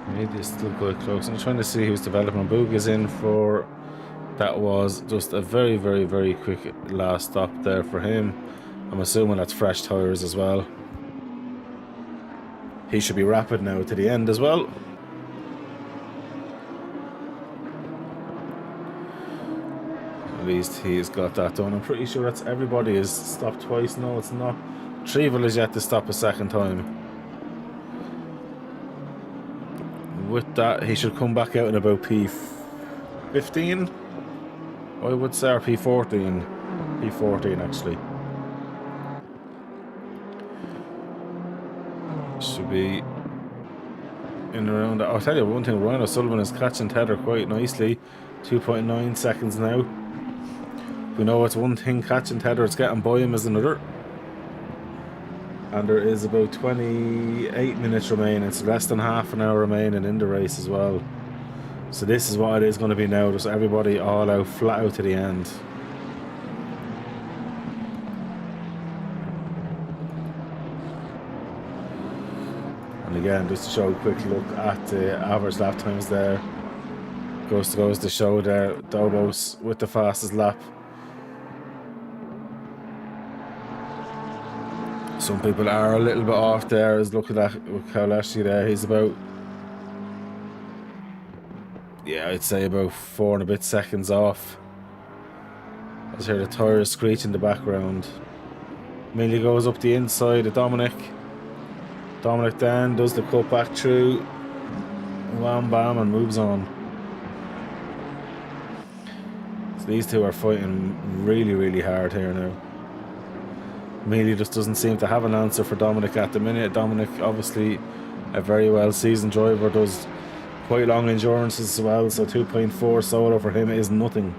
Maybe it's still quite close. I'm trying to see who's developing. Boog is in for... That was just a very, very, very quick last stop there for him. I'm assuming that's fresh tyres as well. He should be rapid now to the end as well. least he's got that done. I'm pretty sure that's everybody is stopped twice. No, it's not. Trevel is yet to stop a second time. With that, he should come back out in about P15, I would say, or P14. P14 actually. Should be in around. I'll tell you one thing, Ryan O'Sullivan is catching tether quite nicely. 2.9 seconds now. We know it's one thing catching tether, it's getting by him is another. And there is about 28 minutes remaining. It's less than half an hour remaining in the race as well. So this is what it is going to be now. Just everybody all out, flat out to the end. And again, just to show a quick look at the average lap times there. Goes to show there, Dobos with the fastest lap. Some people are a little bit off there. Is looking at Kowaleski there. He's about, yeah, I'd say about 4 and a bit seconds off. I just hear the tyres screech in the background. Amelia goes up the inside of Dominic. Dominic then does the cut back through. Wham bam and moves on. So these two are fighting really, really hard here now. Amelia just doesn't seem to have an answer for Dominic at the minute. Dominic, obviously a very well seasoned driver, does quite long endurances as well, so 2.4 solo for him is nothing.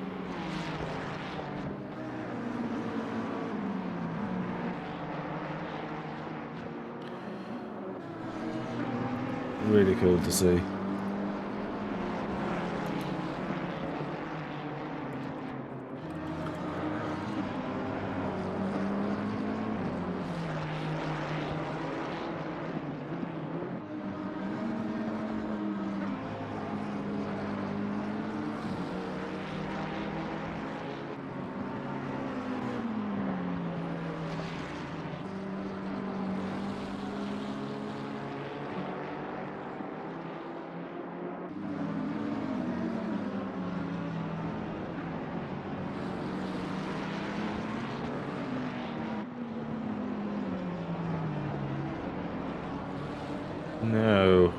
Really cool to see. No.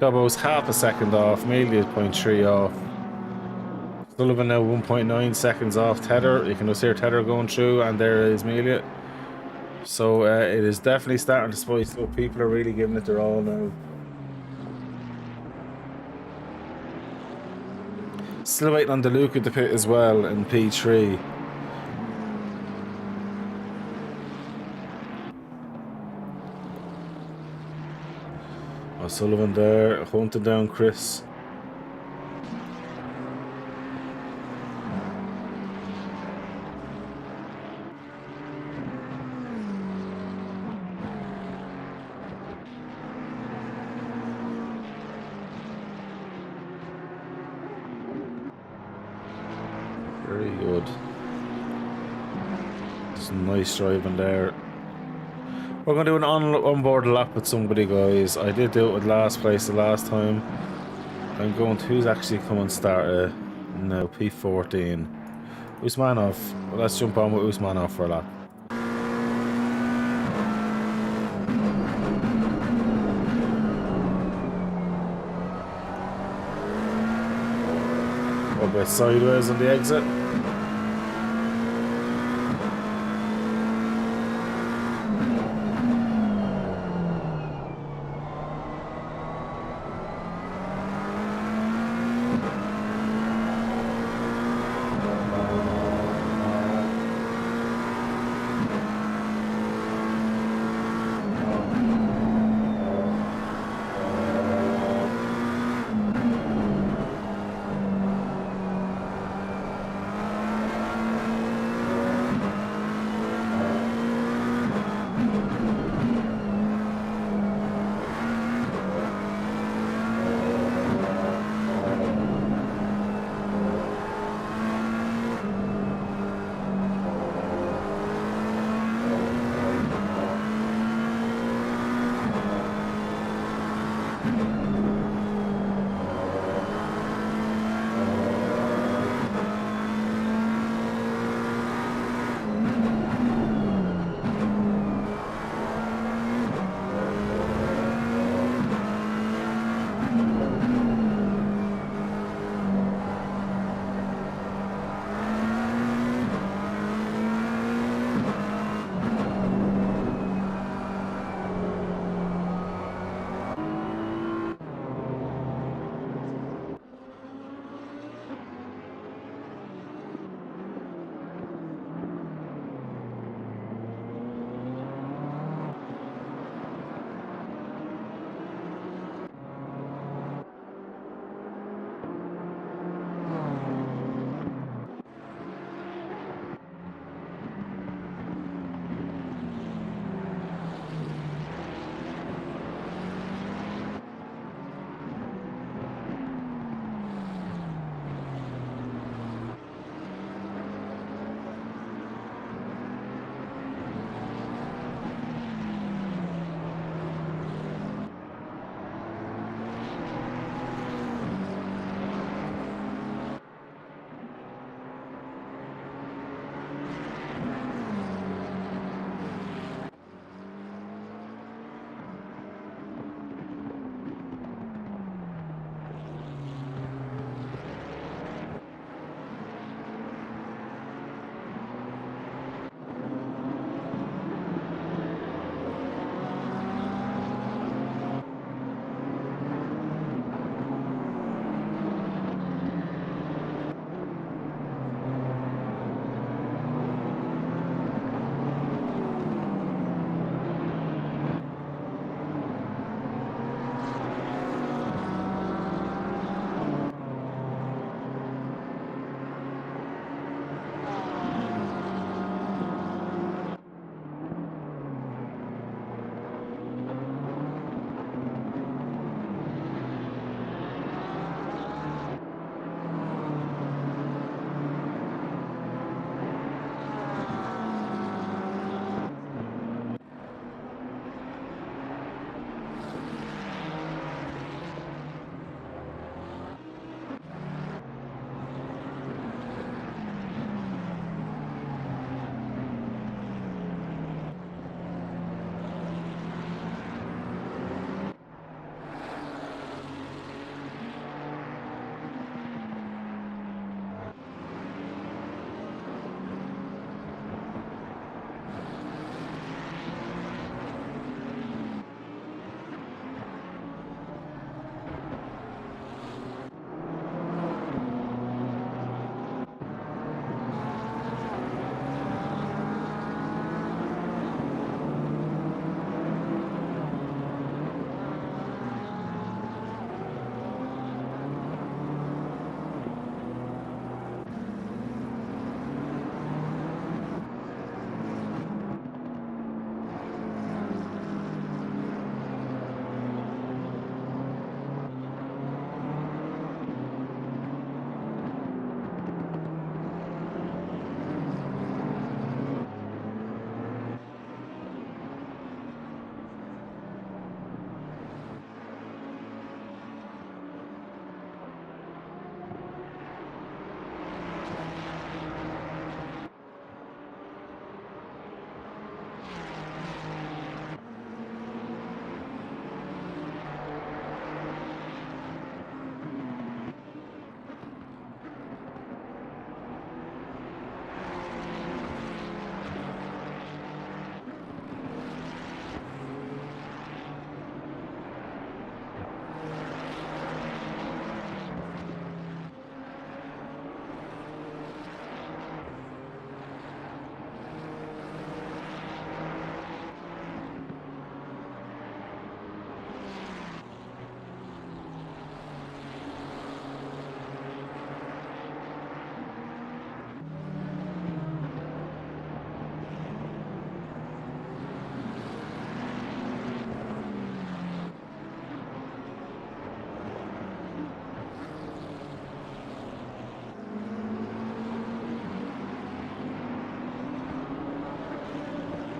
Gobbo's half a second off. Amelia's 0.3 off. Sullivan now 1.9 seconds off Tether. You can just hear Tether going through, and there is Amelia. So it is definitely starting to spice up. People are really giving it their all now. Still waiting on DeLuca at the pit as well in P3. O'Sullivan there, hunting down Chris. Very good. Some nice driving there. We're going to do an onboard lap with somebody, guys. I did do it with last place the last time. I'm going to, who's actually coming start now, P14. Usmanov. Well, let's jump on with Usmanov for a lap. A bit sideways on the exit.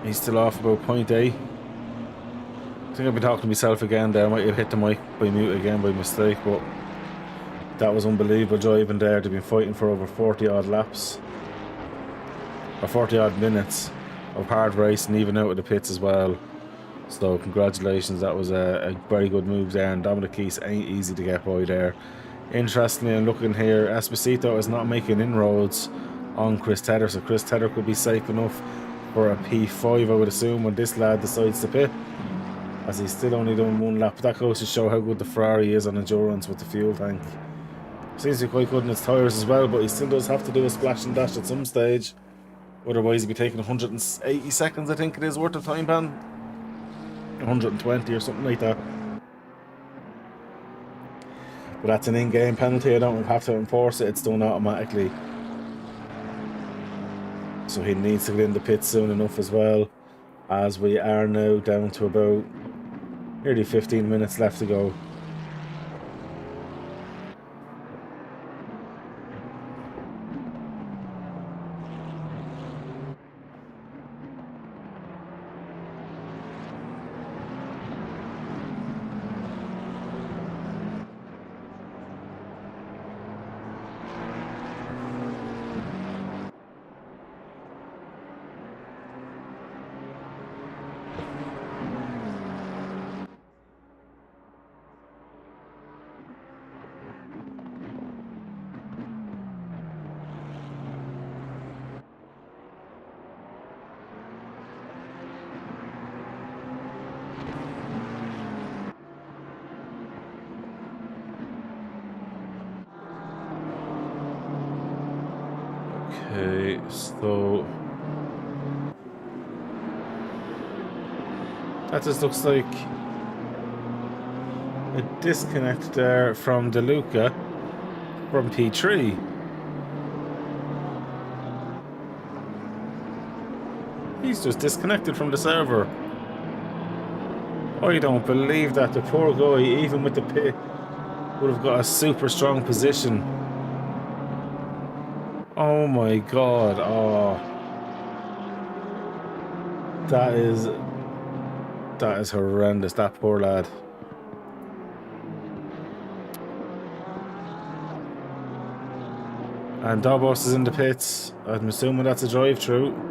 He's still off about 0.8. I think I've been talking to myself again there. I might have hit the mic by mute again by mistake, but that was unbelievable driving there. They've been fighting for over 40 odd laps, or 40 odd minutes of hard racing, even out of the pits as well. So congratulations, that was a very good move there, and Dominic Keys ain't easy to get by there. Interestingly, I'm looking here, Esposito is not making inroads on Chris Tedder, so Chris Tedder could be safe enough for a P5, I would assume, when this lad decides to pit, as he's still only doing one lap. But that goes to show how good the Ferrari is on endurance with the fuel tank. Seems to be quite good in its tyres as well, but he still does have to do a splash and dash at some stage. Otherwise he'd be taking 180 seconds, I think it is, worth of time ban. 120 or something like that. But that's an in-game penalty, I don't have to enforce it, it's done automatically. So he needs to get in the pit soon enough as well, as we are now down to about nearly 15 minutes left to go. Okay, so that just looks like a disconnect there from DeLuca from P3. He's just disconnected from the server. I don't believe that. The poor guy, even with the pit, would have got a super strong position. Oh my god, oh. That is horrendous, that poor lad. And Dobos is in the pits. I'm assuming that's a drive-through.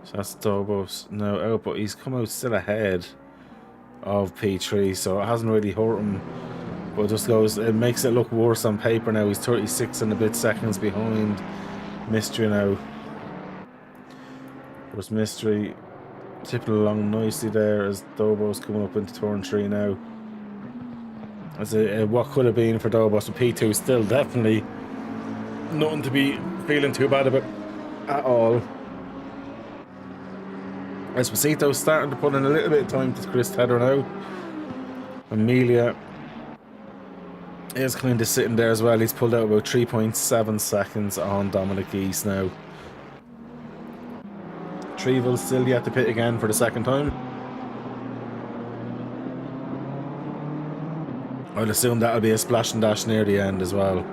So that's Dobos now out, but he's come out still ahead of P3, so it hasn't really hurt him. But it just goes, it makes it look worse on paper now. He's 36 and a bit seconds behind Mystery now. There's Mystery tipping along nicely there as Dobos coming up into turn 3 now. As what could have been for Dobos, but P2 still definitely nothing to be feeling too bad about at all. Esposito's starting to put in a little bit of time to Chris Tedder now. Amelia is kind of sitting there as well. He's pulled out about 3.7 seconds on Dominic East now. Treville's still yet to pit again for the second time. I'll assume that'll be a splash and dash near the end as well.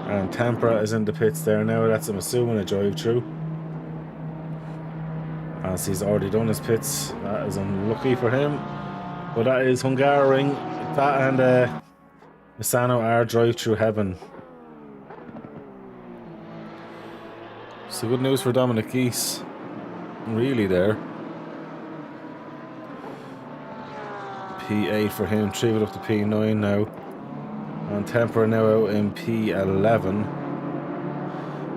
And Tempera is in the pits there now. That's, I'm assuming, a drive-through, as he's already done his pits. That is unlucky for him. But that is Hungaroring. That and Misano are drive-through heaven. So good news for Dominic Geese, really there. P8 for him, Treville up to P9 now. And Tempera now out in P11.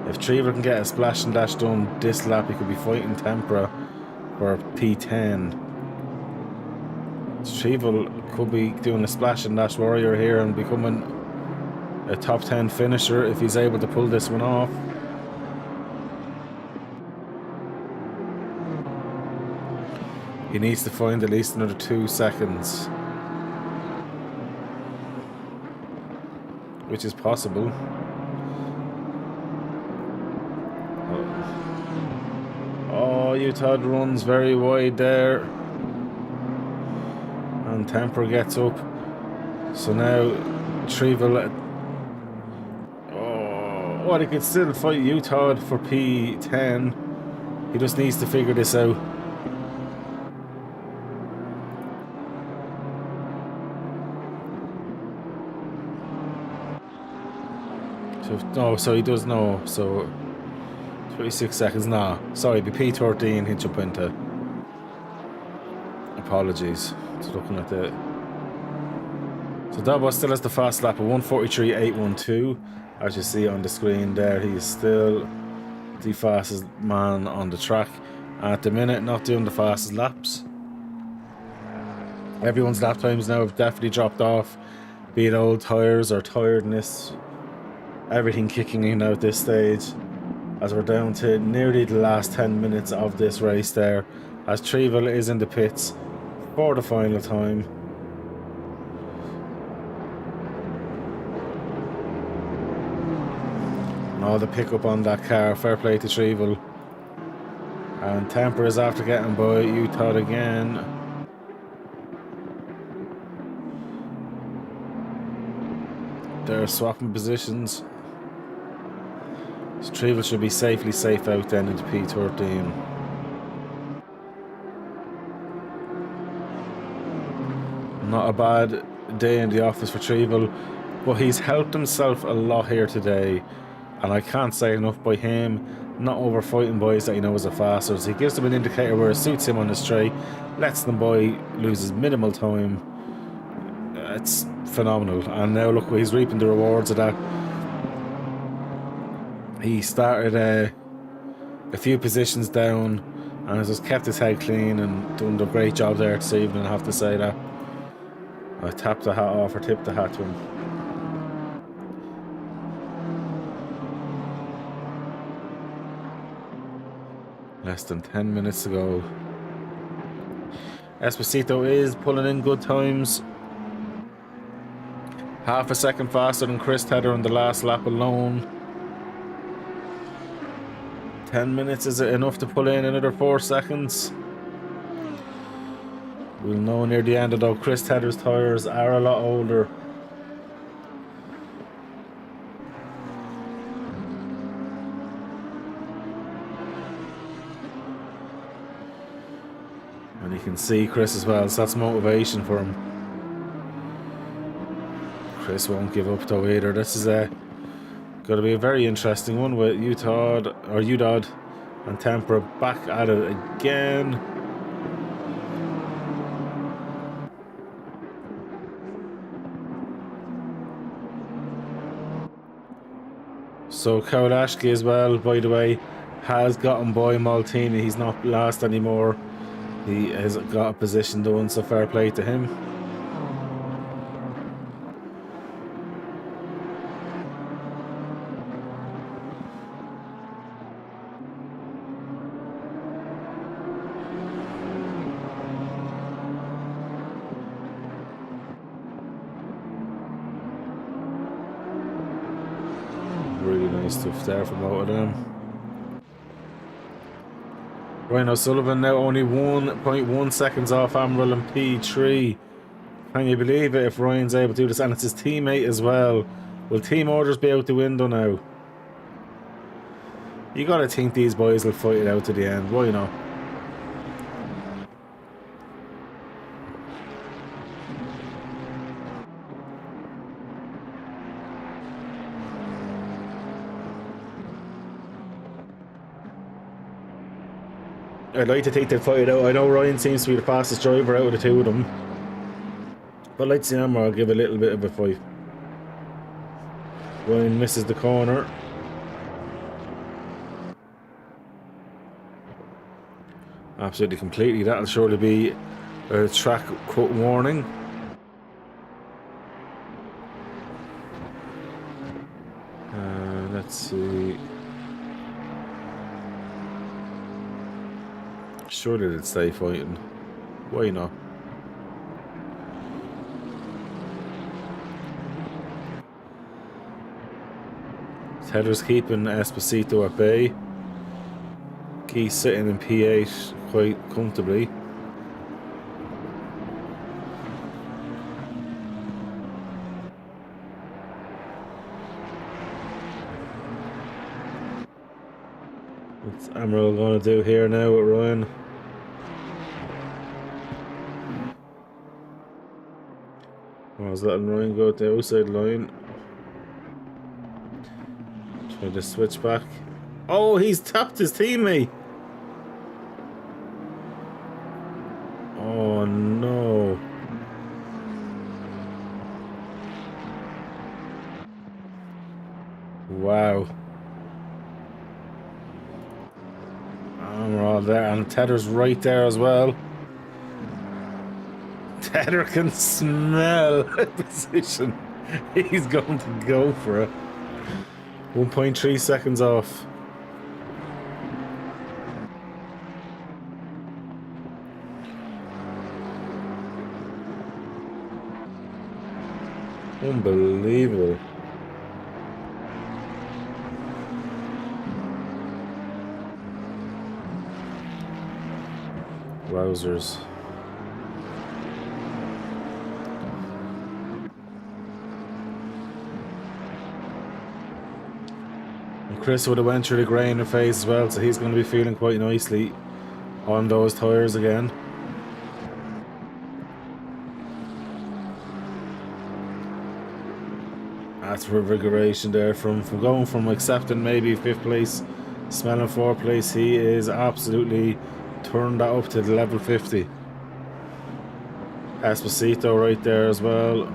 If Trevor can get a splash and dash done this lap, he could be fighting Tempera for P10. Trevor could be doing a splash and dash warrior here and becoming a top 10 finisher if he's able to pull this one off. He needs to find at least another 2 seconds. which is possible. Oh, Utah runs very wide there. And Temper gets up. So now Treville. Oh, well, he could still fight Utah for P10. He just needs to figure this out. So he does know. So 26 seconds. Nah, sorry, be P13. He'd jump into. Apologies. Just looking at the. So Dalbot still has the fast lap of 1:43.812. As you see on the screen there, he's still the fastest man on the track at the minute, not doing the fastest laps. Everyone's lap times now have definitely dropped off, be it old tyres or tiredness. Everything kicking in at this stage, as we're down to nearly the last 10 minutes of this race there, as Treville is in the pits for the final time. And all the pickup on that car, fair play to Treville. And Temper is after getting by Utah again. They're swapping positions. So Treville should be safely safe out then into P13. Not a bad day in the office for Treville, but he's helped himself a lot here today, and I can't say enough by him not overfighting boys that he knows are faster. So he gives them an indicator where it suits him on the straight, lets them boy loses minimal time. It's phenomenal, and now look, he's reaping the rewards of that. He started a few positions down and has just kept his head clean and done a great job there this evening, I have to say that. I tapped the hat off, or tipped the hat to him. Less than 10 minutes to go. Esposito is pulling in good times. Half a second faster than Chris Tedder on the last lap alone. 10 minutes, is it enough to pull in another 4 seconds? We'll know near the end, although Chris Tedder's tyres are a lot older. And you can see Chris as well, so that's motivation for him. Chris won't give up though either. This is going to be a very interesting one with Udod and Temper back at it again. So Kowalski as well, by the way, has gotten by Maltini. He's not last anymore. He has got a position done, so fair play to him. Really nice stuff there from both of them. Ryan O'Sullivan now only 1.1 seconds off Amaral and P3. Can you believe it if Ryan's able to do this? And it's his teammate as well. Will team orders be out the window now? You gotta think these boys will fight it out to the end. Why not? I'd like to think they'll fight it out. I know Ryan seems to be the fastest driver out of the two of them, but let's see, I'll give a little bit of a fight. Ryan misses the corner. Absolutely, completely. That'll surely be a track cut warning. Let's see. Surely they'll stay fighting. Why not? Tedder's keeping Esposito at bay. He's sitting in P8 quite comfortably. What's Amaral going to do here now with Ryan? I was letting Ryan go at the outside line. Try to switch back. Oh, he's tapped his teammate. Oh no. Wow. We're all there, and Tedder's right there as well. Tedder can smell a position. He's going to go for it. 1.3 seconds off. Unbelievable. Wowzers. And Chris would have went through the grain of phase as well, so he's going to be feeling quite nicely on those tyres again. That's revigoration there from going from accepting maybe 5th place, smelling 4th place. He is absolutely turned that up to the level 50. Esposito right there as well.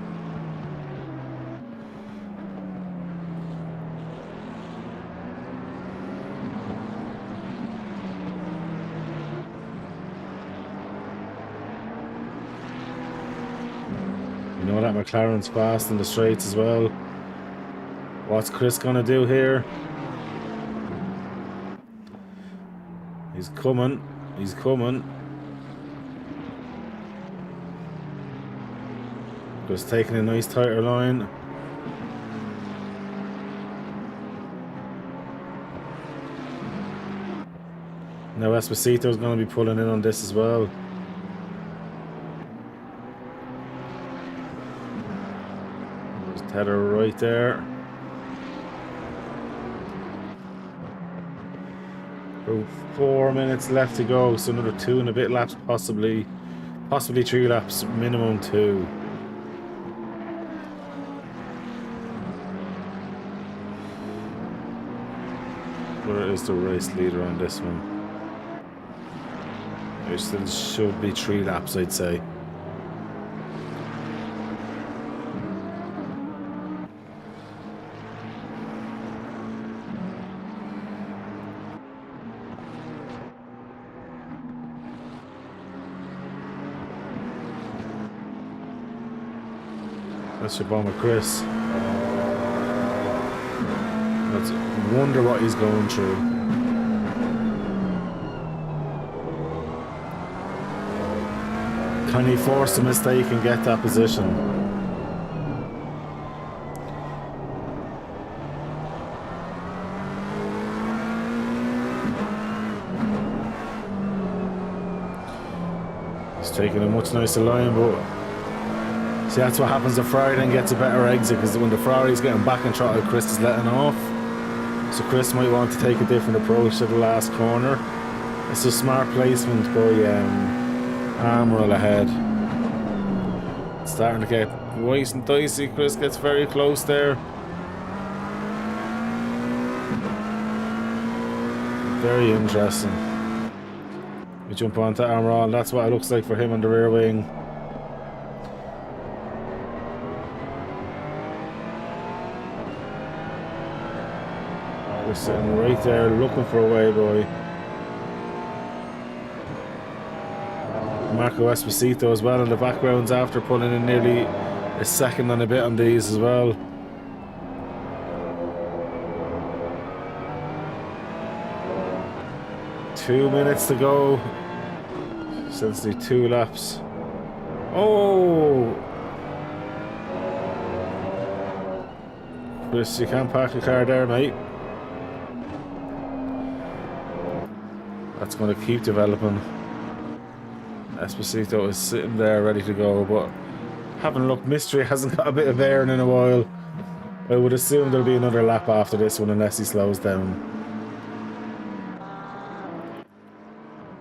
You know that McLaren's fast in the straights as well. What's Chris gonna do here? He's coming. He's coming. Just taking a nice tighter line. Now Esposito's going to be pulling in on this as well. There's Tedder right there. About 4 minutes left to go, so another 2 and a bit laps, possibly 3 laps, minimum 2. Where is the race leader on this one? There still should be 3 laps, I'd say. That's your bomber, Chris. Let's wonder what he's going through. Can he force a mistake and get that position? He's taking a much nicer line, but see, that's what happens. The Ferrari then gets a better exit, because when the Ferrari's getting back and throttle, Chris is letting off. So Chris might want to take a different approach to the last corner. It's a smart placement by Amaral ahead. It's starting to get white and dicey. Chris gets very close there. Very interesting. We jump onto Amaral. That's what it looks like for him on the rear wing. We're sitting right there looking for a way boy. Marco Esposito as well in the backgrounds after pulling in nearly a second and a bit on these as well. Two minutes to go. Since the 2 laps. Oh! Chris, you can't park your car there, mate. That's going to keep developing. Esposito is sitting there ready to go, but having a look, Mystery hasn't got a bit of air in a while. I would assume there'll be another lap after this one unless he slows down.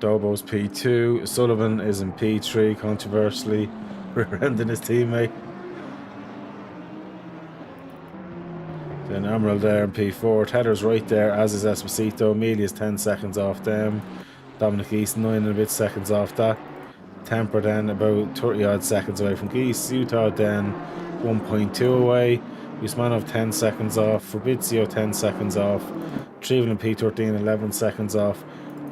Dobo's P2, Sullivan is in P3, controversially rear-ending his teammate. Then Emerald there in P4, Tedder's right there, as is Esposito. Amelia's 10 seconds off them. Dominic East 9 and a bit seconds off that. Temper then about 30 odd seconds away from Geese. Utah then 1.2 away. Usmanov 10 seconds off. Fabrizio 10 seconds off. Trevel in P13 11 seconds off.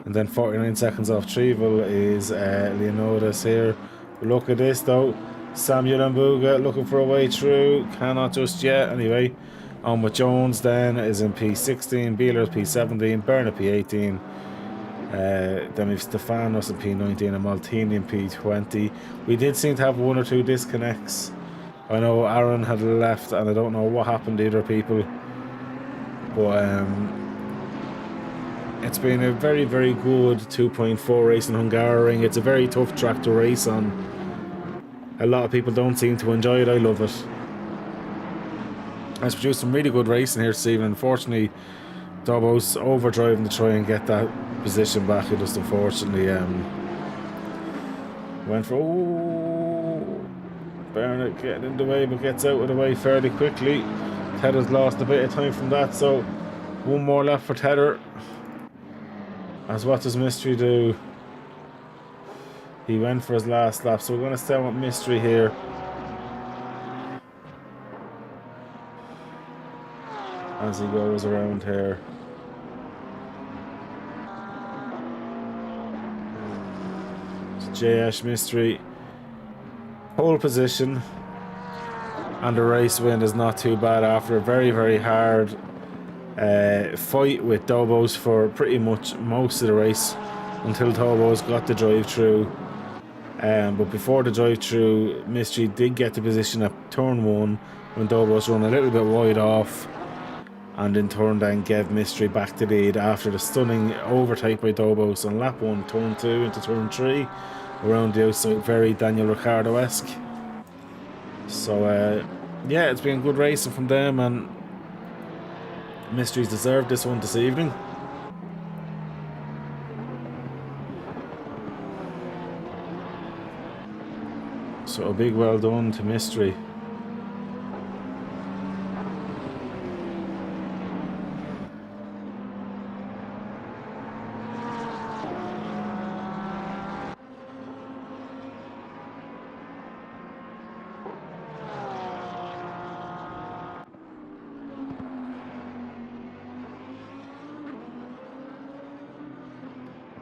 And then 49 seconds off Trevel is Leonidas here. Look at this though. Samuel Ambuga looking for a way through. Cannot just yet. Anyway, on with Jones then is in P16. Beeler's P17. Bernard P18. Then we've Stefanos in P19 and Maltini in P20. We did seem to have one or two disconnects. I know Aaron had left and I don't know what happened to other people. But it's been a very, very good 2.4 race in Hungaroring. It's a very tough track to race on. A lot of people don't seem to enjoy it. I love it. It's produced some really good racing here this evening. Unfortunately, Dobbo's overdriving to try and get that position back. He just unfortunately went for... Oh, Bernard getting in the way, but gets out of the way fairly quickly. Tedder's lost a bit of time from that, so one more lap for Tedder. As what does Mystery do? He went for his last lap, so we're going to stay with Mystery here. As he goes around here. JS Mystery. Pole position. And the race win is not too bad after a very, very hard fight with Dobos for pretty much most of the race until Dobos got the drive through. But before the drive through, Mystery did get the position at turn 1 when Dobos run a little bit wide off, and in turn then gave Mystery back to lead after the stunning overtake by Dobos on lap 1, turn 2 into turn 3 around the outside, very Daniel Ricciardo-esque. So yeah, it's been good racing from them, and Mystery's deserved this one this evening. So a big well done to Mystery.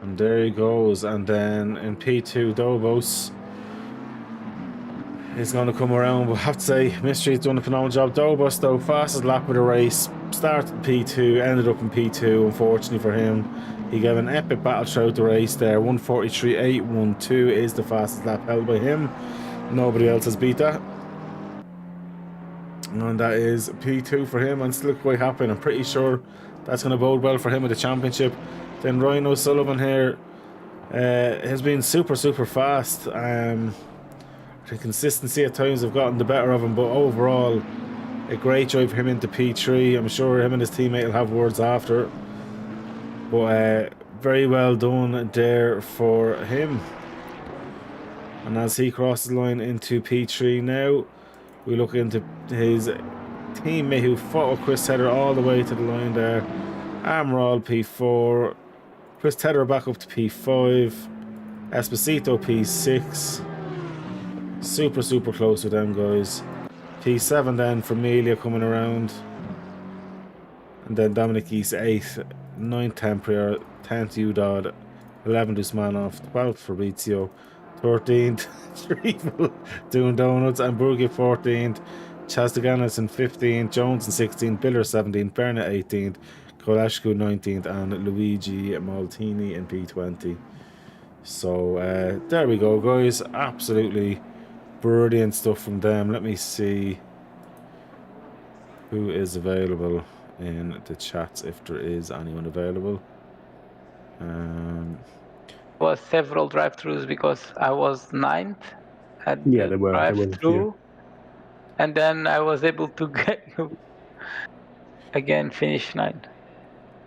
And there he goes, and then in P2 Dobos is going to come around, but I have to say Mystery's done a phenomenal job. Dobos though, fastest lap of the race, started P2, ended up in P2. Unfortunately for him, he gave an epic battle throughout the race there. 1:43.812 is the fastest lap held by him. Nobody else has beat that, and that is P2 for him, and still quite happy. I'm pretty sure that's going to bode well for him at the championship. Then Ryan O'Sullivan here has been super fast. The consistency at times have gotten the better of him, but overall a great drive for him into P3. I'm sure him and his teammate will have words after, but very well done there for him. And as he crosses the line into P3 now, we look into his teammate who fought with Chris Tedder all the way to the line there. Amaral P4, Chris Tedder back up to P5, Esposito P6. Super close with them guys. P7 then for Amelia coming around, and then Dominic East 8th, 9th Temprier, 10th Udod, 11th Usmanov, 12th Fabrizio, 13th Trevel doing donuts, and Burgi 14th, Chastaganis in 15th, Jones in 16th, Biller 17th, Bernard 18th, Kolashku 19th, and Luigi Maltini in P20. So there we go guys, absolutely brilliant stuff from them. Let me see who is available in the chats, if there is anyone available. Was several drive-throughs because I was ninth at Yeah, the there were a few. drive-through, and then I was able to get again finish ninth.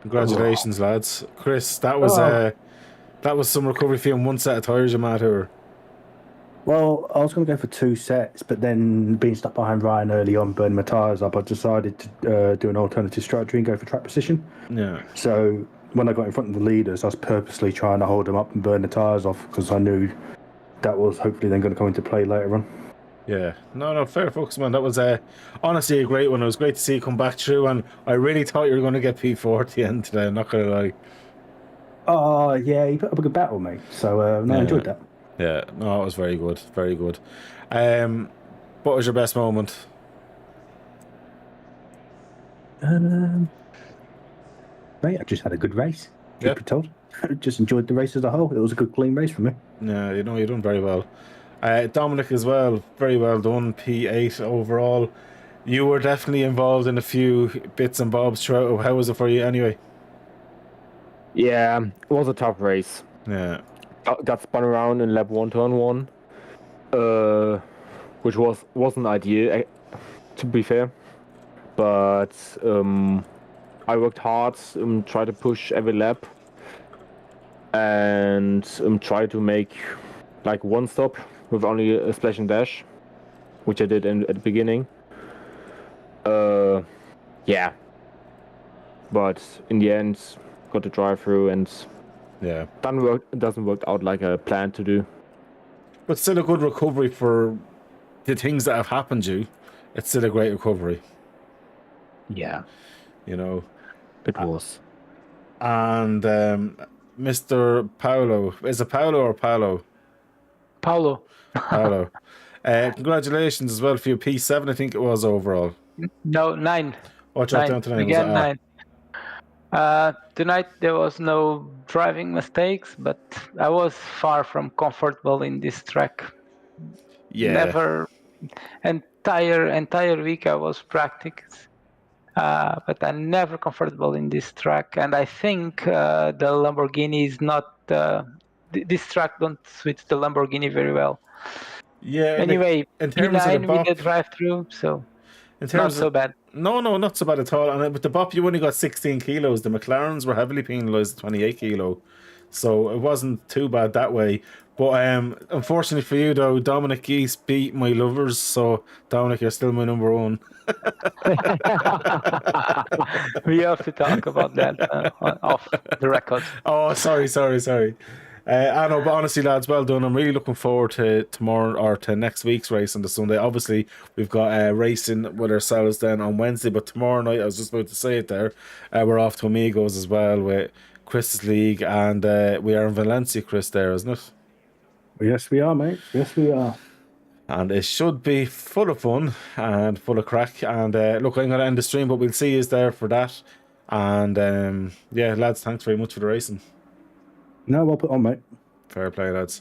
Congratulations, lads. Chris, that Oh. was some recovery for you on one set of tyres, you mad, or? Well, I was going to go for 2 sets, but then being stuck behind Ryan early on, burning my tyres up, I decided to do an alternative strategy and go for track position. Yeah. So when I got in front of the leaders, I was purposely trying to hold them up and burn the tyres off because I knew that was hopefully then going to come into play later on. Yeah. No, fair focus, man. That was honestly a great one. It was great to see you come back through, and I really thought you were going to get P4 at the end today, I'm not going to lie. Oh, yeah, he put up a good battle, mate. So I enjoyed that. Yeah, no, it was very good. Very good. What was your best moment? Mate, I just had a good race. Yeah. Truth be told, just enjoyed the race as a whole. It was a good, clean race for me. Yeah, you're doing very well. Dominic as well, very well done. P8 overall. You were definitely involved in a few bits and bobs throughout. How was it for you anyway? Yeah, it was a tough race. Yeah. Got spun around in lap 1, turn 1, which wasn't ideal, to be fair. But I worked hard, tried to push every lap, and tried to make like one stop with only a splash and dash, which I did at the beginning. Yeah. But in the end, got to drive through and Yeah. doesn't work out like I planned to do. But still a good recovery for the things that have happened to you. It's still a great recovery. Yeah. You know. It was. And Mr. Paolo. Is it Paolo or Paolo? Paulo. Paolo. Congratulations as well for your P7, I think it was overall. No, 9. Oh, I dropped down to 9. Again, 9. Tonight there was no driving mistakes, but I was far from comfortable in this track. Yeah. Never. Entire week I was practice, but I'm never comfortable in this track. And I think the Lamborghini is not. This track don't suit the Lamborghini very well. Yeah. Anyway, in terms P9 of the bop, with the drive-through, so in terms not so bad. No, not so bad at all. And with the bop, you only got 16 kilos. The McLarens were heavily penalised at 28 kilo, so it wasn't too bad that way. But unfortunately for you, though, Dominic Geese beat my lovers. So Dominic, you're still my number one. We have to talk about that off the record. Oh, sorry. I know, but honestly, lads, well done. I'm really looking forward to tomorrow or to next week's race on the Sunday. Obviously, we've got racing with ourselves then on Wednesday, but tomorrow night, I was just about to say it there, we're off to Amigos as well with Chris's League, and we are in Valencia, Chris, there, isn't it? Yes, we are, mate. Yes, we are. And it should be full of fun and full of crack. And look, I'm going to end the stream, but we'll see you there for that. And yeah, lads, thanks very much for the racing. No, well put on, mate. Fair play, lads.